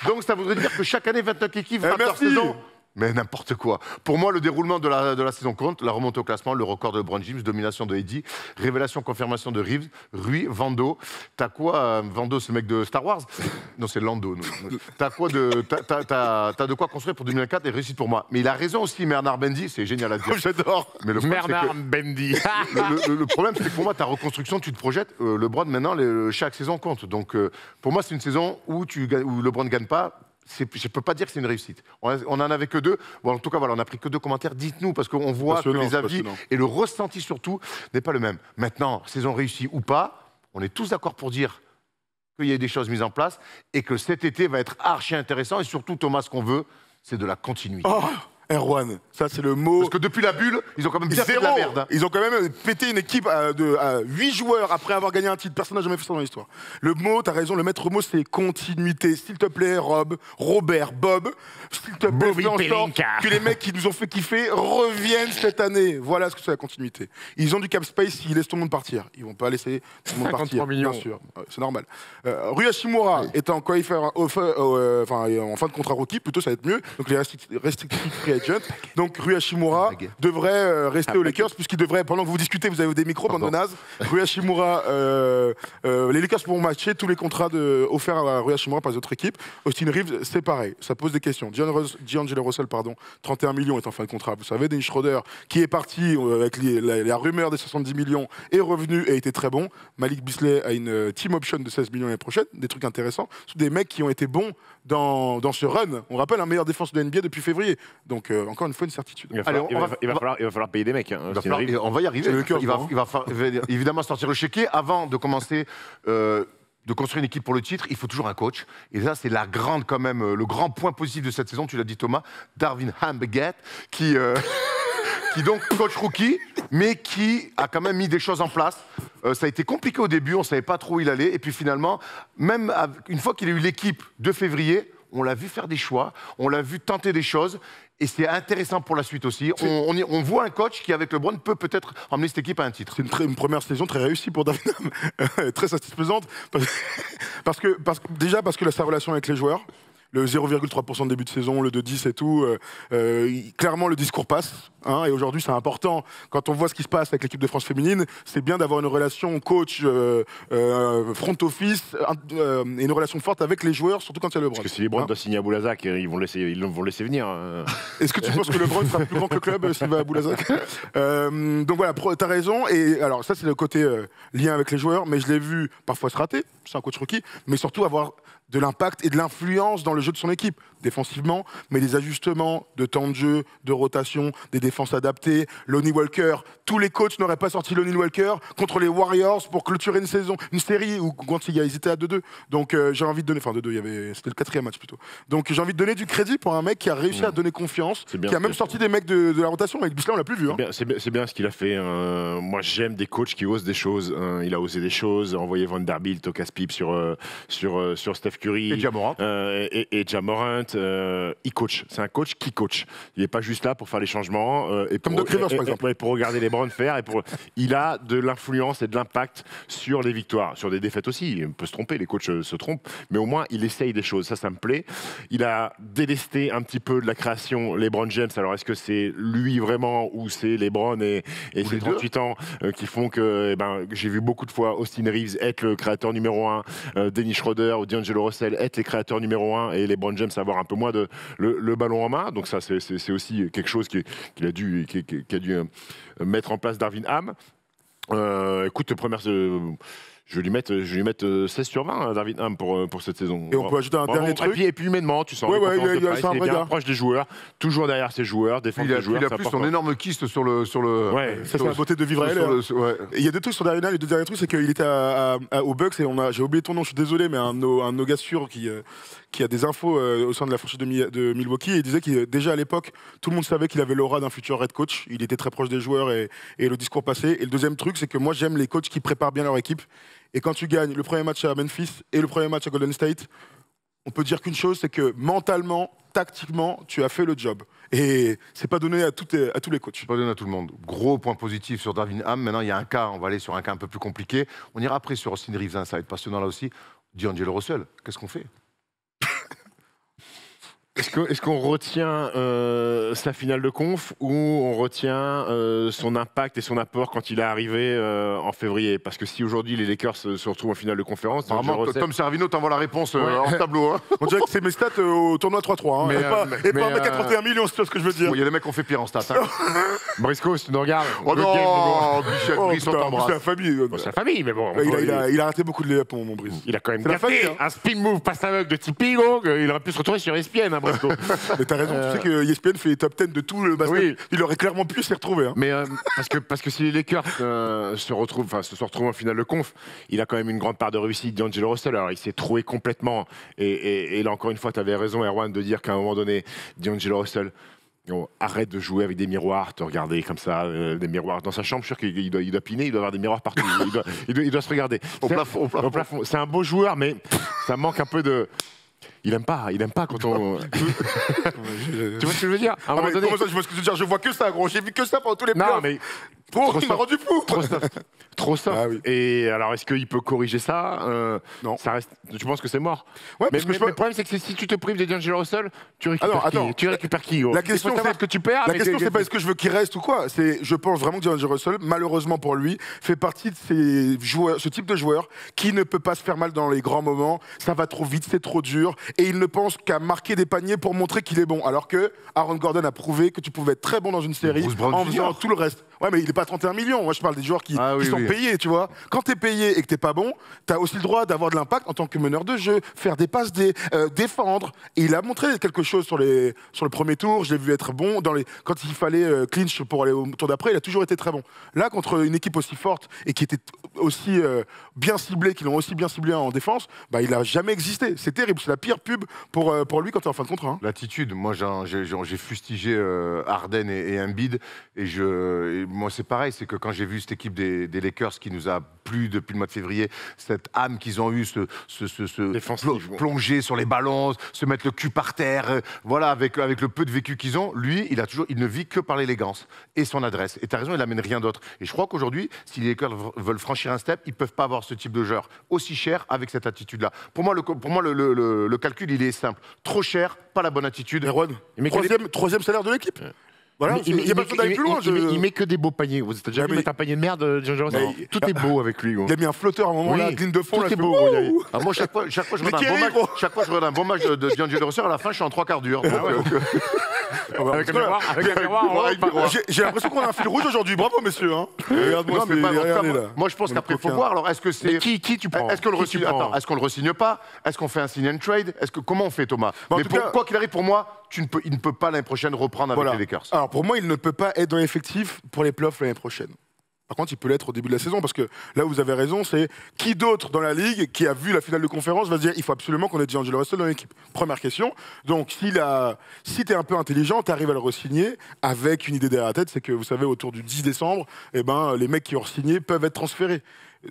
Speaker 1: Donc ça voudrait dire que chaque année, 29 équipes frappent leur
Speaker 3: merci.
Speaker 1: saison. Mais n'importe quoi. Pour moi, le déroulement de la saison compte, la remontée au classement, le record de LeBron James, domination de Eddie, révélation, confirmation de Reeves, Rui, Vando. T'as quoi Vando, c'est le mec de Star Wars? Non, c'est Lando. T'as quoi t'as de quoi construire pour 2024 et réussite pour moi. Mais il a raison aussi, Bernard Mendy, c'est génial à dire.
Speaker 3: J'adore.
Speaker 1: Mais le problème, c'est que-
Speaker 2: Bernard Bendy.
Speaker 1: le problème, c'est que pour moi, ta reconstruction, tu te projettes. LeBron, maintenant, chaque saison compte. Donc, pour moi, c'est une saison où LeBron ne gagne pas. Je ne peux pas dire que c'est une réussite. On en avait que 2. Bon, en tout cas, voilà, on n'a pris que 2 commentaires. Dites-nous, parce qu'on voit que
Speaker 3: Passionnant,
Speaker 1: les avis
Speaker 3: passionnant.
Speaker 1: et le ressenti surtout n'est pas le même. Maintenant, saison réussie ou pas, on est tous d'accord pour dire qu'il y a eu des choses mises en place et que cet été va être archi intéressant. Et surtout, Thomas, ce qu'on veut, c'est de la continuité.
Speaker 3: Oh, Erwan, ça c'est le mot.
Speaker 1: Parce que depuis la bulle, ils ont quand même bien fait de la merde.
Speaker 3: Ils ont quand même pété une équipe à 8 joueurs après avoir gagné un titre. Personne n'a jamais fait ça dans l'histoire. Le mot, t'as raison, le maître mot, c'est continuité. S'il te plaît, Robert, Bob, s'il te plaît,
Speaker 2: Bobby
Speaker 3: fais en sorte
Speaker 2: Pelinka.
Speaker 3: que les mecs qui nous ont fait kiffer reviennent cette année. Voilà ce que c'est la continuité. Ils ont du cap space, ils laissent tout le monde partir. Ils vont pas laisser tout le monde
Speaker 2: 53
Speaker 3: partir,
Speaker 2: millions.
Speaker 3: bien sûr. Ouais, c'est normal. Rui Hachimura est en en fin de contrat rookie, plutôt ça va être mieux. Donc les restricted free agent. Donc Rui Hachimura devrait rester aux Lakers puisqu'il devrait, pendant que vous discutez, vous avez des micros, bande de nazes. Rui Hachimura, les Lakers pourront matcher tous les contrats offerts à Rui Hachimura par les autres équipes. Austin Reeves, c'est pareil, ça pose des questions. D'Angelo Russell, 31 millions est en fin de contrat. Vous savez, Dennis Schroeder, qui est parti avec la rumeur des 70 millions, est revenu et a été très bon. Malik Beasley a une team option de 16 millions l'année prochaine, des trucs intéressants. Ce sont des mecs qui ont été bons dans ce run. On rappelle un meilleur défense de NBA depuis février. Donc encore une fois, une certitude.
Speaker 2: Il va falloir payer des mecs. Hein,
Speaker 1: Il va falloir- et on va y arriver.
Speaker 3: C'est le cœur,
Speaker 1: Il va évidemment sortir le chéquier. Avant de commencer de construire une équipe pour le titre, il faut toujours un coach. Et ça, c'est la grande, quand même, le grand point positif de cette saison. Tu l'as dit, Thomas, Darvin Ham Baguette, qui donc coach rookie, mais qui a quand même mis des choses en place. Ça a été compliqué au début, on ne savait pas trop où il allait. Et puis finalement, même une fois qu'il a eu l'équipe de février, on l'a vu faire des choix, on l'a vu tenter des choses. Et c'est intéressant pour la suite aussi. On voit un coach qui, avec LeBron, peut peut-être emmener cette équipe à un titre.
Speaker 3: C'est une première saison très réussie pour David Ham, très satisfaisante, parce que sa relation avec les joueurs, le 0,3% de début de saison, le 2-10 et tout. Clairement, le discours passe. Hein, et aujourd'hui, c'est important. Quand on voit ce qui se passe avec l'équipe de France féminine, c'est bien d'avoir une relation coach, front office, et une relation forte avec les joueurs, surtout quand il y a LeBron.
Speaker 2: Parce que si LeBron doit signer à Boulazac, ils vont le laisser venir.
Speaker 3: Est-ce que tu penses que LeBron sera plus grand que le club s'il va à Boulazac? Donc voilà, t'as raison. Et alors ça, c'est le côté lien avec les joueurs, mais je l'ai vu parfois se rater. C'est un coach rookie, mais surtout avoir de l'impact et de l'influence dans le jeu de son équipe, défensivement, mais des ajustements de temps de jeu, de rotation, des défenses adaptées. Lonnie Walker, tous les coachs n'auraient pas sorti Lonnie Walker contre les Warriors pour clôturer une série où quand ils étaient à 2-2. Donc j'ai envie de donner, enfin 2-2, c'était le 4e match plutôt. Donc j'ai envie de donner du crédit pour un mec qui a réussi à donner confiance, qui a même sorti des mecs de la rotation. Avec Bisley, on l'a plus vu. Hein.
Speaker 2: C'est bien ce qu'il a fait. Moi, j'aime des coachs qui osent des choses. Il a osé des choses, envoyer Vanderbilt au casse-pipe sur Steph Curry
Speaker 1: et Ja Morant.
Speaker 2: Et Ja Morant, il coach. C'est un coach qui coach. Il n'est pas juste là pour faire les changements
Speaker 3: comme Doc Rivers, par exemple.
Speaker 2: Pour regarder les Browns faire. Il a de l'influence et de l'impact sur les victoires, sur des défaites aussi. Il peut se tromper, les coachs se trompent, mais au moins il essaye des choses. Ça me plaît. Il a délesté un petit peu de la création LeBron James. Alors est-ce que c'est lui vraiment ou c'est LeBron et ses 38 ans qui font que j'ai vu beaucoup de fois Austin Reeves être le créateur numéro 1, Dennis Schroeder ou D'Angelo Russell être les créateurs numéro 1 et LeBron James avoir un peu moins le ballon en main. Donc ça, c'est aussi quelque chose qui a dû mettre en place Darvin Ham. Écoute, je vais lui mettre 16 sur 20, Darvin Ham, pour cette saison.
Speaker 3: Et on peut ajouter un dernier truc.
Speaker 2: Et puis humainement, tu sens.
Speaker 3: Ouais,
Speaker 2: il
Speaker 3: est
Speaker 2: bien proche des joueurs, toujours derrière ses joueurs, défendre les joueurs.
Speaker 1: Il a plus son énorme kyste sur le.
Speaker 2: Ouais,
Speaker 3: ça c'est la beauté de vivre à LA. Il y a deux trucs sur Darvin Ham. Les deux derniers trucs, c'est qu'il était aux Bucks et j'ai oublié ton nom, je suis désolé, mais un de nos gars sûrs qui a des infos au sein de la franchise de Milwaukee, et il disait que déjà à l'époque, tout le monde savait qu'il avait l'aura d'un futur head coach. Il était très proche des joueurs et le discours passé. Et le deuxième truc, c'est que moi j'aime les coachs qui préparent bien leur équipe. Et quand tu gagnes le premier match à Memphis et le premier match à Golden State, on peut dire qu'une chose, c'est que mentalement, tactiquement, tu as fait le job. Et c'est pas donné à tous les coachs.
Speaker 1: C'est pas donné à tout le monde. Gros point positif sur Darvin Ham. Maintenant, il y a un cas, on va aller sur un cas un peu plus compliqué. On ira après sur Austin Reeves, ça va être passionnant là aussi. D'Angelo Russell, qu'est-ce qu'on fait?
Speaker 2: Est-ce qu'on retient sa finale de conf ou on retient son impact et son apport quand il est arrivé en février? Parce que si aujourd'hui les Lakers se retrouvent en finale de conférence...
Speaker 1: Apparemment, Tom Servino t'envoie la réponse en tableau. Hein.
Speaker 3: On dirait que c'est mes stats au tournoi 3-3. Hein. Et pas un mec à 31 millions, c'est ce que je veux dire.
Speaker 1: Il y a des mecs qui ont fait pire en stats. Hein.
Speaker 2: Briscoe, si tu nous regardes...
Speaker 1: Oh non, Brice, on t'embrasse.
Speaker 3: C'est la famille.
Speaker 2: C'est la famille, mais bon...
Speaker 3: Il a raté beaucoup de layups, mon Brice.
Speaker 2: Il a quand même gâté un spin move passe aveugle de Tipigo, il aurait pu se retrouver sur ESPN, Briscoe.
Speaker 3: Mais t'as raison, tu sais que ESPN fait les top 10 de tout le basket. Oui. Il aurait clairement pu s'y retrouver. Hein.
Speaker 2: Mais parce que si les Lakers se sont retrouvés en finale de conf, il a quand même une grande part de réussite d'Angelo Russell. Alors il s'est troué complètement. Et là encore une fois, tu avais raison, Erwan, de dire qu'à un moment donné, D'Angelo Russell, arrête de jouer avec des miroirs, te regarder comme ça, des miroirs dans sa chambre. Je suis sûr qu'il doit piner, il doit avoir des miroirs partout. il doit se regarder. Au plafond. C'est un beau joueur, mais ça manque un peu de... Il aime pas quand on... Tu vois ce que je veux dire? À un moment donné...
Speaker 3: Comment ça, je vois ce que je veux dire? Je vois que ça, gros. J'ai vu que ça pendant tous les plans.
Speaker 2: Non, mais...
Speaker 3: il m'a rendu fou.
Speaker 2: Trop soft.
Speaker 3: Ah, oui.
Speaker 2: Et alors, est-ce qu'il peut corriger ça?
Speaker 3: Non.
Speaker 2: Ça reste... Tu penses que c'est mort?
Speaker 3: Ouais,
Speaker 2: mais le problème, c'est que si tu te prives de D'Angelo Russell, tu récupères qui?
Speaker 3: La question,
Speaker 2: c'est que tu perds.
Speaker 3: La question, c'est pas est-ce que je veux qu'il reste ou quoi. Je pense vraiment que D'Angelo Russell, malheureusement pour lui, fait partie de ces joueurs, ce type de joueur qui ne peut pas se faire mal dans les grands moments. Ça va trop vite, c'est trop dur. Et il ne pense qu'à marquer des paniers pour montrer qu'il est bon. Alors que Aaron Gordon a prouvé que tu pouvais être très bon dans une série en faisant tout le reste. Ouais, mais il est pas à 31 millions. Moi, je parle des joueurs qui sont payés, tu vois. Quand t'es payé et que t'es pas bon, t'as aussi le droit d'avoir de l'impact en tant que meneur de jeu, faire des passes, défendre. Et il a montré quelque chose sur le premier tour. Je l'ai vu être bon quand il fallait clinch pour aller au tour d'après. Il a toujours été très bon. Là, contre une équipe aussi forte et qui était aussi bien ciblée, qui l'ont aussi bien ciblé en défense, il a jamais existé. C'est terrible. C'est la pire pub pour lui quand t'es en fin de contrat. Hein.
Speaker 1: L'attitude. Moi, j'ai fustigé Harden et Embiid et moi, c'est pareil, c'est que quand j'ai vu cette équipe des Lakers qui nous a plu depuis le mois de février, cette âme qu'ils ont eue, plonger sur les ballons, se mettre le cul par terre, voilà, avec le peu de vécu qu'ils ont, lui, il ne vit que par l'élégance et son adresse. Et tu as raison, il n'amène rien d'autre. Et je crois qu'aujourd'hui, si les Lakers veulent franchir un step, ils ne peuvent pas avoir ce type de joueur aussi cher avec cette attitude-là. Pour moi, le calcul, il est simple. Trop cher, pas la bonne attitude.
Speaker 3: Troisième salaire de l'équipe. Voilà, il n'y a pas besoin d'aller plus loin.
Speaker 2: Il met que des beaux paniers. T'as déjà vu mettre un panier de merde, D'Angelo Russell? Tout est beau avec lui.
Speaker 3: Il a mis un flotteur à un moment, là, ligne de fond.
Speaker 2: Tout
Speaker 3: là,
Speaker 2: est beau.
Speaker 1: Moi, chaque fois, je regarde un bon match de D'Angelo Russell, à la fin, je suis en 3/4 dur.
Speaker 2: Avec un miroir.
Speaker 3: J'ai l'impression qu'on a un fil rouge aujourd'hui. Bravo, messieurs. Regarde-moi,
Speaker 1: moi, je pense qu'après, il faut voir. Alors, est-ce que c'est.
Speaker 2: Qui tu prends?
Speaker 1: Est-ce qu'on le re-signe? Attends, est-ce qu'on le re-signe pas? Est-ce qu'on fait un sign and trade? Comment on fait, Thomas? Mais quoi qu'il arrive, pour moi, il ne peut pas l'année prochaine reprendre avec les Lakers.
Speaker 3: Alors, pour moi, il ne peut pas être dans l'effectif pour les playoffs l'année prochaine. Par contre, il peut l'être au début de la saison, parce que là, vous avez raison, c'est qui d'autre dans la Ligue qui a vu la finale de conférence va se dire il faut absolument qu'on ait D'Angelo Russell dans l'équipe. Première question. Donc, si tu es un peu intelligent, tu arrives à le re-signer avec une idée derrière la tête, c'est que, vous savez, autour du 10 décembre, les mecs qui ont re-signé peuvent être transférés.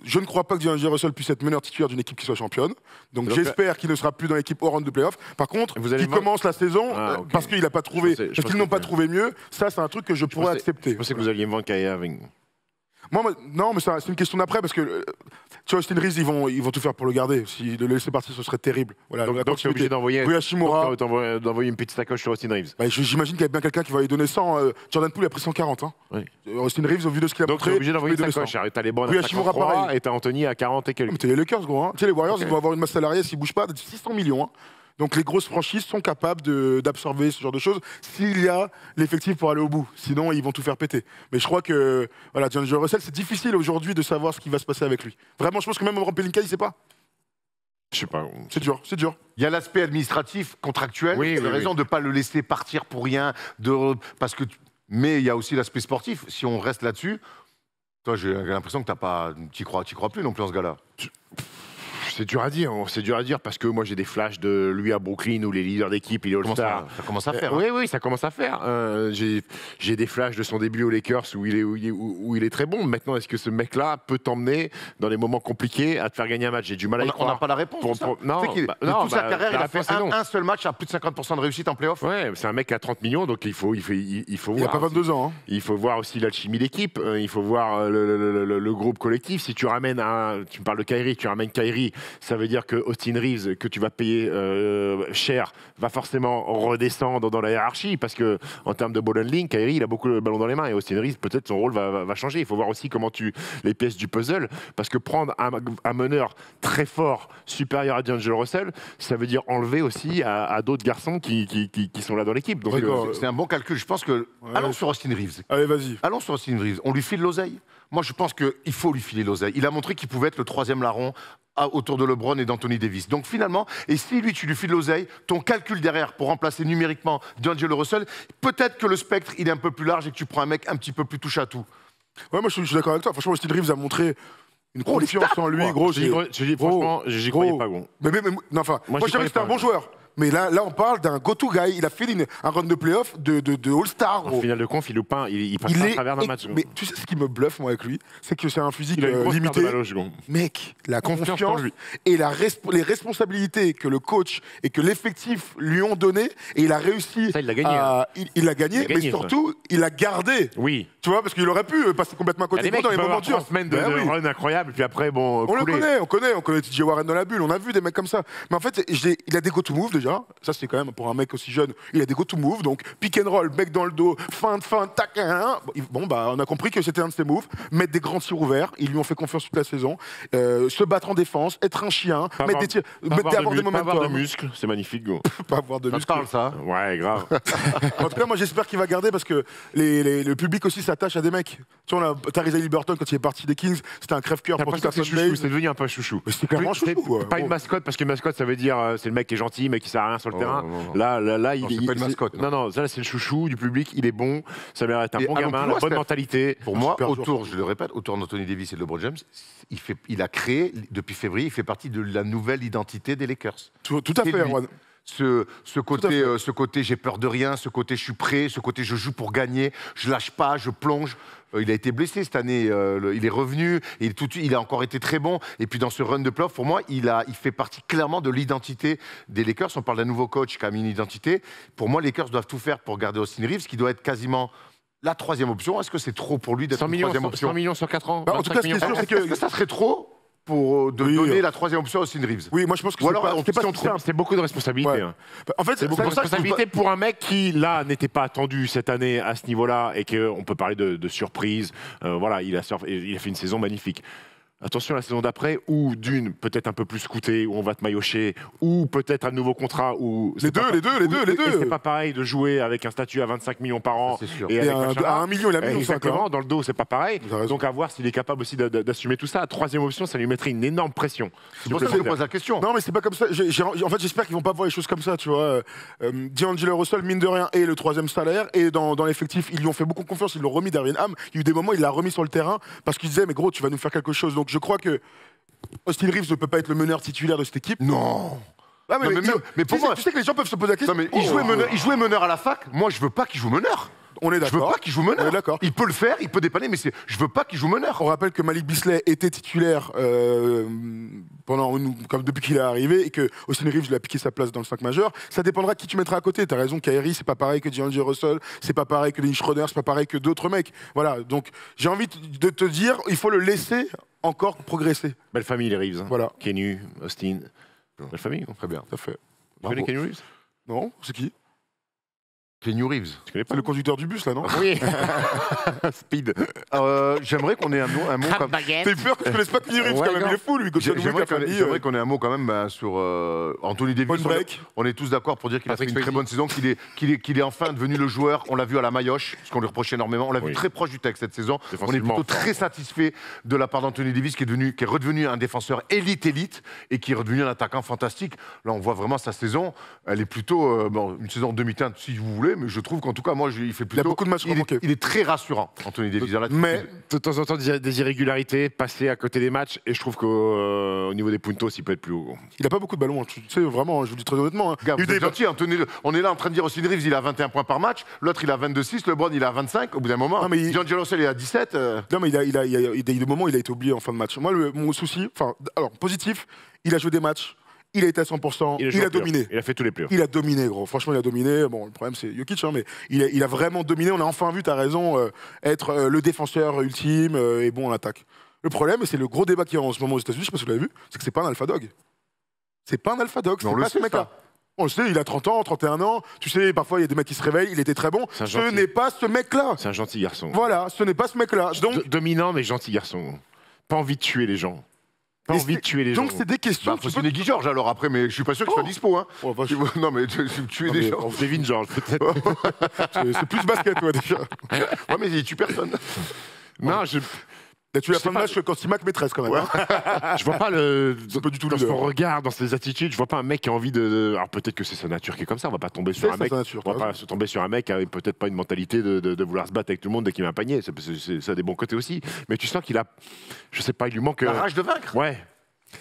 Speaker 3: Je ne crois pas que D'Angelo Russell puisse être meneur titulaire d'une équipe qui soit championne. Donc j'espère qu'il ne sera plus dans l'équipe au round de playoff. Par contre, qu'il commence la saison parce qu'il n'a pas trouvé, parce qu'ils n'ont pas trouvé mieux, ça c'est un truc que je pourrais accepter.
Speaker 2: Je pensais que vous alliez me vendre Kyrie Irving.
Speaker 3: Non, mais c'est une question d'après, parce que tu vois, Austin Reeves, ils vont tout faire pour le garder. Si de le laisser partir, ce serait terrible. Voilà,
Speaker 2: donc tu es obligé d'envoyer une petite sacoche sur Austin Reeves.
Speaker 3: J'imagine qu'il y a bien quelqu'un qui va lui donner 100. Jordan Poole a pris 140. Hein. Oui. Austin Reeves, au vu de ce qu'il a montré,
Speaker 2: tu es obligé d'envoyer une sacoche. T'as les bonnes à 53 et t'as Anthony à 40 et quelques.
Speaker 3: Mais t'es les Lakers, gros. Tu sais, les Warriors, ils vont avoir une masse salariale, s'ils ne bougent pas, de 600 millions. Donc les grosses franchises sont capables d'absorber ce genre de choses s'il y a l'effectif pour aller au bout. Sinon, ils vont tout faire péter. Mais je crois que D'Angelo Russell, c'est difficile aujourd'hui de savoir ce qui va se passer avec lui. Vraiment, je pense que même Rob Pelinka, il ne sait pas.
Speaker 2: Je sais pas.
Speaker 3: C'est dur.
Speaker 1: Il y a l'aspect administratif, contractuel. Oui, tu as raison de ne pas le laisser partir pour rien. Mais il y a aussi l'aspect sportif. Si on reste là-dessus, toi, j'ai l'impression que tu n'y crois plus non plus en ce gars-là.
Speaker 2: C'est dur à dire parce que moi j'ai des flashs de lui à Brooklyn où les leaders d'équipe, il est All-Star.
Speaker 1: Ça commence à faire.
Speaker 2: Oui, ça commence à faire. J'ai des flashs de son début aux Lakers où il est très bon. Maintenant, est-ce que ce mec-là peut t'emmener dans les moments compliqués à te faire gagner un match? J'ai du mal à y croire.
Speaker 1: On n'a pas la réponse. Toute sa carrière, il a fait un seul match à plus de 50% de réussite en playoff.
Speaker 2: Ouais, c'est un mec à 30 millions, donc il faut voir.
Speaker 3: Il n'a pas 22 ans. Hein.
Speaker 2: Il faut voir aussi l'alchimie d'équipe. Il faut voir le groupe collectif. Si tu ramènes tu me parles de Kyrie, tu ramènes Kyrie. Ça veut dire que Austin Reeves, que tu vas payer cher, va forcément redescendre dans la hiérarchie parce que en termes de ball handling, Kyrie, il a beaucoup le ballon dans les mains et Austin Reeves, peut-être son rôle va changer. Il faut voir aussi comment les pièces du puzzle, parce que prendre un meneur très fort, supérieur à D'Angelo Russell, ça veut dire enlever aussi à d'autres garçons qui sont là dans l'équipe. Donc
Speaker 1: c'est un bon calcul. Je pense que allons sur Austin Reeves.
Speaker 3: Allez, vas-y.
Speaker 1: Allons sur Austin Reeves. On lui file l'oseille. Moi, je pense qu'il faut lui filer l'oseille. Il a montré qu'il pouvait être le troisième larron autour de LeBron et d'Anthony Davis. Donc finalement, et si lui, tu lui files l'oseille, ton calcul derrière pour remplacer numériquement D'Angelo Russell, peut-être que le spectre, il est un peu plus large et que tu prends un mec un petit peu plus touche à tout.
Speaker 3: Ouais, moi, je suis d'accord avec toi. Franchement, Austin Reeves a montré une confiance en lui, gros.
Speaker 2: Franchement, j'y croyais pas, gros.
Speaker 3: Moi, je savais que c'était un bon joueur. Mais là, on parle d'un go-to guy. Il a fait un run de playoff de All-Star.
Speaker 2: En finale de conf, il loupe il passe pas à travers d'un match.
Speaker 3: Mais tu sais ce qui me bluffe, moi, avec lui, c'est que c'est un physique limité. Mec, la confiance et les responsabilités que le coach et que l'effectif lui ont donné, et il a réussi.
Speaker 2: Ça, il l'a gagné.
Speaker 3: Il a gagné, mais surtout, il a gardé.
Speaker 2: Oui.
Speaker 3: Tu vois, parce qu'il aurait pu passer complètement à côté
Speaker 2: dans les moments durs.
Speaker 3: 3
Speaker 2: semaines de run incroyable, puis après, bon.
Speaker 3: On connaît TJ Warren dans la bulle. On a vu des mecs comme ça. Mais en fait, il a des go-to-move déjà. Ça, c'est quand même, pour un mec aussi jeune, il a des go-to-move. Donc, pick and roll, mec dans le dos, fin, tac, bon, on a compris que c'était un de ses moves. Mettre des grands tirs ouverts. Ils lui ont fait confiance toute la saison. Se battre en défense, être un chien, mettre des tirs, avoir des momentum.
Speaker 2: Pas avoir de muscles, c'est magnifique, go.
Speaker 3: Pas avoir de muscles.
Speaker 1: Ça parle, ça.
Speaker 2: Ouais, grave.
Speaker 3: En tout cas, moi, j'espère qu'il va garder parce que le public aussi s'attache à des mecs. Tu vois, Tyrese Haliburton, quand il est parti des Kings, c'était un crève-cœur pour toute la fanbase.
Speaker 2: C'est devenu un peu chouchou.
Speaker 3: Mais c'est clairement chouchou.
Speaker 2: Pas une mascotte, parce que mascotte, ça veut dire c'est le mec qui est gentil, mais qui sert à rien sur le terrain. Là,
Speaker 1: c'est pas une mascotte.
Speaker 2: Non, ça, c'est le chouchou du public, il est bon, ça mérite un bon gamin, la bonne mentalité.
Speaker 1: Pour moi, je le répète, autour d'Anthony Davis et de LeBron James, il a créé, depuis février, il fait partie de la nouvelle identité des Lakers.
Speaker 3: Tout à fait, Erwan.
Speaker 1: Ce côté j'ai peur de rien, ce côté je suis prêt, ce côté je joue pour gagner, je lâche pas, je plonge. Il a été blessé cette année, il est revenu, et tout de suite, il a encore été très bon. Et puis dans ce run de playoff, pour moi, il fait partie clairement de l'identité des Lakers. On parle d'un nouveau coach qui a mis une identité. Pour moi, les Lakers doivent tout faire pour garder Austin Reeves, qui doit être quasiment la troisième option. Est-ce que c'est trop pour lui d'être une troisième option?
Speaker 2: 100 millions sur 4 ans.
Speaker 3: En tout cas, ce qui est sûr, c'est
Speaker 1: Est-ce que ça serait trop pour donner la troisième option à Austin Reeves?
Speaker 3: Oui, moi je pense que
Speaker 2: C'est beaucoup de responsabilité.
Speaker 3: Ouais.
Speaker 2: Hein.
Speaker 3: En fait,
Speaker 2: C'est beaucoup de responsabilité pour un mec qui, là, n'était pas attendu cette année à ce niveau-là et qu'on peut parler de surprise. Voilà, il a fait une saison magnifique. Attention à la saison d'après, ou d'une, peut-être un peu plus scouté, où on va te maillotcher, ou peut-être un nouveau contrat où...
Speaker 3: Les deux.
Speaker 2: C'est pas pareil de jouer avec un statut à 25 millions par an.
Speaker 1: Et
Speaker 3: à 1 million, il a mis
Speaker 2: exactement, dans le dos, c'est pas pareil. Donc à voir s'il est capable aussi d'assumer tout ça. Troisième option, ça lui mettrait une énorme pression.
Speaker 1: C'est pour ça que je pose la question.
Speaker 3: Non, mais c'est pas comme ça. En fait, j'espère qu'ils vont pas voir les choses comme ça, tu vois. D'Angelo Russell, mine de rien, est le troisième salaire. Et dans l'effectif, ils lui ont fait beaucoup confiance. Ils l'ont remis Darvin Ham. Il y a eu des moments, il l'a remis sur le terrain parce qu'il disait, mais gros, tu vas nous faire quelque chose. Donc je crois que Austin Reeves ne peut pas être le meneur titulaire de cette équipe.
Speaker 1: Non.
Speaker 3: Ah,
Speaker 1: mais pour moi,
Speaker 3: tu sais que les gens peuvent se poser la question.
Speaker 1: Non, mais il jouait meneur à la fac. Moi, je veux pas qu'il joue meneur.
Speaker 3: On est
Speaker 1: Je veux
Speaker 3: d'accord.
Speaker 1: pas qu'il joue meneur.
Speaker 3: On est d'accord.
Speaker 1: Il peut le faire, il peut dépanner, mais je veux pas qu'il joue meneur.
Speaker 3: On rappelle que Malik Beasley était titulaire depuis qu'il est arrivé et que Austin Reeves lui a piqué sa place dans le 5 majeur. Ça dépendra de qui tu mettras à côté. T'as raison, Kyrie, c'est pas pareil que D'Angelo Russell, c'est pas pareil que Dennis Schroeder, c'est pas pareil que d'autres mecs. Voilà, donc j'ai envie de te dire, il faut le laisser encore progresser.
Speaker 2: Belle famille, les Reeves. Hein.
Speaker 3: Voilà.
Speaker 2: Kenny, Austin. Belle famille.
Speaker 1: Très bien.
Speaker 3: Ça fait.
Speaker 2: Tu connais Kenny Reeves?
Speaker 3: Non, c'est qui?
Speaker 1: Kenny Reeves.
Speaker 2: Tu connais pas?
Speaker 3: C'est le conducteur du bus là, non?
Speaker 2: Oui. Speed.
Speaker 1: J'aimerais qu'on ait un mot comme...
Speaker 3: T'as eu peur que je connaisse pas Kenny Reeves quand même, il est fou lui.
Speaker 1: J'aimerais qu'on ait un mot quand même sur Anthony Davis.
Speaker 3: Break.
Speaker 1: On est tous d'accord pour dire qu'il a fait
Speaker 2: Patrick
Speaker 1: une très bonne saison, qu'il est enfin devenu le joueur. On l'a vu à la Maillotche, ce qu'on lui reprochait énormément. On l'a vu très proche du texte cette saison. On est plutôt très satisfait de la part d'Anthony Davis qui est redevenu un défenseur élite et qui est redevenu un attaquant fantastique. Là, on voit vraiment sa saison. Elle est plutôt une saison en demi-teinte si vous voulez, mais je trouve qu'en tout cas, moi, il fait plutôt...
Speaker 3: Il a beaucoup de matchs remarqués.
Speaker 1: Il est très rassurant, Anthony Davis.
Speaker 2: Mais de temps en temps, des irrégularités, passer à côté des matchs, et je trouve qu'au niveau des puntos, il peut être plus haut.
Speaker 3: Il a pas beaucoup de ballons, tu sais, vraiment, je vous le dis très honnêtement.
Speaker 1: Gars, vous êtes gentil, Anthony, on est là en train de dire Austin Reeves, il a 21 points par match, l'autre, il a 22-6, LeBron, il a 25, au bout d'un moment. D'Angelo Russell, il a 17. Non,
Speaker 3: mais il y a des moments où il a été oublié en fin de match. Moi, mon souci, alors, positif, il a joué des matchs. Il a été à 100%, il a dominé.
Speaker 2: Il a fait tous les playoffs.
Speaker 3: Il a dominé, gros. Franchement, il a dominé. Bon, le problème, c'est Jokic, hein, mais il a vraiment dominé. On a enfin vu, t'as raison, être le défenseur ultime et bon en attaque. Le problème, et c'est le gros débat qu'il y a en ce moment aux États-Unis, je sais pas si vous l'avez vu, c'est que c'est pas un alpha dog. C'est pas un alpha dog, c'est pas ce mec-là. On le sait, il a 30 ans, 31 ans. Tu sais, parfois, il y a des mecs qui se réveillent. Il était très bon. Ce n'est pas ce mec-là.
Speaker 2: C'est un gentil garçon.
Speaker 3: Voilà, ce n'est pas ce mec-là. Donc...
Speaker 2: Dominant, mais gentil garçon. Pas envie de tuer les gens. Pas envie de tuer les gens.
Speaker 3: Donc c'est des questions.
Speaker 1: Faut signer Guy Georges alors après, mais je suis pas sûr qu'il soit dispo. Hein.
Speaker 3: Oh, bah,
Speaker 1: non mais tuer des gens.
Speaker 2: Devin George peut-être.
Speaker 3: C'est plus basket, ouais, déjà.
Speaker 1: Ouais, mais il tue personne.
Speaker 2: Non,
Speaker 3: Il a tué la fin de match quand Stimac maîtresse quand même. Hein.
Speaker 2: Je vois pas
Speaker 3: pas du tout
Speaker 2: dans son regard, dans ses attitudes, je vois pas un mec qui a envie de. Alors peut-être que c'est sa nature qui est comme ça. On va pas tomber sur un mec. On va pas se tomber sur un mec qui a peut-être pas une mentalité de vouloir se battre avec tout le monde dès qu'il met un panier. Ça a des bons côtés aussi. Mais tu sens qu'il a, je sais pas, il lui manque
Speaker 1: la rage de vaincre.
Speaker 2: Ouais.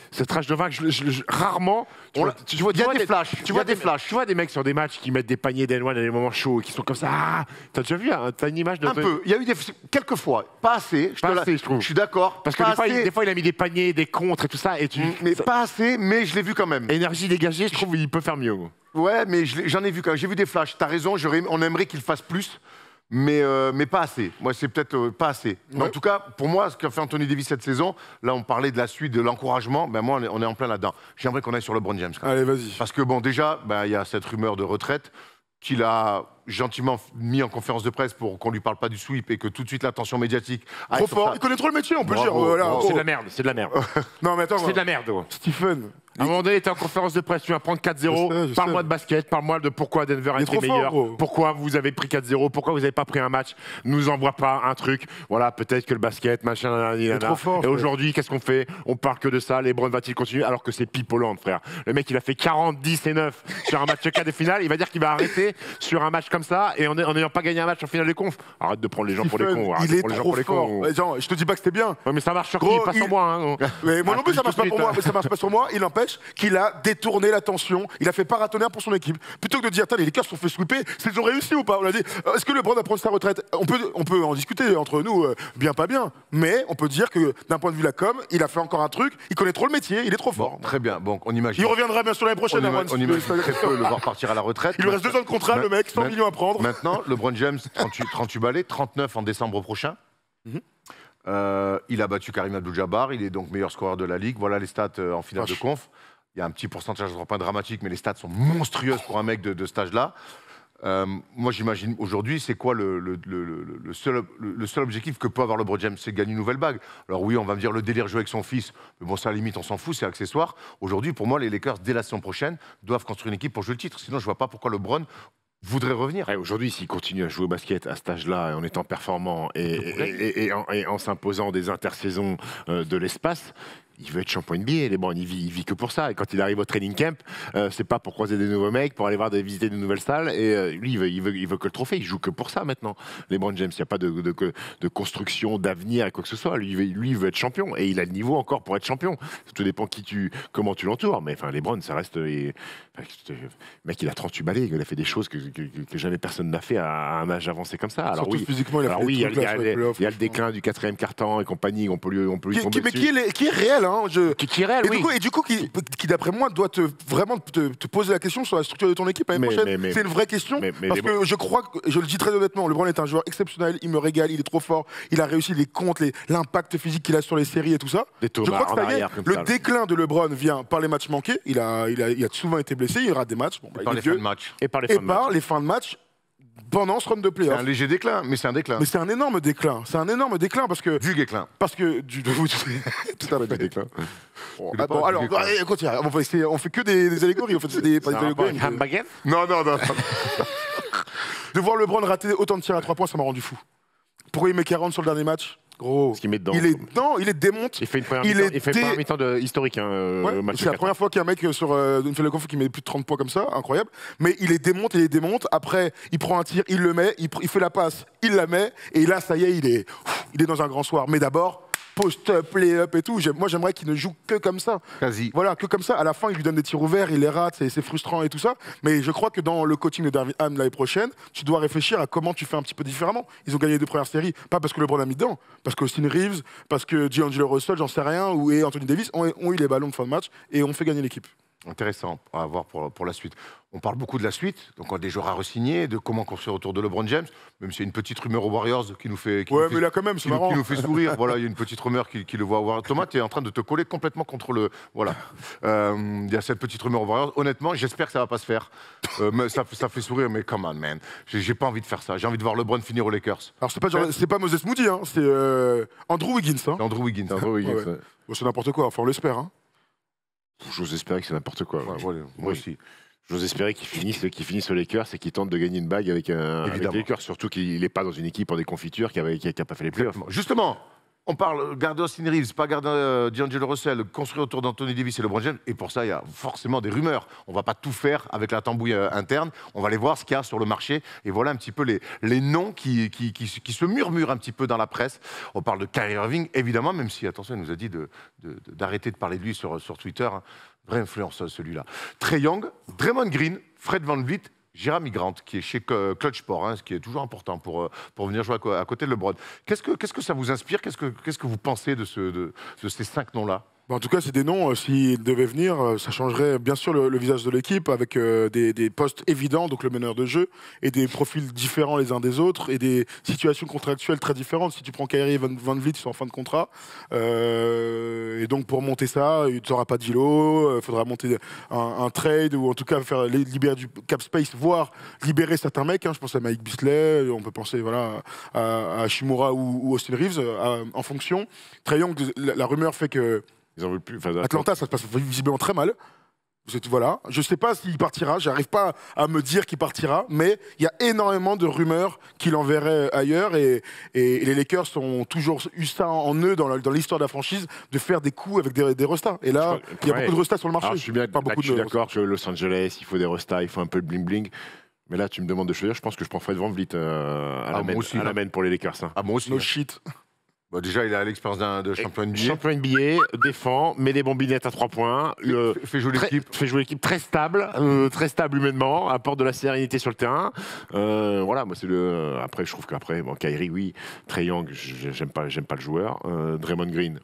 Speaker 2: Cette rage de vaincre, rarement.
Speaker 1: Il y a des flashs. Tu vois des flashs.
Speaker 2: Tu vois des mecs sur des matchs qui mettent des paniers d'N1 à des moments chauds et qui sont comme ça. Ah, t'as déjà vu t'as une image de.
Speaker 1: Un peu. Il y a eu quelques fois. Pas assez.
Speaker 2: Je trouve.
Speaker 1: Je suis d'accord.
Speaker 2: Parce que des fois, il a mis des paniers, des contres et tout ça.
Speaker 1: Mais pas assez, mais je l'ai vu quand même.
Speaker 2: Énergie dégagée, je trouve qu'il peut faire mieux.
Speaker 1: Ouais, mais j'en ai vu quand même. J'ai vu des flashs. T'as raison, on aimerait qu'il fasse plus. Mais pas assez. Moi, c'est peut-être pas assez. Mais en tout cas, pour moi, ce qu'a fait Anthony Davis cette saison, là, on parlait de la suite, de l'encouragement. Ben moi, on est en plein là-dedans. J'aimerais qu'on aille sur LeBron James.
Speaker 3: Allez, vas-y.
Speaker 1: Parce que bon, déjà, il y a cette rumeur de retraite qu'il a gentiment mis en conférence de presse pour qu'on lui parle pas du sweep et que tout de suite l'attention médiatique.
Speaker 3: Trop fort. Il connaît trop le métier, on peut le dire.
Speaker 2: C'est de la merde. C'est de la merde.
Speaker 3: Non, mais attends.
Speaker 2: C'est de la merde.
Speaker 3: Stephen.
Speaker 2: À un moment donné, t'es en conférence de presse, tu vas prendre 4-0. Parle-moi de basket, parle-moi de pourquoi Denver a été meilleur. Pourquoi vous avez pris 4-0, pourquoi vous n'avez pas pris un match. Nous envoie pas un truc. Voilà, peut-être que le basket, machin, et aujourd'hui, qu'est-ce qu'on fait? On parle que de ça. LeBron va-t-il continuer? Alors que c'est Pipe Hollande, frère. Le mec, il a fait 40, 10 et 9 sur un match 4 des finales. Il va dire qu'il va arrêter sur un match comme ça et en n'ayant pas gagné un match en finale des confs. Arrête de prendre les gens pour les cons.
Speaker 3: Il est trop fort. Je te dis pas que c'était bien.
Speaker 2: Mais ça marche sur qui? Pas sur moi.
Speaker 3: Mais moi non plus, ça marche pas pour moi. Mais ça marche pas sur moi. Il empêche. match qu'il a détourné l'attention, il a fait paratonnerre pour son équipe. Plutôt que de dire, les Lakers se sont fait sweeper, ils ont réussi ou pas? On a dit, est-ce que LeBron a pris sa retraite? On peut en discuter entre nous, bien pas bien, mais on peut dire que d'un point de vue de la com, il a fait encore un truc, il connaît trop le métier, il est trop fort.
Speaker 1: Bon, très bien, donc on imagine.
Speaker 3: Il reviendra bien sûr l'année prochaine.
Speaker 1: On imagine très peu le voir partir à la retraite.
Speaker 3: Il lui reste 2 ans de contrat, le mec, 100 millions à prendre.
Speaker 1: Maintenant, LeBron James, 38 balais, 39 en décembre prochain. Il a battu Karim Abdul-Jabbar, il est donc meilleur scoreur de la Ligue. Voilà les stats en finale de conf. Il y a un petit pourcentage de 3 points dramatique, mais les stats sont monstrueuses pour un mec de cet âge-là. Moi, j'imagine aujourd'hui, c'est quoi le seul objectif que peut avoir LeBron James? C'est de gagner une nouvelle bague. Alors oui, on va me dire le délire jouer avec son fils, mais bon, ça, à la limite, on s'en fout, c'est accessoire. Aujourd'hui, pour moi, les Lakers, dès la saison prochaine, doivent construire une équipe pour jouer le titre. Sinon, je vois pas pourquoi LeBron voudrait revenir.
Speaker 2: Ouais, aujourd'hui, s'il continue à jouer au basket à cet âge-là, en étant performant et en s'imposant des intersaisons de l'espace, il veut être champion NBA, LeBron, il vit que pour ça. Et quand il arrive au training camp, c'est pas pour croiser des nouveaux mecs, pour aller visiter de nouvelles salles. Et lui, il veut que le trophée. Il joue que pour ça maintenant. LeBron James, il n'y a pas de construction, d'avenir et quoi que ce soit. Lui, il veut être champion. Et il a le niveau encore pour être champion. Tout dépend comment tu l'entoures. Mais enfin, LeBron, ça reste. Le mec, il a 38 balais. Il a fait des choses que jamais personne n'a fait à un âge avancé comme ça. Alors
Speaker 3: surtout
Speaker 2: oui,
Speaker 3: physiquement, il a fait des trucs là sur les playoffs,
Speaker 2: il y a le déclin du 4e quart-temps et compagnie. On peut lui tomber
Speaker 3: mais
Speaker 2: dessus.
Speaker 3: qui est réel, hein,
Speaker 2: Qui est réel, oui.
Speaker 3: Et du coup, qui d'après moi, doit vraiment te poser la question sur la structure de ton équipe l'année prochaine. C'est une vraie question. Parce que je crois, je le dis très honnêtement, LeBron est un joueur exceptionnel, il me régale, il est trop fort, il a réussi les comptes, l'impact physique qu'il a sur les séries et tout ça. Je crois que ça y est, le déclin de LeBron vient par les matchs manqués. Il a souvent été blessé, il rate des matchs. Bon,
Speaker 1: par les fins de match.
Speaker 2: Et par
Speaker 3: les fins de match. Pendant ce run de playoff.
Speaker 1: C'est un léger déclin, mais c'est un déclin.
Speaker 3: Mais c'est un énorme déclin. C'est un énorme déclin parce que.
Speaker 1: Du déclin.
Speaker 3: Parce que. Tout à fait, du déclin. Bon, alors, continue. On fait que des allégories. On fait des allégories.
Speaker 1: Non.
Speaker 3: De voir LeBron rater autant de tirs à 3 points, ça m'a rendu fou. Pourquoi il met 40 sur le dernier match? Gros.
Speaker 2: Ce qu'il met dedans.
Speaker 3: Il est démonte.
Speaker 2: Il fait une première mi-temps historique.
Speaker 3: C'est la première fois qu'il y a un mec sur une finale de conf qui met plus de 30 points comme ça, incroyable. Mais il est démonte. Après, il prend un tir, il le met, il fait la passe, il la met, et là, ça y est, il est dans un grand soir. Mais d'abord, post-up, lay-up et tout. Moi, j'aimerais qu'il ne joue que comme ça.
Speaker 1: Quasi.
Speaker 3: Voilà, que comme ça. À la fin, il lui donne des tirs ouverts, il les rate, c'est frustrant et tout ça. Mais je crois que dans le coaching de Darvin Ham l'année prochaine, tu dois réfléchir à comment tu fais un petit peu différemment. Ils ont gagné les 2 premières séries, pas parce que LeBron a mis dedans, parce que Austin Reeves, parce que D'Angelo Russell, j'en sais rien, et Anthony Davis ont eu les ballons de fin de match et ont fait gagner l'équipe.
Speaker 1: Intéressant à voir pour la suite. On parle beaucoup de la suite, donc on a des joueurs à re-signer, de comment construire autour de LeBron James, même s'il y a une petite rumeur aux Warriors qui nous fait...
Speaker 3: mais là quand même, c'est marrant.
Speaker 1: Qui nous fait sourire. Voilà, il y a une petite rumeur qui le voit voir. Thomas, tu es en train de te coller complètement contre le... Voilà. Il y a cette petite rumeur aux Warriors. Honnêtement, j'espère que ça va pas se faire. Mais ça fait sourire, mais come on, man. J'ai pas envie de faire ça. J'ai envie de voir LeBron finir aux Lakers.
Speaker 3: Alors c'est pas Moses Moody, hein, c'est Andrew Wiggins. Hein.
Speaker 1: C'est Andrew Wiggins.
Speaker 3: Ouais. Bon, c'est n'importe quoi, enfin on l'espère. Hein.
Speaker 2: J'ose espérer que c'est n'importe quoi.
Speaker 1: Moi aussi.
Speaker 2: J'ose espérer qu'il finisse aux Lakers et qu'il tente de gagner une bague avec les Lakers, surtout qu'il n'est pas dans une équipe en déconfiture qui n'a pas fait les playoffs.
Speaker 1: Justement, on parle garder Austin Reeves, pas garder D'Angelo Russell, construire autour d'Anthony Davis et LeBron James. Et pour ça, il y a forcément des rumeurs. On ne va pas tout faire avec la tambouille interne. On va aller voir ce qu'il y a sur le marché. Et voilà un petit peu les noms qui se murmurent un petit peu dans la presse. On parle de Kyrie Irving, évidemment, même si, attention, il nous a dit d'arrêter de parler de lui sur Twitter. Hein. Vraie influence, celui-là. Trae Young, Draymond Green, Fred VanVleet, Jeremy Grant, qui est chez Clutch Sport, hein, ce qui est toujours important pour venir jouer à côté de LeBron. Qu'est-ce que ça vous inspire? Qu'est-ce que vous pensez de ces 5 noms-là?
Speaker 3: En tout cas, c'est des noms, s'ils devaient venir, ça changerait bien sûr le visage de l'équipe avec des postes évidents, donc le meneur de jeu, et des profils différents les uns des autres, et des situations contractuelles très différentes. Si tu prends Kyrie et VanVleet, ils sont en fin de contrat. Et donc pour monter ça, tu n'auras pas d'îlot, il faudra monter un trade, ou en tout cas faire libérer du cap space, voire libérer certains mecs. Hein. Je pense à Mike Bisley, on peut penser à Shimura ou Austin Reeves en fonction. Trae Young, la rumeur fait que
Speaker 2: ils en veulent plus.
Speaker 3: Atlanta, ça se passe visiblement très mal. Voilà. Je ne sais pas s'il partira, j'arrive pas à me dire qu'il partira, mais il y a énormément de rumeurs qu'il enverrait ailleurs et les Lakers ont toujours eu ça en eux dans l'histoire de la franchise, de faire des coups avec des restas. Et là, il y a beaucoup de restas sur le marché.
Speaker 2: Alors, je suis d'accord que Los Angeles, il faut des restas, il faut un peu de bling-bling. Mais là, tu me demandes de choisir, je pense que je prends Fred VanVleet à la main pour les Lakers. Hein.
Speaker 1: Ah, moi aussi.
Speaker 3: No shit.
Speaker 1: Bah, déjà, il a l'expérience de champion NBA.
Speaker 2: Champion NBA, défend, met des bombinettes à 3 points.
Speaker 1: Fait jouer l'équipe.
Speaker 2: Fait jouer l'équipe très stable humainement, apporte de la sérénité sur le terrain. Voilà, moi c'est le. Après, je trouve qu'après, bon, Kyrie, oui, Trae Young, j'aime pas le joueur. Draymond Green.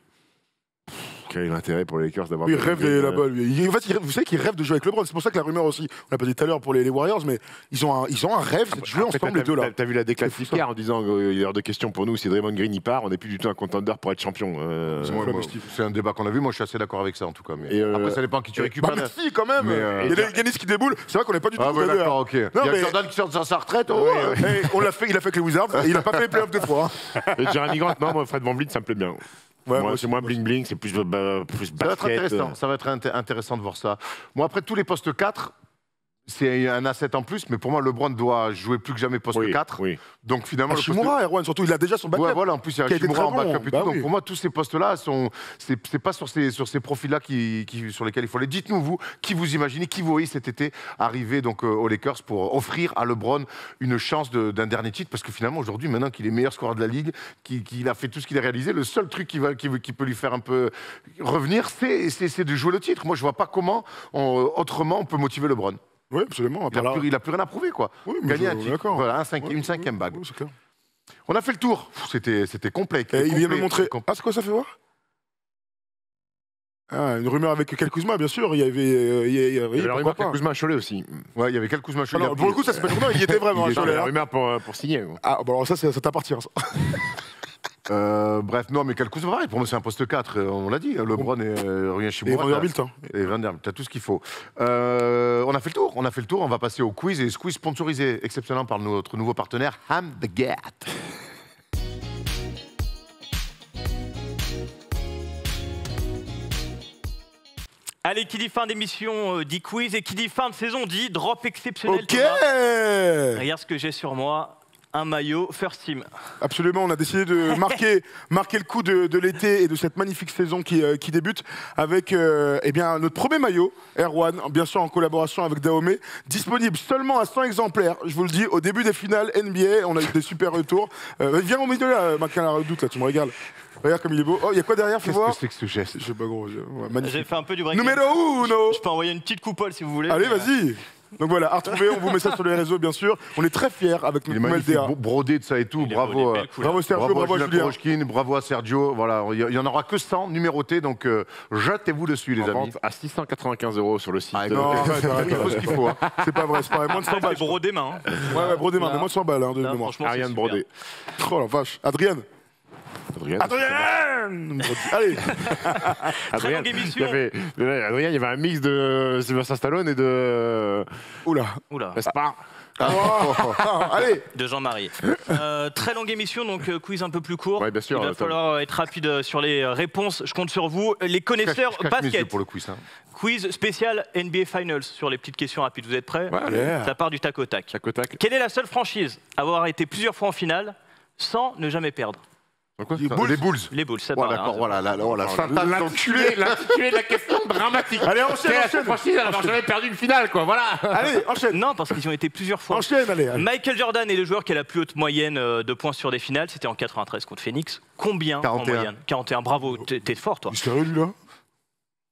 Speaker 2: Quel est l'intérêt pour les Lakers d'avoir.
Speaker 3: Il rêve d'aller là-bas, lui. En fait, vous savez qu'il rêve de jouer avec LeBron. C'est pour ça que la rumeur aussi, on l'a pas dit tout à l'heure pour les Warriors, mais ils ont un rêve, c'est de jouer ensemble les deux là.
Speaker 2: T'as vu la déclate Fiscar en disant qu'il y a hors de question pour nous, si Draymond Green y part, on n'est plus du tout un contender pour être champion.
Speaker 1: C'est un débat qu'on a vu, moi je suis assez d'accord avec ça en tout cas. Mais après, ça dépend qui tu récupères.
Speaker 3: Bah, si, quand même. Il y a Giannis qui déboule. C'est vrai qu'on n'est pas du tout.
Speaker 1: Ah, ouais, d'accord, ok. Il y a
Speaker 3: mais-
Speaker 1: Jordan qui sort de sa retraite.
Speaker 3: On l'a fait, il a fait avec les Wizards et il a pas fait les playoffs 2 fois.
Speaker 2: Et Jeremy Grant, non, moi Fred VanVleet, ça me plaît bien.
Speaker 3: Ouais,
Speaker 2: Moi,
Speaker 3: moi
Speaker 2: c'est moins bling-bling, c'est plus
Speaker 1: Ça va être
Speaker 2: basket.
Speaker 1: intéressant. Ça va être intéressant de voir ça. Moi, après tous les postes 4, c'est un asset en plus, mais pour moi, LeBron doit jouer plus que jamais poste 4.
Speaker 2: Oui.
Speaker 1: Donc finalement, le
Speaker 3: Hachimura, Erwan, surtout, il a déjà son backup.
Speaker 1: Ouais, voilà, en plus, il y a
Speaker 3: qui a été
Speaker 1: Hachimura en
Speaker 3: très bon.
Speaker 1: backup et
Speaker 3: Bah
Speaker 1: tout.
Speaker 3: oui.
Speaker 1: Donc pour moi, tous ces postes-là, c'est pas sur ces profils-là sur lesquels il faut aller. Dites-nous, vous, qui vous imaginez, qui vous voyez cet été arriver donc, aux Lakers pour offrir à LeBron une chance d'un dernier titre. Parce que finalement, aujourd'hui, maintenant qu'il est meilleur scoreur de la Ligue, qu'il a fait tout ce qu'il a réalisé, le seul truc qui peut lui faire un peu revenir, c'est de jouer le titre. Moi, je vois pas comment, autrement, on peut motiver LeBron.
Speaker 3: Oui, absolument.
Speaker 1: Il a plus rien à prouver, quoi.
Speaker 3: Oui, mais
Speaker 1: Gagner un
Speaker 3: je-
Speaker 1: titre,
Speaker 3: d'accord.
Speaker 1: voilà, une cinquième bague.
Speaker 3: Oui, c'est clair.
Speaker 1: On a fait le tour. C'était complet.
Speaker 3: Et il vient me montrer. Ah, c'est quoi ça fait voir? Ah, une rumeur avec Kyle Kuzma, bien sûr. Il y avait. Oui,
Speaker 2: La
Speaker 3: pourquoi
Speaker 2: rumeur
Speaker 3: pas.
Speaker 2: Kuzma à Cholet aussi.
Speaker 1: Ouais, il y avait quelques matchs.
Speaker 3: Alors, pour le coup, ça c'est pas une rumeur, il y était vraiment.
Speaker 1: Il
Speaker 3: à
Speaker 1: était
Speaker 3: Cholet,
Speaker 2: La
Speaker 3: hein.
Speaker 2: rumeur pour signer. Quoi.
Speaker 3: Ah, bon, alors ça t'appartient. Ça.
Speaker 1: Bref, non, mais quelques pareil. Pour moi, c'est un poste 4, on l'a dit. LeBron et rien chez
Speaker 3: Et
Speaker 1: moi.
Speaker 3: Vanderbilt. Hein.
Speaker 1: Et Vanderbilt, t'as tout ce qu'il faut. On a fait le tour. On va passer au quiz. Et ce quiz sponsorisé exceptionnellement par notre nouveau partenaire, Ham the Gat.
Speaker 5: Allez, qui dit fin d'émission dit quiz et qui dit fin de saison dit drop exceptionnel.
Speaker 3: Ok.
Speaker 5: Thomas. Regarde ce que j'ai sur moi, un maillot First Team.
Speaker 3: Absolument, on a décidé de marquer le coup de l'été et de cette magnifique saison qui débute avec eh bien, notre premier maillot, Erwan, bien sûr en collaboration avec Dahomey, disponible seulement à 100 exemplaires. Je vous le dis, au début des finales NBA, on a eu des super retours. Viens au milieu là, Macan la redoute, là, tu me régales. Regarde comme il est beau. Oh, il y a quoi derrière, fais
Speaker 1: Qu'est-ce que
Speaker 3: voir.
Speaker 1: c'est que ce geste?
Speaker 3: Je sais pas gros, ouais,
Speaker 5: J'ai
Speaker 3: magnifique.
Speaker 5: fait un peu du break.
Speaker 3: Numéro uno.
Speaker 5: Je peux envoyer une petite coupole si vous voulez.
Speaker 3: Allez,
Speaker 5: mais,
Speaker 3: vas-y. Donc voilà, à retrouver, on vous met ça sur les réseaux, bien sûr. On est très fiers avec
Speaker 1: Il est
Speaker 3: notre
Speaker 1: magnifique,
Speaker 3: MLDA.
Speaker 1: brodé de ça et tout.
Speaker 5: il est beau,
Speaker 1: Bravo.
Speaker 5: des belles couleurs.
Speaker 3: Bravo Sergio, bravo à
Speaker 1: Julien
Speaker 3: Julien.
Speaker 1: Korochkin, bravo à Sergio. Voilà, il y en aura que 100 numérotés, donc jetez-vous dessus, les
Speaker 2: En
Speaker 1: amis.
Speaker 2: vente à 695 € sur le site.
Speaker 1: Ah,
Speaker 3: Non,
Speaker 1: écoute,
Speaker 3: arrête,
Speaker 1: il faut ce qu'il faut. hein.
Speaker 3: C'est pas vrai, c'est pas vrai. Moins de 100
Speaker 5: Ça,
Speaker 3: balles.
Speaker 5: c'est brodé main. Hein.
Speaker 3: Ouais, brodé main, mais moins de 100 balles hein, de
Speaker 5: Là,
Speaker 3: mémoire.
Speaker 5: franchement, c'est
Speaker 2: Ariane
Speaker 5: super.
Speaker 2: Brodé.
Speaker 3: Oh la vache. Adrien. Allez.
Speaker 5: Très longue émission.
Speaker 2: Adrien, il y avait un mix de Sylvester Stallone et de
Speaker 3: Oula.
Speaker 5: Oula,
Speaker 2: Gaspard.
Speaker 3: Allez.
Speaker 5: de Jean-Marie. Très longue émission, donc quiz un peu plus court.
Speaker 2: Ouais, bien sûr,
Speaker 5: Il va
Speaker 2: Tom.
Speaker 5: falloir être rapide sur les réponses. Je compte sur vous. Les connaisseurs
Speaker 1: Je cache mes yeux
Speaker 5: basket.
Speaker 1: pour le quiz. Hein.
Speaker 5: Quiz spécial NBA Finals sur les petites questions rapides. Vous êtes prêts?
Speaker 2: Ouais, allez.
Speaker 3: Yeah.
Speaker 5: Ça part du tac au tac.
Speaker 2: Tac au tac.
Speaker 5: Quelle est la seule franchise à avoir été plusieurs fois en finale sans ne jamais perdre?
Speaker 2: Donc, quoi,
Speaker 3: Les
Speaker 2: ça-
Speaker 3: Bulls.
Speaker 1: Les Bulls.
Speaker 5: Les Bulls, ça
Speaker 1: Ouais,
Speaker 5: part.
Speaker 1: d'accord,
Speaker 5: hein.
Speaker 1: voilà, la
Speaker 2: L'intitulé de la question dramatique.
Speaker 3: Allez, enchaîne,
Speaker 2: Quelle
Speaker 3: enchaîne.
Speaker 2: franchise n'a jamais perdu une finale, quoi, voilà.
Speaker 3: Allez, enchaîne.
Speaker 5: Non, parce qu'ils ont été plusieurs fois.
Speaker 3: Enchaîne, allez. allez.
Speaker 5: Michael Jordan est le joueur qui a la plus haute moyenne de points sur des finales. C'était en 93 contre Phoenix. Combien
Speaker 1: 41.
Speaker 5: en moyenne? 41. Bravo, t'es fort, toi.
Speaker 3: Il se lui là.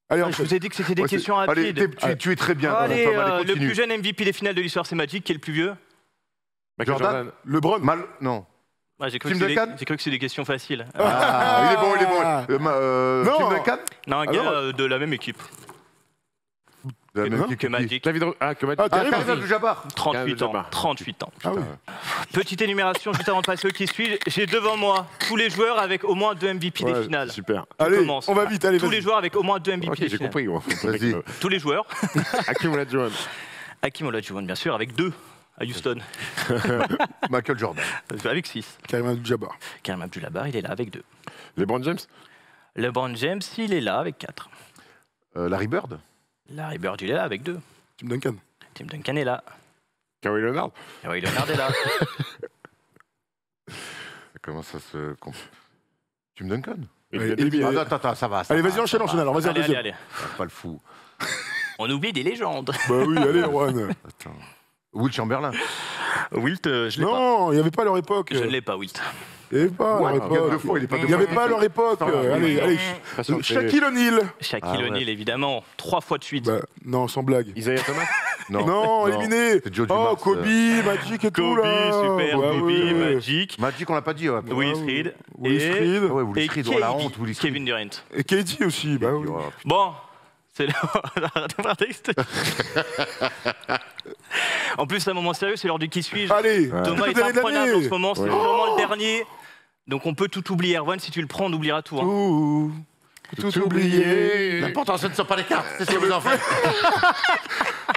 Speaker 3: Allez,
Speaker 5: Je
Speaker 3: enchaîne.
Speaker 5: vous ai dit que c'était des
Speaker 1: Ouais,
Speaker 5: questions
Speaker 1: Allez,
Speaker 5: rapides.
Speaker 1: tu es très bien.
Speaker 5: Allez,
Speaker 1: Tom,
Speaker 5: le
Speaker 1: continue.
Speaker 5: plus jeune MVP des finales de l'histoire, c'est Magic, qui est le plus vieux.
Speaker 2: Michael
Speaker 1: Jordan. LeBron. Non.
Speaker 5: Ouais, j'ai cru,
Speaker 1: Tim
Speaker 5: que c'était
Speaker 1: Duncan
Speaker 5: des- j'ai cru que c'était des questions faciles.
Speaker 1: Ah, il est bon, il est bon.
Speaker 3: Non.
Speaker 1: Tim Duncan
Speaker 5: Non, un
Speaker 3: Ah
Speaker 5: gars
Speaker 3: non.
Speaker 5: de la même équipe
Speaker 1: De la même équipe
Speaker 5: que
Speaker 1: qui-
Speaker 5: Magic.
Speaker 2: David Ro- Ah, que Magic.
Speaker 3: Ah, terrible.
Speaker 1: Karim Abdul-Jabbar.
Speaker 5: 38 ans.
Speaker 2: Jabbar.
Speaker 5: 38 ans.
Speaker 3: Ah oui.
Speaker 5: Petite énumération juste avant de passer au qui suit. J'ai devant moi tous les joueurs avec au moins 2 MVP des
Speaker 2: Ouais,
Speaker 5: finales.
Speaker 2: super.
Speaker 3: Allez,
Speaker 5: commence.
Speaker 3: on va vite, allez,
Speaker 5: Tous les
Speaker 3: vas-y.
Speaker 5: joueurs avec au moins 2 MVP
Speaker 2: Ok,
Speaker 5: des
Speaker 2: j'ai
Speaker 5: finales.
Speaker 2: compris. Moi.
Speaker 1: Vas-y.
Speaker 5: Tous les joueurs.
Speaker 2: Hakim Olajuwon.
Speaker 5: Hakim Olajuwon, bien sûr, avec 2 à Houston.
Speaker 1: Michael Jordan.
Speaker 5: Avec 6.
Speaker 3: Karim Abdul-Jabbar.
Speaker 5: Karim Abdul-Jabbar, il est là avec 2.
Speaker 2: LeBron James.
Speaker 5: LeBron James, il est là avec 4.
Speaker 1: Larry Bird.
Speaker 5: Larry Bird, il est là avec 2.
Speaker 3: Tim Duncan.
Speaker 5: Tim Duncan est là.
Speaker 2: Kawhi Leonard.
Speaker 5: Kawhi Leonard est là.
Speaker 1: Comment ça se. Tim Duncan
Speaker 3: Allez, et-
Speaker 1: Ah, attends, ça va.
Speaker 3: Allez, vas-y, enchaîne, enchaîne. Alors, vas-y,
Speaker 5: Allez,
Speaker 3: vas-y.
Speaker 5: allez, allez.
Speaker 1: Pas le fou.
Speaker 5: On oublie des légendes.
Speaker 3: Bah oui, allez, Juan.
Speaker 1: Attends. Will Chamberlain.
Speaker 5: Wilt, je l'ai pas.
Speaker 3: Non, il n'y avait pas à leur époque.
Speaker 5: Je ne l'ai pas, Wilt.
Speaker 3: Il n'y avait pas à leur époque.
Speaker 1: Deux fois, il est pas
Speaker 3: Il n'y avait pas à leur époque. Allez,
Speaker 2: façon,
Speaker 3: Shaquille O'Neal.
Speaker 5: Shaquille O'Neal, évidemment, 3 fois de suite.
Speaker 3: Bah, non, sans blague.
Speaker 2: Isaiah Thomas.
Speaker 3: Non, éliminé.
Speaker 1: C'est Joe
Speaker 3: Oh,
Speaker 1: Dumas,
Speaker 3: Kobe, Magic et tout
Speaker 5: Kobe,
Speaker 3: là.
Speaker 5: super,
Speaker 3: Ouais,
Speaker 5: Kobe,
Speaker 3: ouais.
Speaker 5: Magic,
Speaker 1: Magic, on l'a pas dit. Ouais.
Speaker 5: Willis Reed
Speaker 3: Willis
Speaker 5: et,
Speaker 3: Reed.
Speaker 1: Ah ouais, Willis
Speaker 5: et
Speaker 1: Reed, oh, la
Speaker 5: KD,
Speaker 1: honte, Willis Reed.
Speaker 5: Kevin Durant.
Speaker 3: Et KD aussi. Bah, oui.
Speaker 1: Oh,
Speaker 5: Bon, c'est le texte. En plus, c'est un moment sérieux, c'est l'heure du qui suis-je.
Speaker 3: Allez,
Speaker 5: Thomas est
Speaker 3: toute l'année
Speaker 5: imprenable en
Speaker 3: d'année.
Speaker 5: ce moment, c'est vraiment le dernier. Donc on peut tout oublier. Erwan, si tu le prends, on oubliera tout. Hein.
Speaker 3: Tout oublié.
Speaker 1: L'important, ce ne sont pas les cartes, c'est ce que vous en faites.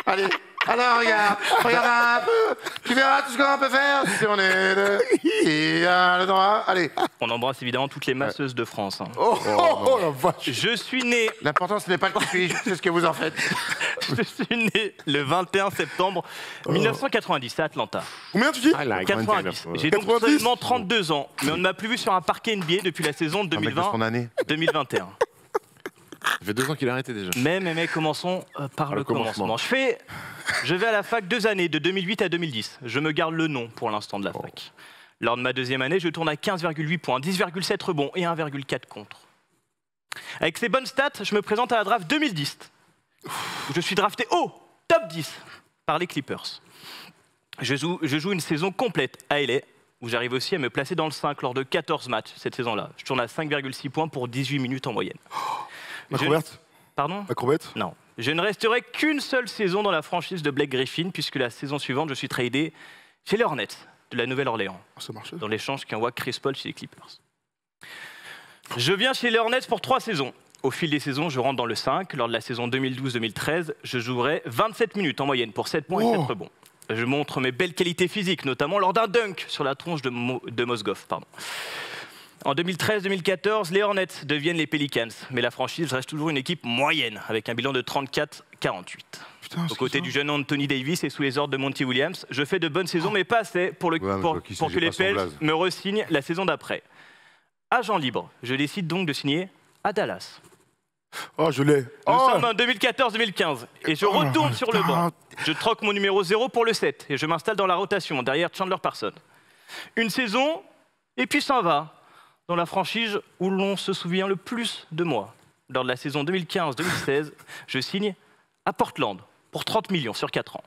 Speaker 1: Allez, alors regarde un peu. Tu verras tout ce qu'on peut faire si on est deux. Il a le droit. Allez.
Speaker 5: On embrasse évidemment toutes les masseuses de France. Hein.
Speaker 3: Oh la vache.
Speaker 5: Je suis né
Speaker 1: L'important, ce n'est pas le qui c'est ce que vous en faites.
Speaker 5: Je suis né le 21 septembre 1990 à Atlanta.
Speaker 3: Combien tu dis
Speaker 5: 90. J'ai donc
Speaker 3: 90.
Speaker 5: seulement 32 ans, mais on ne m'a plus vu sur un parquet NBA depuis la saison
Speaker 1: Un mec de son année.
Speaker 5: 2020-2021.
Speaker 2: Ça fait 2 ans qu'il a arrêté déjà.
Speaker 5: Mais commençons par le commencement. Je vais à la fac 2 années, de 2008 à 2010. Je me garde le nom pour l'instant de la fac. Lors de ma 2e année, je tourne à 15,8 points, 10,7 rebonds et 1,4 contre. Avec ces bonnes stats, je me présente à la draft 2010. Où je suis drafté haut, top 10, par les Clippers. Je joue une saison complète à LA, où j'arrive aussi à me placer dans le 5 lors de 14 matchs cette saison-là. Je tourne à 5,6 points pour 18 minutes en moyenne.
Speaker 3: Acrobate
Speaker 5: Pardon ?
Speaker 3: Acrobate
Speaker 5: Non. Je ne resterai qu'une seule saison dans la franchise de Blake Griffin, puisque la saison suivante, je suis tradé chez les Hornets de la Nouvelle-Orléans,
Speaker 3: Ça marche.
Speaker 5: dans l'échange qui envoie Chris Paul chez les Clippers. Je viens chez les Hornets pour 3 saisons. Au fil des saisons, je rentre dans le 5. Lors de la saison 2012-2013, je jouerai 27 minutes en moyenne pour 7 points et 7 rebonds. Je montre mes belles qualités physiques, notamment lors d'un dunk sur la tronche de Mozgov. En 2013-2014, les Hornets deviennent les Pelicans, mais la franchise reste toujours une équipe moyenne, avec un bilan de 34-48. Aux côtés du jeune Anthony Davis et sous les ordres de Monty Williams, je fais de bonnes saisons, mais pas assez pour que les Pels me re-signent la saison d'après. Agent libre, je décide donc de signer à Dallas.
Speaker 3: Oh, je l'ai.
Speaker 5: Nous sommes en 2014-2015 et je retourne sur le banc. Je troque mon numéro 0 pour le 7 et je m'installe dans la rotation derrière Chandler Parsons. Une saison, et puis s'en va, dans la franchise où l'on se souvient le plus de moi. Lors de la saison 2015-2016, je signe à Portland pour 30 millions sur 4 ans.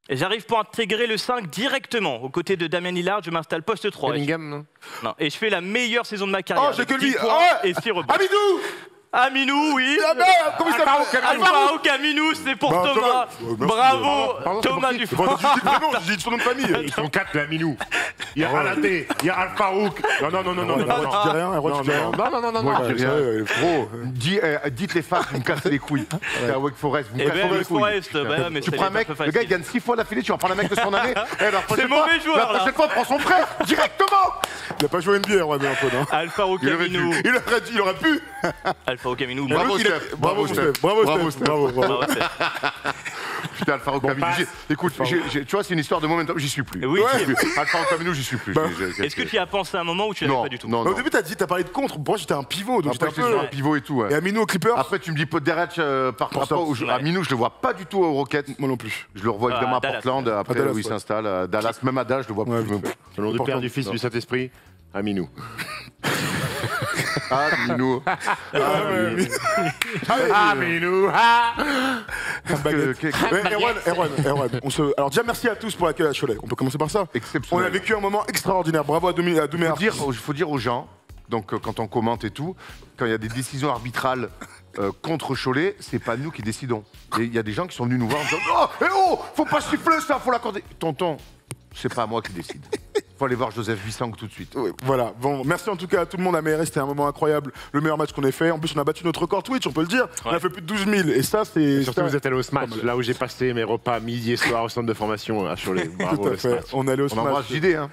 Speaker 5: Et j'arrive pour intégrer le 5 directement. Aux côtés de Damian Lillard, je m'installe poste 3.
Speaker 2: Bellingham, non
Speaker 5: Et je fais la meilleure saison de ma carrière.
Speaker 3: Oh, j'ai que
Speaker 5: avec
Speaker 3: lui.
Speaker 5: 10 points
Speaker 3: Oh,
Speaker 5: et 6 rebonds.
Speaker 3: Amidou
Speaker 5: Aminou, oui.
Speaker 3: Ah ben, comment il s'appelle
Speaker 5: Alvaro Caminou, c'est pour
Speaker 3: Bah,
Speaker 5: Thomas.
Speaker 3: Thomas.
Speaker 5: Bravo,
Speaker 2: Pardon,
Speaker 5: Thomas
Speaker 2: c'est
Speaker 3: Bon,
Speaker 5: Dufort.
Speaker 3: tu dis le prénom, je dis son nom de famille.
Speaker 2: Ils sont 4, la Minou. Il y a Alaté, il y a Al-Farouk. Non.
Speaker 3: Erwan, tu dis rien, Erwan, tu dis rien.
Speaker 2: Non.
Speaker 1: Moi, je dis rien.
Speaker 3: Gros.
Speaker 1: Dites les femmes, vous me cassez les couilles. C'est à Wake Forest, vous me
Speaker 5: Eh
Speaker 1: cassez
Speaker 5: ben,
Speaker 1: les
Speaker 5: le
Speaker 1: couilles.
Speaker 5: Forest, bah, mais
Speaker 1: Tu
Speaker 5: c'est
Speaker 1: prends un mec,
Speaker 5: peu
Speaker 1: le gars il
Speaker 5: facile.
Speaker 1: gagne 6 fois d'affilée, tu vas prendre un mec de son année. Et la prochaine fois,
Speaker 5: mauvais joueur,
Speaker 1: la prochaine fois, prends son frère, directement.
Speaker 3: Il n'a pas joué NBA, Erwan, un peu, non
Speaker 5: Alvaro Caminou.
Speaker 3: Il aurait pu.
Speaker 5: Alvaro Caminou,
Speaker 1: Bravo,
Speaker 3: Il a-
Speaker 1: Steph.
Speaker 3: Bravo, Steph. Bravo, Steph. Bravo.
Speaker 5: bravo, Steph.
Speaker 1: Putain, Alfaro Caminou. Écoute, tu vois, c'est une histoire de momentum, j'y suis plus.
Speaker 5: Oui,
Speaker 1: Alfaro Caminou, j'y suis plus.
Speaker 5: Est-ce que tu y as pensé à un moment où tu n'avais
Speaker 1: Non,
Speaker 5: pas du tout
Speaker 1: non,
Speaker 3: Au
Speaker 1: non.
Speaker 3: début, t'as parlé de contre. Moi, j'étais un pivot, donc
Speaker 1: Après,
Speaker 3: j'étais
Speaker 1: j'étais
Speaker 3: un
Speaker 1: sur un
Speaker 3: peu.
Speaker 1: pivot et tout. ouais.
Speaker 3: Et Amino au Clippers
Speaker 1: Après, tu me dis Derek par contre,
Speaker 5: Ouais.
Speaker 1: Aminou, je le vois pas du tout aux Rockets.
Speaker 3: Moi non plus.
Speaker 1: Je le revois évidemment à
Speaker 5: Dallas.
Speaker 1: Portland, après
Speaker 3: Dallas,
Speaker 1: où il
Speaker 3: ouais.
Speaker 1: s'installe. À Dallas, même à Dallas, je le vois
Speaker 3: Ouais,
Speaker 1: plus.
Speaker 2: Le nom du Père, du Fils, du Saint-Esprit, Aminou.
Speaker 1: Aminou.
Speaker 2: Aminou.
Speaker 3: Erwan, alors déjà merci à tous pour l'accueil à Cholet. On peut commencer par ça. On
Speaker 1: Exceptionnel.
Speaker 3: a vécu un moment extraordinaire. Bravo à Doumé.
Speaker 1: Il faut dire aux gens, donc quand on commente et tout, quand il y a des décisions arbitrales contre Cholet, c'est pas nous qui décidons. Il y a des gens qui sont venus nous voir en disant oh, faut pas siffler ça, faut l'accorder. Tonton, c'est pas moi qui décide. Faut aller voir Joseph Bissang tout de suite.
Speaker 3: Oui, voilà. Bon, merci en tout cas à tout le monde à MRS. C'était un moment incroyable. Le meilleur match qu'on ait fait. En plus, on a battu notre record Twitch, on peut le dire. On a fait plus de 12 000. Et ça, c'est.
Speaker 2: Surtout, vous êtes allé au Smash, là où j'ai passé mes repas midi et soir au centre de formation à Cholet.
Speaker 3: Tout
Speaker 2: Bravo,
Speaker 3: à
Speaker 2: le
Speaker 3: fait.
Speaker 2: Smash.
Speaker 3: On est allé au
Speaker 1: On
Speaker 3: Smash.
Speaker 1: embrasse JD, hein.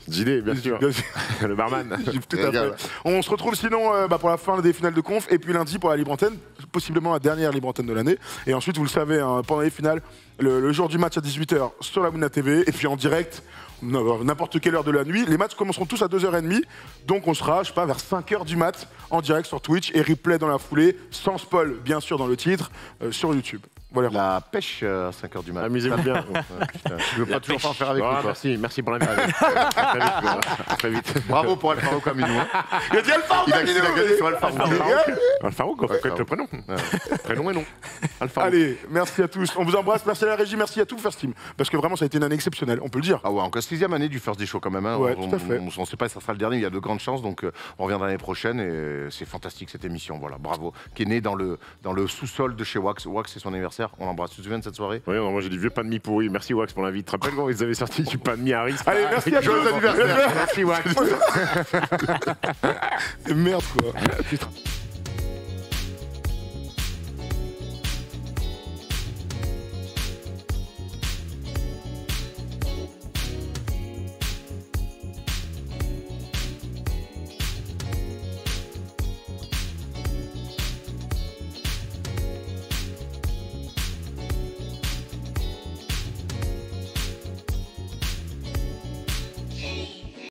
Speaker 2: JD, bien sûr.
Speaker 3: Bien sûr.
Speaker 2: Le barman.
Speaker 3: Tout à fait. On se retrouve sinon pour la fin des finales de conf et puis lundi pour la libre antenne, possiblement la dernière libre antenne de l'année. Et ensuite, vous le savez, hein, pendant les finales, le jour du match à 18h sur la Mouna TV et puis en direct, n'importe quelle heure de la nuit. Les matchs commenceront tous à 2h30, donc on sera, je sais pas, vers 5h du mat en direct sur Twitch et replay dans la foulée, sans spoil bien sûr dans le titre, sur YouTube. Voilà. Voilà.
Speaker 1: La pêche à 5h du matin.
Speaker 2: Amusez-vous bien.
Speaker 1: Je veux pas toujours pas en faire avec
Speaker 2: Ah,
Speaker 1: vous. Toi.
Speaker 2: merci pour l'invitation. À très vite. À très vite.
Speaker 1: Bravo pour Alfaro Camino.
Speaker 3: Il a dit Alfaro
Speaker 1: Il a
Speaker 3: Camino.
Speaker 1: gagné sur Alfaro.
Speaker 2: Alfaro, quoi. Faut connaître le prénom. Prénom et nom. Alfaro.
Speaker 3: Allez, merci à tous. On vous embrasse, merci à la régie, merci à tout First Team. Parce que vraiment, ça a été une année exceptionnelle, on peut le dire.
Speaker 1: Ah ouais, encore 6e année du First Day Show quand même. Hein.
Speaker 3: Ouais, tout à fait.
Speaker 1: On ne sait pas si ça sera le dernier, il y a de grandes chances, donc on reviendra l'année prochaine et c'est fantastique cette émission, voilà, bravo. Qui est née dans le sous-sol de chez Wax. Wax, c'est son anniversaire, on l'embrasse. Tu te souviens de cette soirée?
Speaker 2: Oui, non, moi j'ai du vieux pain de mie pourri. Merci Wax pour l'invite. Tu te rappelles quand ils avaient sorti du pain de mie à risque?
Speaker 3: Allez, merci à tous.
Speaker 1: Joyeux anniversaire.
Speaker 2: Merci Wax.
Speaker 3: Merde quoi.